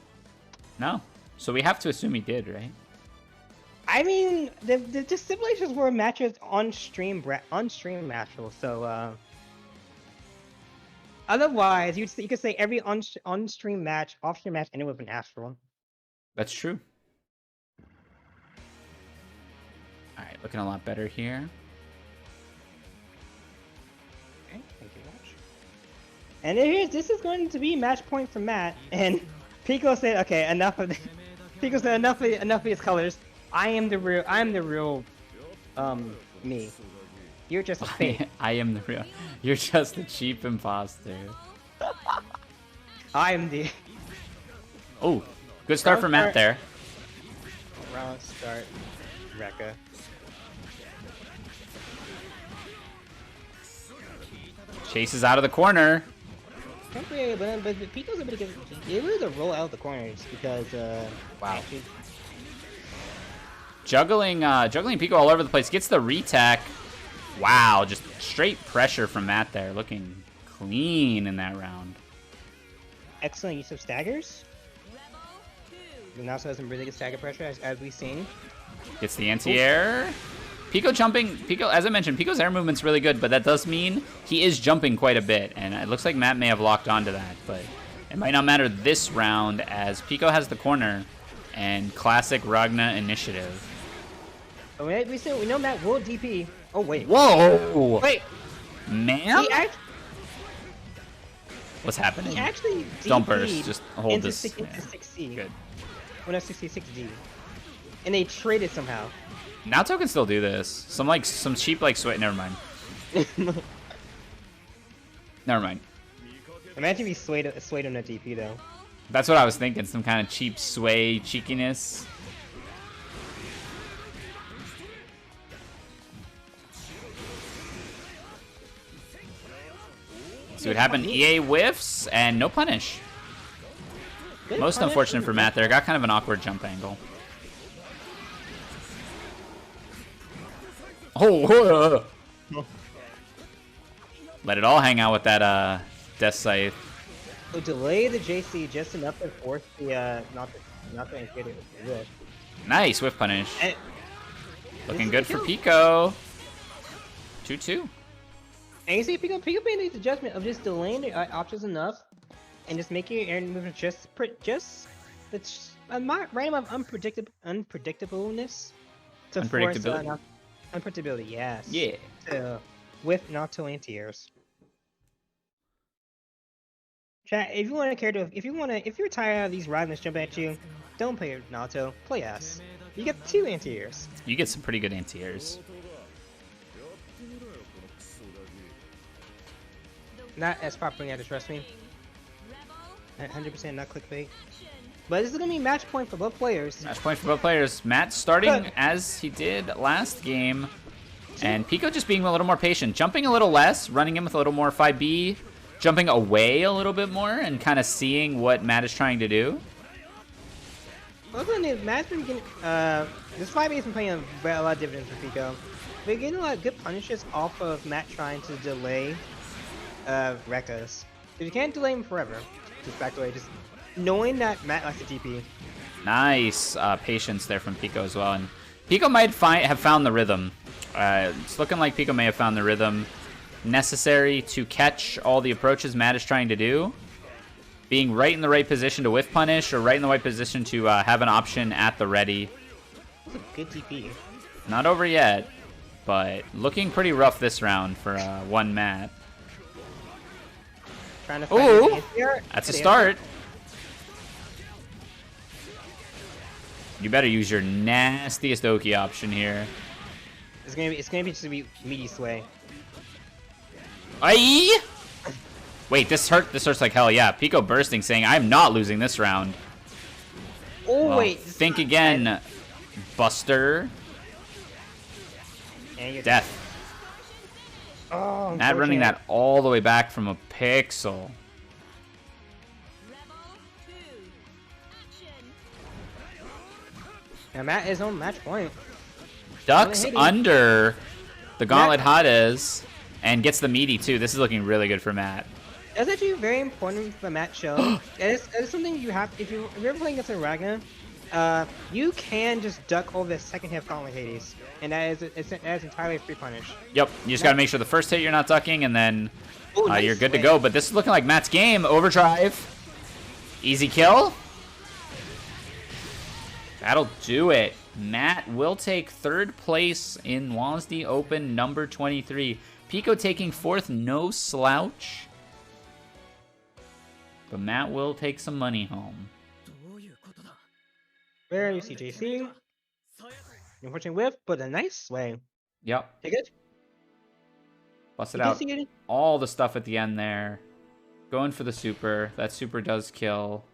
No. So we have to assume he did, right? I mean, the stipulations were matches on stream Astral, so otherwise you could say every on stream match, off stream match ended with an Astral. That's true. All right, looking a lot better here. Okay, thank you much. And this is going to be match point for Matt, and Piko said, "Okay, enough of Piko said enough of his colors. I am the real, me. You're just a fake. I am the real. You're just a cheap imposter. I am the. Oh, good start for Matt there. Round start, Ragna. Chases out of the corner. Temporary, but Piko's able to get to roll out of the corners because wow. Actually, Juggling Piko all over the place. Gets the retack. Wow, just straight pressure from Matt there. Looking clean in that round. Excellent use of staggers. And also has some really good stagger pressure, as we've seen. Gets the anti-air. Piko jumping. Piko, as I mentioned, Piko's air movement's really good, but that does mean he is jumping quite a bit. And it looks like Matt may have locked onto that, but it might not matter this round as Piko has the corner and classic Ragna initiative. We know Matt will DP. Oh, wait. Whoa! Wait! Man? What's happening? He actually don't burst. Just hold into this. Into 6C. Good. Well, that's 66D. And they traded somehow. Naoto can still do this. Some cheap sweat. Never mind. Never mind. Imagine if he swayed on a DP though. That's what I was thinking. Some kind of cheap sway cheekiness. See what happened. EA whiffs and no punish. Most unfortunate for Matt there. Got kind of an awkward jump angle. Oh! Let it all hang out with that Death Scythe. So delay the JC just enough to force the not the inflated whiff. Nice whiff punish. Looking good for Piko. 2-2. And you see, Piko made the adjustment of just delaying the options enough, and just making your air movement just random unpredictableness to force unpredictability. Yes. Yeah. With Naoto anti-airs. Chat, if you want a character, if you're tired of these Ragnars jumping at you, don't play Naoto, play us. You get 2 anti-airs. You get some pretty good anti-airs. Not as propaganda, trust me. 100% not clickbait. But this is gonna be match point for both players. Match point for both players. Matt starting as he did last game. And Piko just being a little more patient. Jumping a little less, running in with a little more 5B. Jumping away a little bit more and kind of seeing what Matt is trying to do. Well, Matt's been getting, this 5B has been playing a lot of dividends for Piko. We're getting a lot of good punishes off of Matt trying to delay Rekkas. If you can't delay him forever, just back away, just knowing that Matt likes to TP. Nice patience there from Piko as well. And Piko might have found the rhythm. It's looking like Piko may have found the rhythm necessary to catch all the approaches Matt is trying to do. Being right in the right position to whiff punish, or right in the right position to have an option at the ready. That's a good TP. Not over yet, but looking pretty rough this round for one Matt. Trying to Ooh, that's a start. You better use your nastiest Oki option here. It's gonna be just meaty sway. Aye! Wait, this hurts like hell. Yeah, Piko bursting, saying I'm not losing this round. Oh Well, wait, think again, Buster. and Death. Oh, Matt running unfortunate. that all the way back from a pixel. Rebel 2. Action. Now Matt is on match point. Ducks Really? under the Gauntlet Hades and gets the meaty too. This is looking really good for Matt. That's actually very important for Matt show. That is something you have if you're ever playing against a Ragna. You can just duck over the second hit Gauntlet Hades, and that is entirely a free punish. Yep, you just got to make sure the first hit you're not ducking, and then Ooh, nice you're good to swing. go. But this is looking like Matt's game. Overdrive. Easy kill. That'll do it. Matt will take third place in WASD Open number 23. Piko taking fourth, no slouch. But Matt will take some money home. Where you see JC? Unfortunate whiff, but a nice swing. Yep, Take it. busted You can out see it. all the stuff at the end there. Going for the super. That super does kill.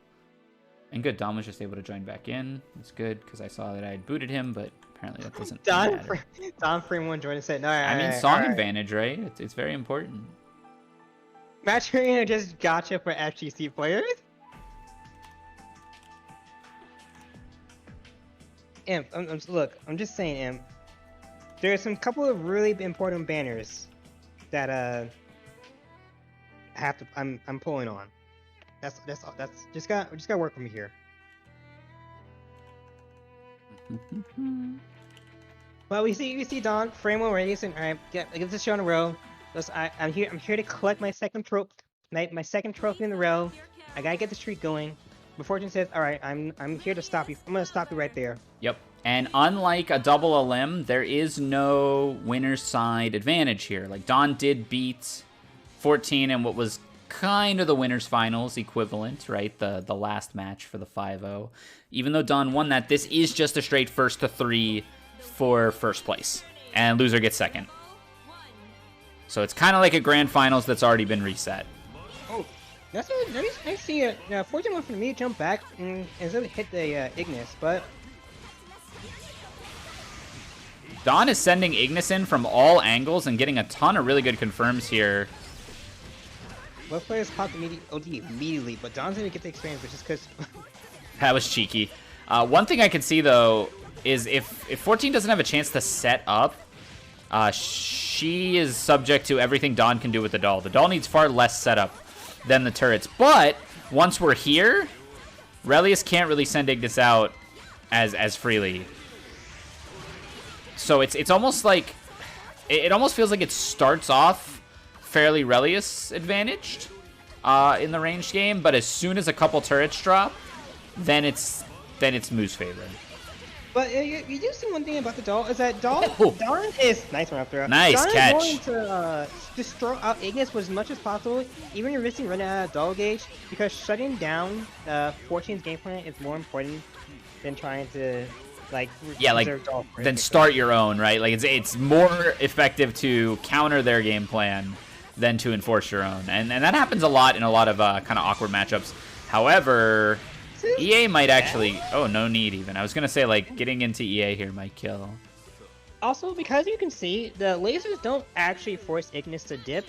And good, Dom was just able to join back in. It's good, because I saw that I had booted him, but apparently that doesn't matter. Don Freeman joined us. No, I mean, song advantage, right? It's very important. Match Arena just gotcha for FGC players. Imp, look, I'm just saying, Imp. There's some couple of really important banners that I'm pulling on. That's just gotta work for me here. Well, we see Don, Framo, Radius, and alright, get this show in a row. I'm here to collect my second trophy, my second trophy in a row. I gotta get the streak going. But Fortune says, alright, I'm here to stop you. I'm gonna stop you right there. Yep. And unlike a double elim, there is no winner's side advantage here. Like, Don did beat 14 in what was kind of the winner's finals equivalent, right? The last match for the 5-0. Even though Don won that, this is just a straight first to 3 for first place. And loser gets second. So it's kind of like a grand finals that's already been reset. Oh, that's I see it. Fortune went for me to jump back and instead of hit the Ignis, but Don is sending Ignis in from all angles and getting a ton of really good confirms here. both players popped OD immediately, but Don's gonna get the experience, which is because That was cheeky. One thing I can see, though, is if 14 doesn't have a chance to set up, she is subject to everything Don can do with the doll. The doll needs far less setup than the turrets. But once we're here, Relius can't really send Ignis out as freely. So it's almost like it almost feels like it starts off fairly Relius advantaged in the ranged game, but as soon as a couple turrets drop, then it's Moo's favorite. But you do see one thing about the doll is that Dawn is nice one after. Nice Dawn catch. is going to destroy out Ignis as much as possible, even if risking running out of doll gauge, because shutting down 14's game plan is more important than trying to like then start your own, right? Like it's more effective to counter their game plan than to enforce your own, and that happens a lot in a lot of kind of awkward matchups. However, EA might actually... Oh, no need even. I was going to say, like, getting into EA here might kill. Also, because you can see, the lasers don't actually force Ignis to dip.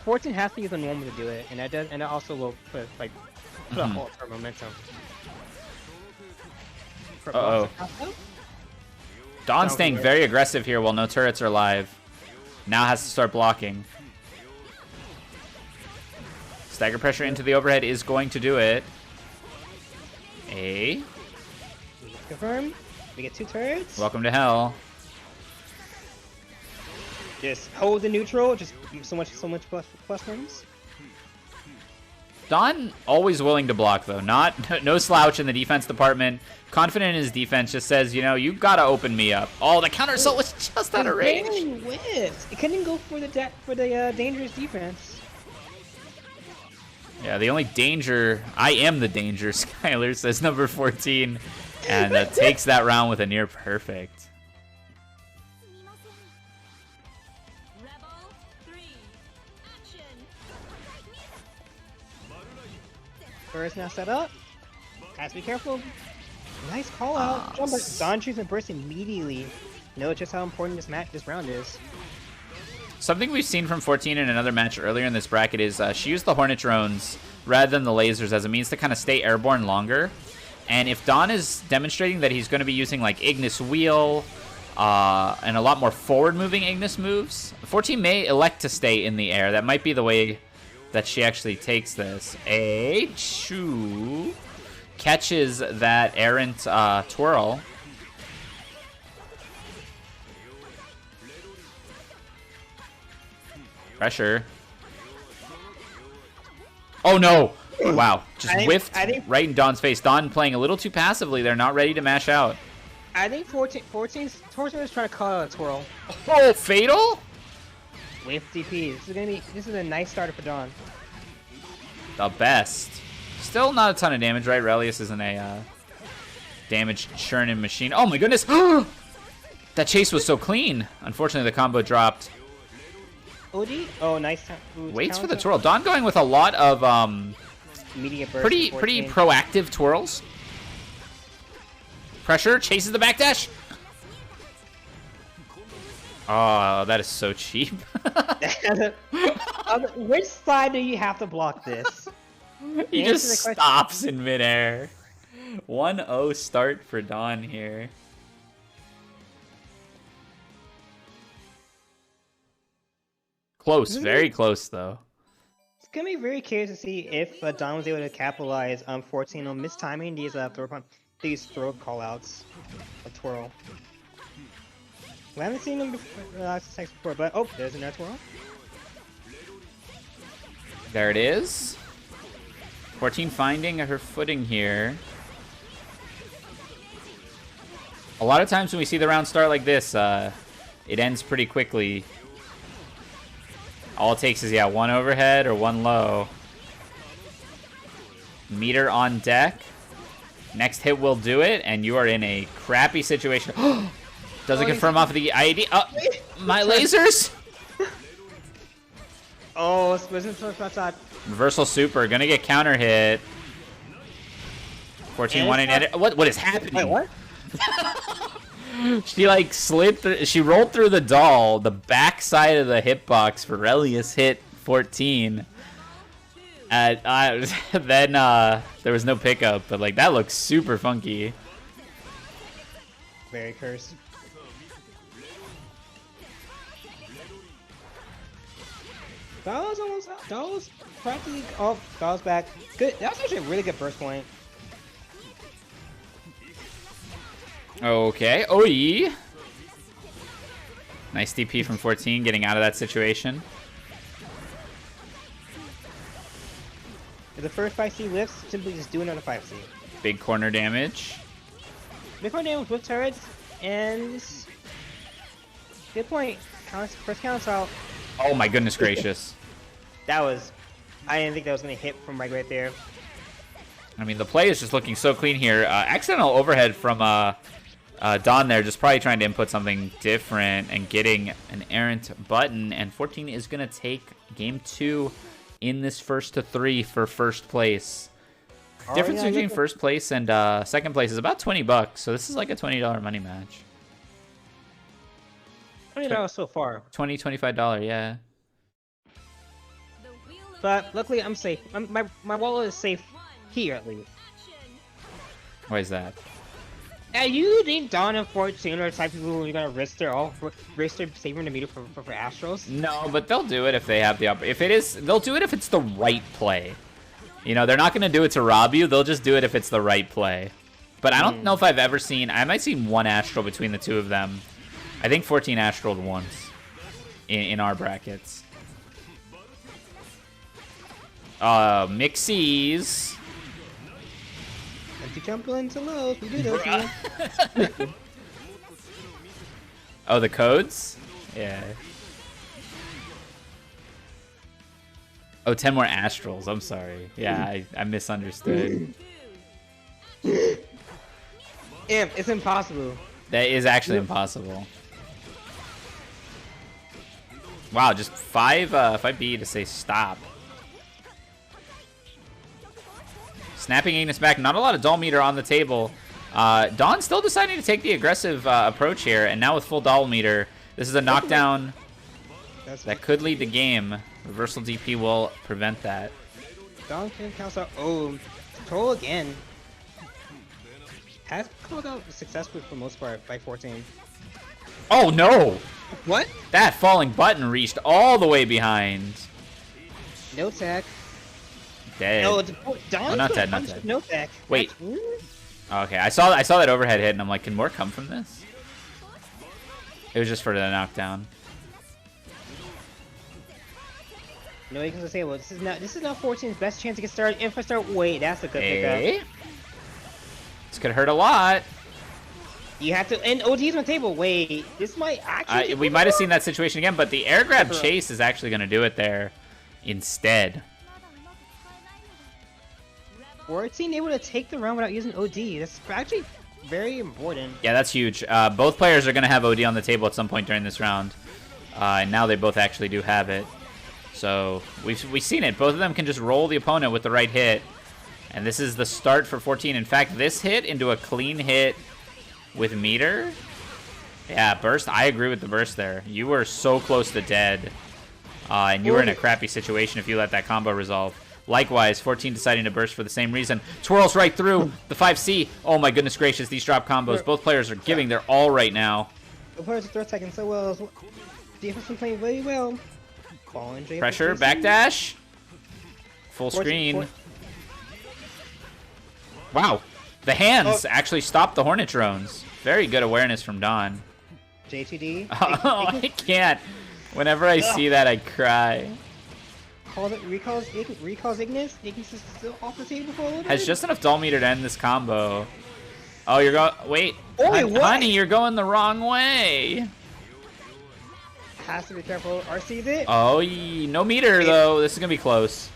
14 has to use a normal to do it, and that also will put a halt for momentum. Uh-oh. Dawn's staying very aggressive here while no turrets are live. Now has to start blocking. Stagger pressure into the overhead is going to do it. Confirm. We get 2 turrets. Welcome to hell. Just hold the neutral. Just so much plus ones. Dawn always willing to block though. No slouch in the defense department. Confident in his defense. Just says, you know, you gotta open me up. Oh, the counter assault was just out of range. It couldn't go for the dangerous defense. Yeah, the only danger... I am the danger, Skylar, says number 14. And takes that round with a near perfect. Rebel 3, action. First now set up. Has to be careful. Nice call out. Dawn choosing burst immediately. Know just how important this round is. Something we've seen from 14 in another match earlier in this bracket is she used the Hornet drones rather than the lasers as a means to kind of stay airborne longer. And if Dawn is demonstrating that he's going to be using like Ignis Wheel and a lot more forward-moving Ignis moves, 14 may elect to stay in the air. That might be the way that she actually takes this. Chu catches that errant twirl. Pressure. Oh no! Wow, just whiffed right in Dawn's face. Dawn playing a little too passively. They're not ready to mash out. I think 14 is trying to call out a twirl. Oh, fatal? With DP. This is a nice starter for Dawn. The best. Still not a ton of damage, right? Relius isn't a damage churning machine. Oh my goodness! That chase was so clean. Unfortunately, the combo dropped. OD? Oh, nice. Waits for the twirl. Dawn going with a lot of Media burst pretty proactive twirls. Pressure, chases the backdash. Oh, that is so cheap. Which side do you have to block this? He just stops in midair. 1-0 start for Dawn here. Close, very close though. It's gonna be very curious to see if Dawn was able to capitalize on 14 on mistiming these throw callouts, a twirl. We haven't seen them before, but oh, there's another twirl. There it is. 14 finding her footing here. A lot of times when we see the round start like this, it ends pretty quickly. All it takes is, yeah, one overhead or one low. Meter on deck. Next hit will do it, and you are in a crappy situation. Doesn't confirm off of the ID. Oh, my lasers! Oh, wasn't so outside. Reversal super, gonna get counter hit. 14 wanting edit. What is happening? Wait, what? She like slid through, she rolled through the doll, the back side of the hitbox for Relius hit 14. Then there was no pickup, but like that looks super funky. Very cursed. That was almost out. That was practically. Oh, that was back. Good. That was actually a really good burst point. Okay. Oi. Nice DP from 14, getting out of that situation. If the first 5C lifts, simply just do another 5C. Big corner damage. Bitcoin damage with turrets, and good point. First counter out. Oh my goodness gracious. That was, I didn't think that was gonna hit from right there. I mean, the play is just looking so clean here. Accidental overhead from Don there, just probably trying to input something different and getting an errant button. And 14 is going to take game 2 in this first to 3 for first place. Difference between first place and second place is about $20, so this is like a $20 money match. $20 so far. $20, $25, yeah. But luckily, I'm safe. My wallet is safe here at least. Why is that? You think Dawn and 14 are the type of people who are gonna risk their saving the meter for Astros? No, but they'll do it if they have the they'll do it if it's the right play. You know, they're not gonna do it to rob you. They'll just do it if it's the right play. But I don't know if I've ever seen. I might seen one Astral between the two of them. I think 14 Astraled once in our brackets. Mixies. Empty jump into lows. We do those. Oh, the codes? Yeah. Oh, 10 more Astrals. I'm sorry. Yeah, I misunderstood. It's impossible. That is actually impossible. Wow, just 5B to say stop. Snapping Ignis back. Not a lot of doll meter on the table. Dawn still deciding to take the aggressive approach here, and now with full doll meter, this is a knockdown that could lead the game. Reversal DP will prevent that. Dawn can count out. Oh, troll again. Has called out successfully for the most part by 14. Oh no! What? That falling button reached all the way behind. No tech. Dead. No, oh, not dead, not dead. No tech. Wait. Okay, I saw that overhead hit, and I'm like, can more come from this? It was just for the knockdown. No, you can say, well, this is now 14's best chance to get started. If I start, wait, that's a good pickup. This could hurt a lot. You have to, and OD's on the table. Wait, this might actually. We might have seen that situation again, but the air grab chase is actually going to do it there instead. 14 able to take the round without using OD. That's actually very important. Yeah, that's huge. Both players are going to have OD on the table at some point during this round. And now they both actually do have it. So we've seen it. Both of them can just roll the opponent with the right hit. And this is the start for 14. In fact, this hit into a clean hit with meter. Yeah, burst. I agree with the burst there. You were so close to dead. And you were in a crappy situation if you let that combo resolve. Likewise, 14 deciding to burst for the same reason. Twirls right through the 5C. Oh my goodness gracious, these drop combos. Both players are giving their all right now. The players are attacking so well. Defense is playing very well. Pressure, backdash. Full screen. Wow. The hands actually stopped the Hornet drones. Very good awareness from Don. JTD. Oh, I can't. Whenever I see that, I cry. Recalls Ignis. Ignis is still off the table for a little bit. Has just enough doll meter to end this combo. Oh, you're going. Wait. Oh, honey, you're going the wrong way. Has to be careful. RC's it. Oh, no meter though. This is gonna be close.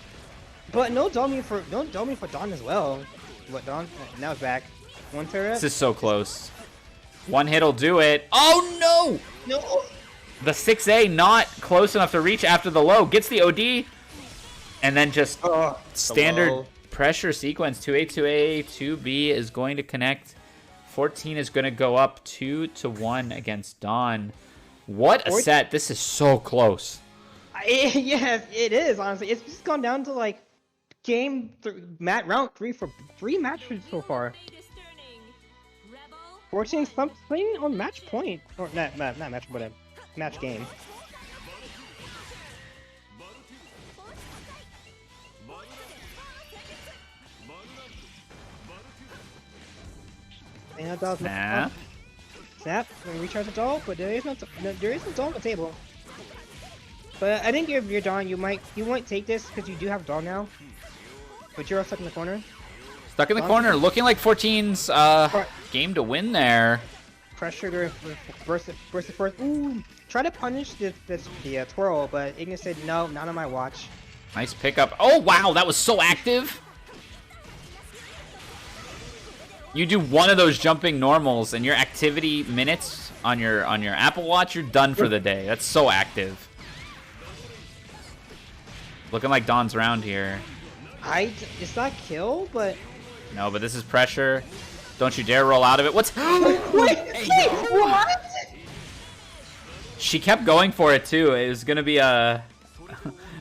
But no doll meter for Don as well. What Don? Now it's back. One turret. This is so close. One hit'll do it. Oh no! No. The 6A not close enough to reach after the low. Gets the OD. And then just standard pressure sequence. 2A, 2A, 2B is going to connect. 14 is going to go up 2-1 against Dawn. What a set. This is so close. Yes, it is, honestly. It's just gone down to, like, round 3 for 3 matches so far. 14's playing on match point. Or, not match, but a match game. Snap. Snap. Gonna recharge the doll, but there is no doll on the table. But I think if you're Dawn, you might take this because you do have a doll now. But you're stuck in the corner. Stuck in the corner, looking like 14's game to win there. Pressure to burst first. Ooh, try to punish the twirl, but Ignis said no, not on my watch. Nice pickup. Oh wow, that was so active. You do one of those jumping normals, and your activity minutes on your Apple Watch, you're done for the day. That's so active. Looking like Don's round here. It's not kill, but no, but this is pressure. Don't you dare roll out of it. What's wait, what? She kept going for it too. It was gonna be a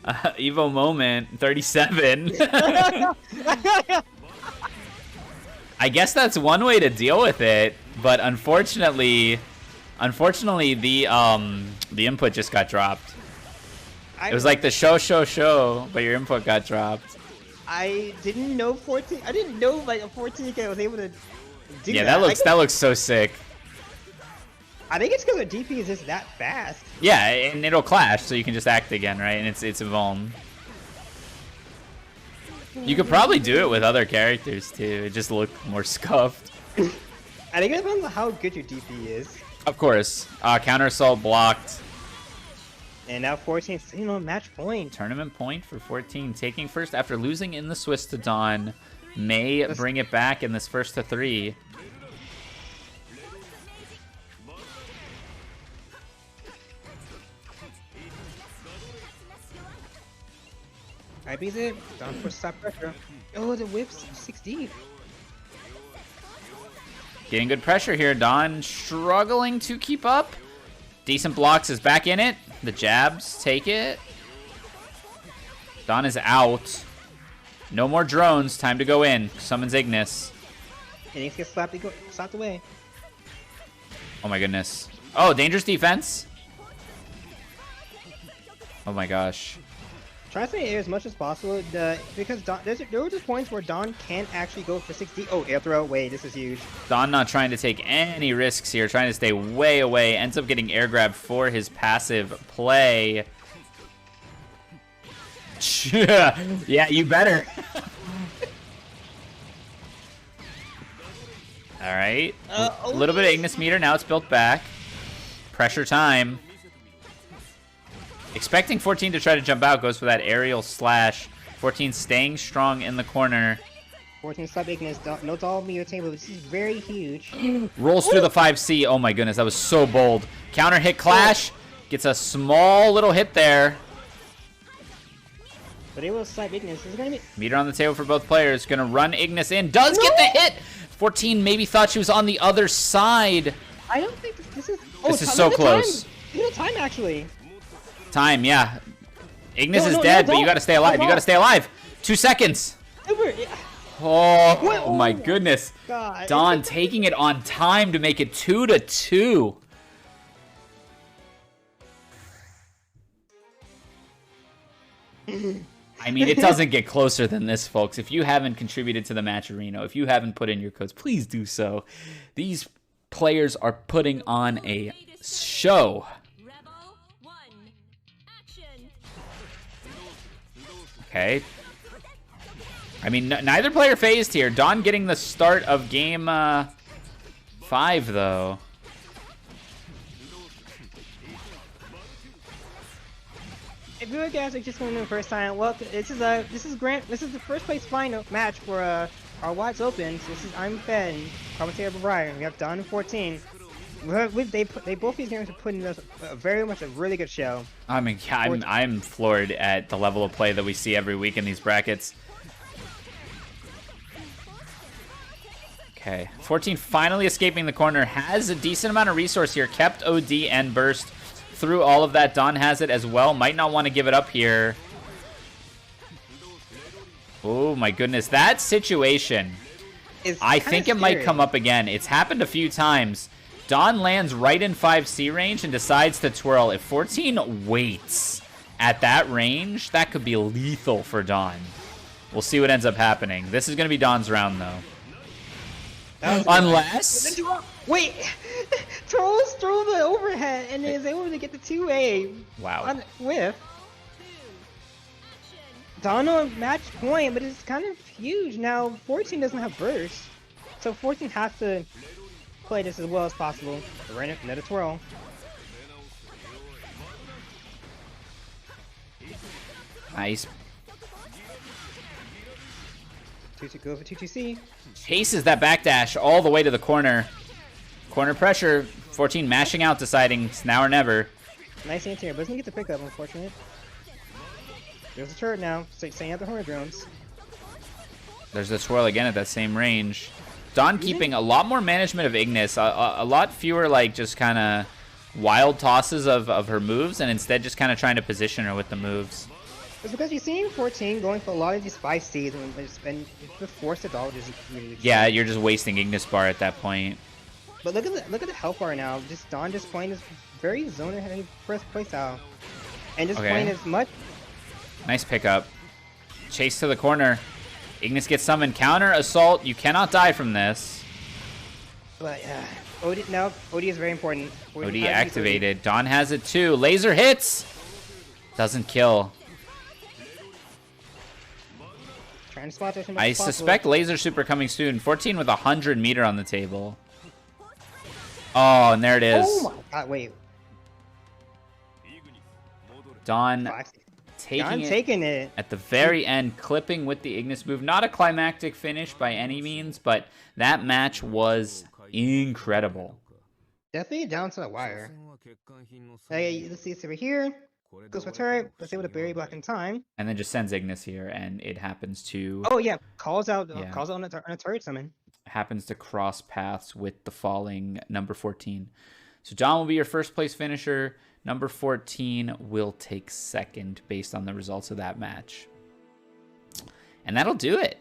Evo moment 37. I guess that's one way to deal with it, but unfortunately the input just got dropped. It was like the show, but your input got dropped. I didn't know 14. I didn't know like a 14K was able to do that. Yeah, that looks so sick. I think it's because the DP is just that fast. Yeah, and it'll clash, so you can just act again, right? And it's a vuln. You could probably do it with other characters too. It just look more scuffed. I think it depends on how good your DP is. Of course. Counter assault blocked. And now 14, match point. Tournament point for 14. Taking first after losing in the Swiss to Dawn. May bring it back in this first to 3. I beat it. Down for stop pressure. Oh, the whip's 6 deep. Getting good pressure here. Dawn struggling to keep up. Decent blocks is back in it. The jabs take it. Dawn is out. No more drones. Time to go in. Summons Ignis. Ignis gets slapped away. Oh my goodness. Oh, dangerous defense. Oh my gosh. Try to stay air as much as possible, because there were just points where Don can't actually go for 60. Oh, air throw. Wait, this is huge. Don not trying to take any risks here, trying to stay way away. Ends up getting air grabbed for his passive play. Yeah, you better. All right. A little bit of Ignis meter. Now it's built back. Pressure time. Expecting 14 to try to jump out, goes for that aerial slash. 14 staying strong in the corner. 14 sub Ignis, no all meter table. This is very huge. Rolls through the 5C. Oh my goodness, that was so bold. Counter hit clash. Gets a small little hit there. But it will slap Ignis. This is gonna be meter on the table for both players. Gonna run Ignis in. Does get the hit. 14 maybe thought she was on the other side. I don't think this is. Oh, this is so close. Time actually. Time, yeah. Ignis is dead, but you gotta stay alive. You gotta stay alive. 2 seconds. Oh my goodness. God. Don taking it on time to make it 2-2. I mean, it doesn't get closer than this, folks. If you haven't contributed to the match arena, if you haven't put in your codes, please do so. These players are putting on a show. Okay. I mean, neither player phased here. Don getting the start of game 5, though. If you guys are just winning the first time, well, this is the first place final match for our Watts Opens. I'm Fed, commentator Brian. We have Don and 14. They both these games are putting us very much a really good show. I mean, yeah, I'm floored at the level of play that we see every week in these brackets. Okay, 14 finally escaping the corner, has a decent amount of resource here, kept OD and burst through all of that. Don has it as well, might not want to give it up here. Oh my goodness, that situation, I think it might come up again. It's happened a few times. Don lands right in 5C range and decides to twirl. If 14 waits at that range, that could be lethal for Don. We'll see what ends up happening. This is going to be Don's round, though. Unless... Wait! Trolls throw the overhead and is able to get the 2A. Wow. With Don on match point, but it's kind of huge. Now, 14 doesn't have burst. So 14 has to play this as well as possible. Another twirl. Nice. Go for 2-2-C. Chases that backdash all the way to the corner. Corner pressure. 14 mashing out, deciding it's now or never. Nice anti-air, but doesn't get the pickup, unfortunate. There's a turret now, setting out the horror drones. There's the swirl again at that same range. Dawn keeping a lot more management of Ignis. A lot fewer, like, just kind of wild tosses of her moves, and instead just kind of trying to position her with the moves. It's because you're seeing 14 going for a lot of these 5Cs, and the force to dodge is really Yeah, you're just wasting Ignis bar at that point. But look at the health bar now. Just Dawn just playing this very zoner heavy first playstyle, and just playing as much. Nice pickup. Chase to the corner. Ignis gets summoned. Counter assault. You cannot die from this. But OD is very important. OD activated. Dawn has it too. Laser hits. Doesn't kill. Trying to spot as much I as possible. suspect laser super coming soon. 14 with 100 meter on the table. Oh, and there it is. Oh my god! Wait. Dawn taking it at the very end, clipping with the Ignis move. Not a climactic finish by any means, but that match was incredible. Definitely down to the wire. Hey, let's see this over here. Goes for turret. Let's able to bury black in time. And then just sends Ignis here, and it happens to... Oh yeah, calls out on a turret summon. Happens to cross paths with the falling number 14. So Dawn will be your first place finisher. Number 14 will take second based on the results of that match. And that'll do it.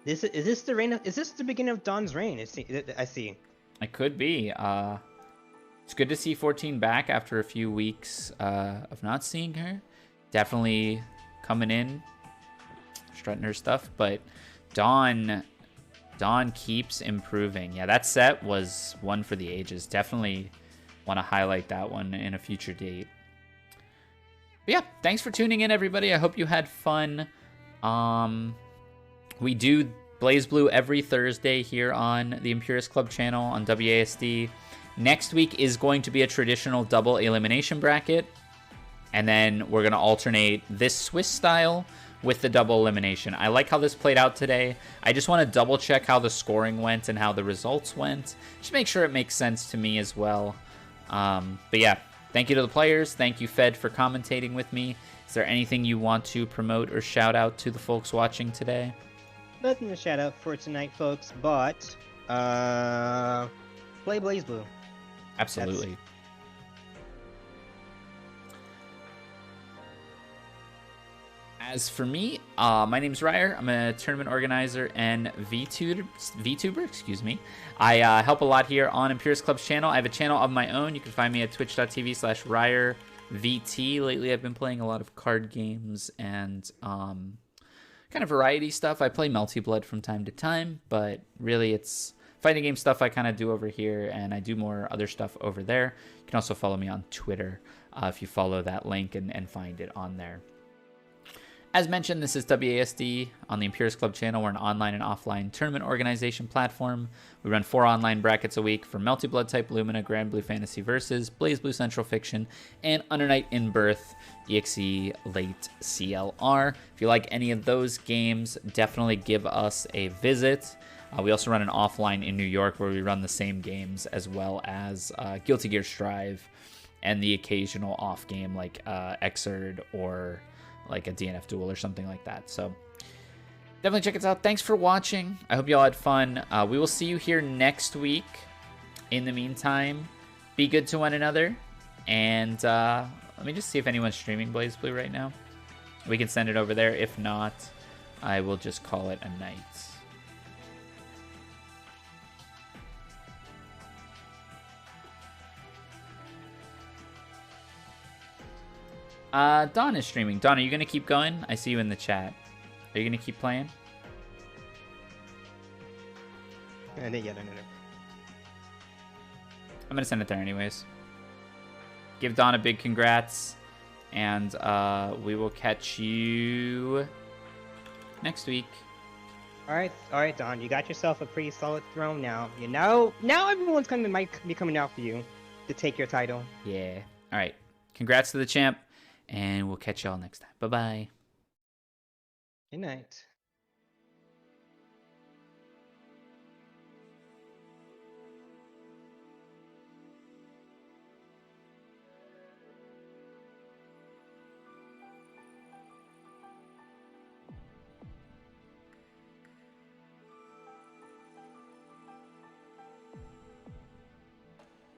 Is this the reign of, is this the beginning of Dawn's reign? I see. It could be. It's good to see 14 back after a few weeks of not seeing her. Definitely coming in, strutting her stuff, but Dawn keeps improving. Yeah, that set was one for the ages. Definitely want to highlight that one in a future date. But yeah, thanks for tuning in, everybody. I hope you had fun. We do BlazBlue every Thursday here on the Imperius Club channel on WASD. Next week is going to be a traditional double elimination bracket, and then we're going to alternate this Swiss style with the double elimination. I like how this played out today. I just want to double check how the scoring went and how the results went. Just make sure it makes sense to me as well. But yeah, thank you to the players. Thank you, Fed, for commentating with me. Is there anything you want to promote or shout out to the folks watching today? Nothing to shout out for tonight, folks, but play BlazBlue. Absolutely. As for me, my name's Ryer. I'm a tournament organizer and VTuber, excuse me. I help a lot here on Imperius Club's channel. I have a channel of my own. You can find me at twitch.tv/RyerVT. Lately, I've been playing a lot of card games and kind of variety stuff. I play Melty Blood from time to time, but really it's fighting game stuff I kind of do over here, and I do more other stuff over there. You can also follow me on Twitter if you follow that link and find it on there. As mentioned, this is WASD on the Imperius Club channel. We're an online and offline tournament organization platform. We run 4 online brackets a week for Melty Blood Type Lumina, Grand Blue Fantasy Versus, BlazBlue Central Fiction, and Under Night in Birth, EXE Late CLR. If you like any of those games, definitely give us a visit. We also run an offline in New York where we run the same games, as well as Guilty Gear Strive and the occasional off game like Xrd or like a DNF duel or something like that. So definitely check us out. Thanks for watching. I hope you all had fun. We will see you here next week. In the meantime, be good to one another. And let me just see if anyone's streaming BlazBlue right now. We can send it over there. If not, I will just call it a night. Dawn is streaming. Dawn, are you going to keep going? I see you in the chat. Are you going to keep playing? No. I'm going to send it there anyways. Give Dawn a big congrats. And we will catch you next week. All right, Don. You got yourself a pretty solid throne now. Now everyone's might be coming out for you to take your title. Yeah. All right. Congrats to the champ, and we'll catch y'all next time. Bye-bye. Good night.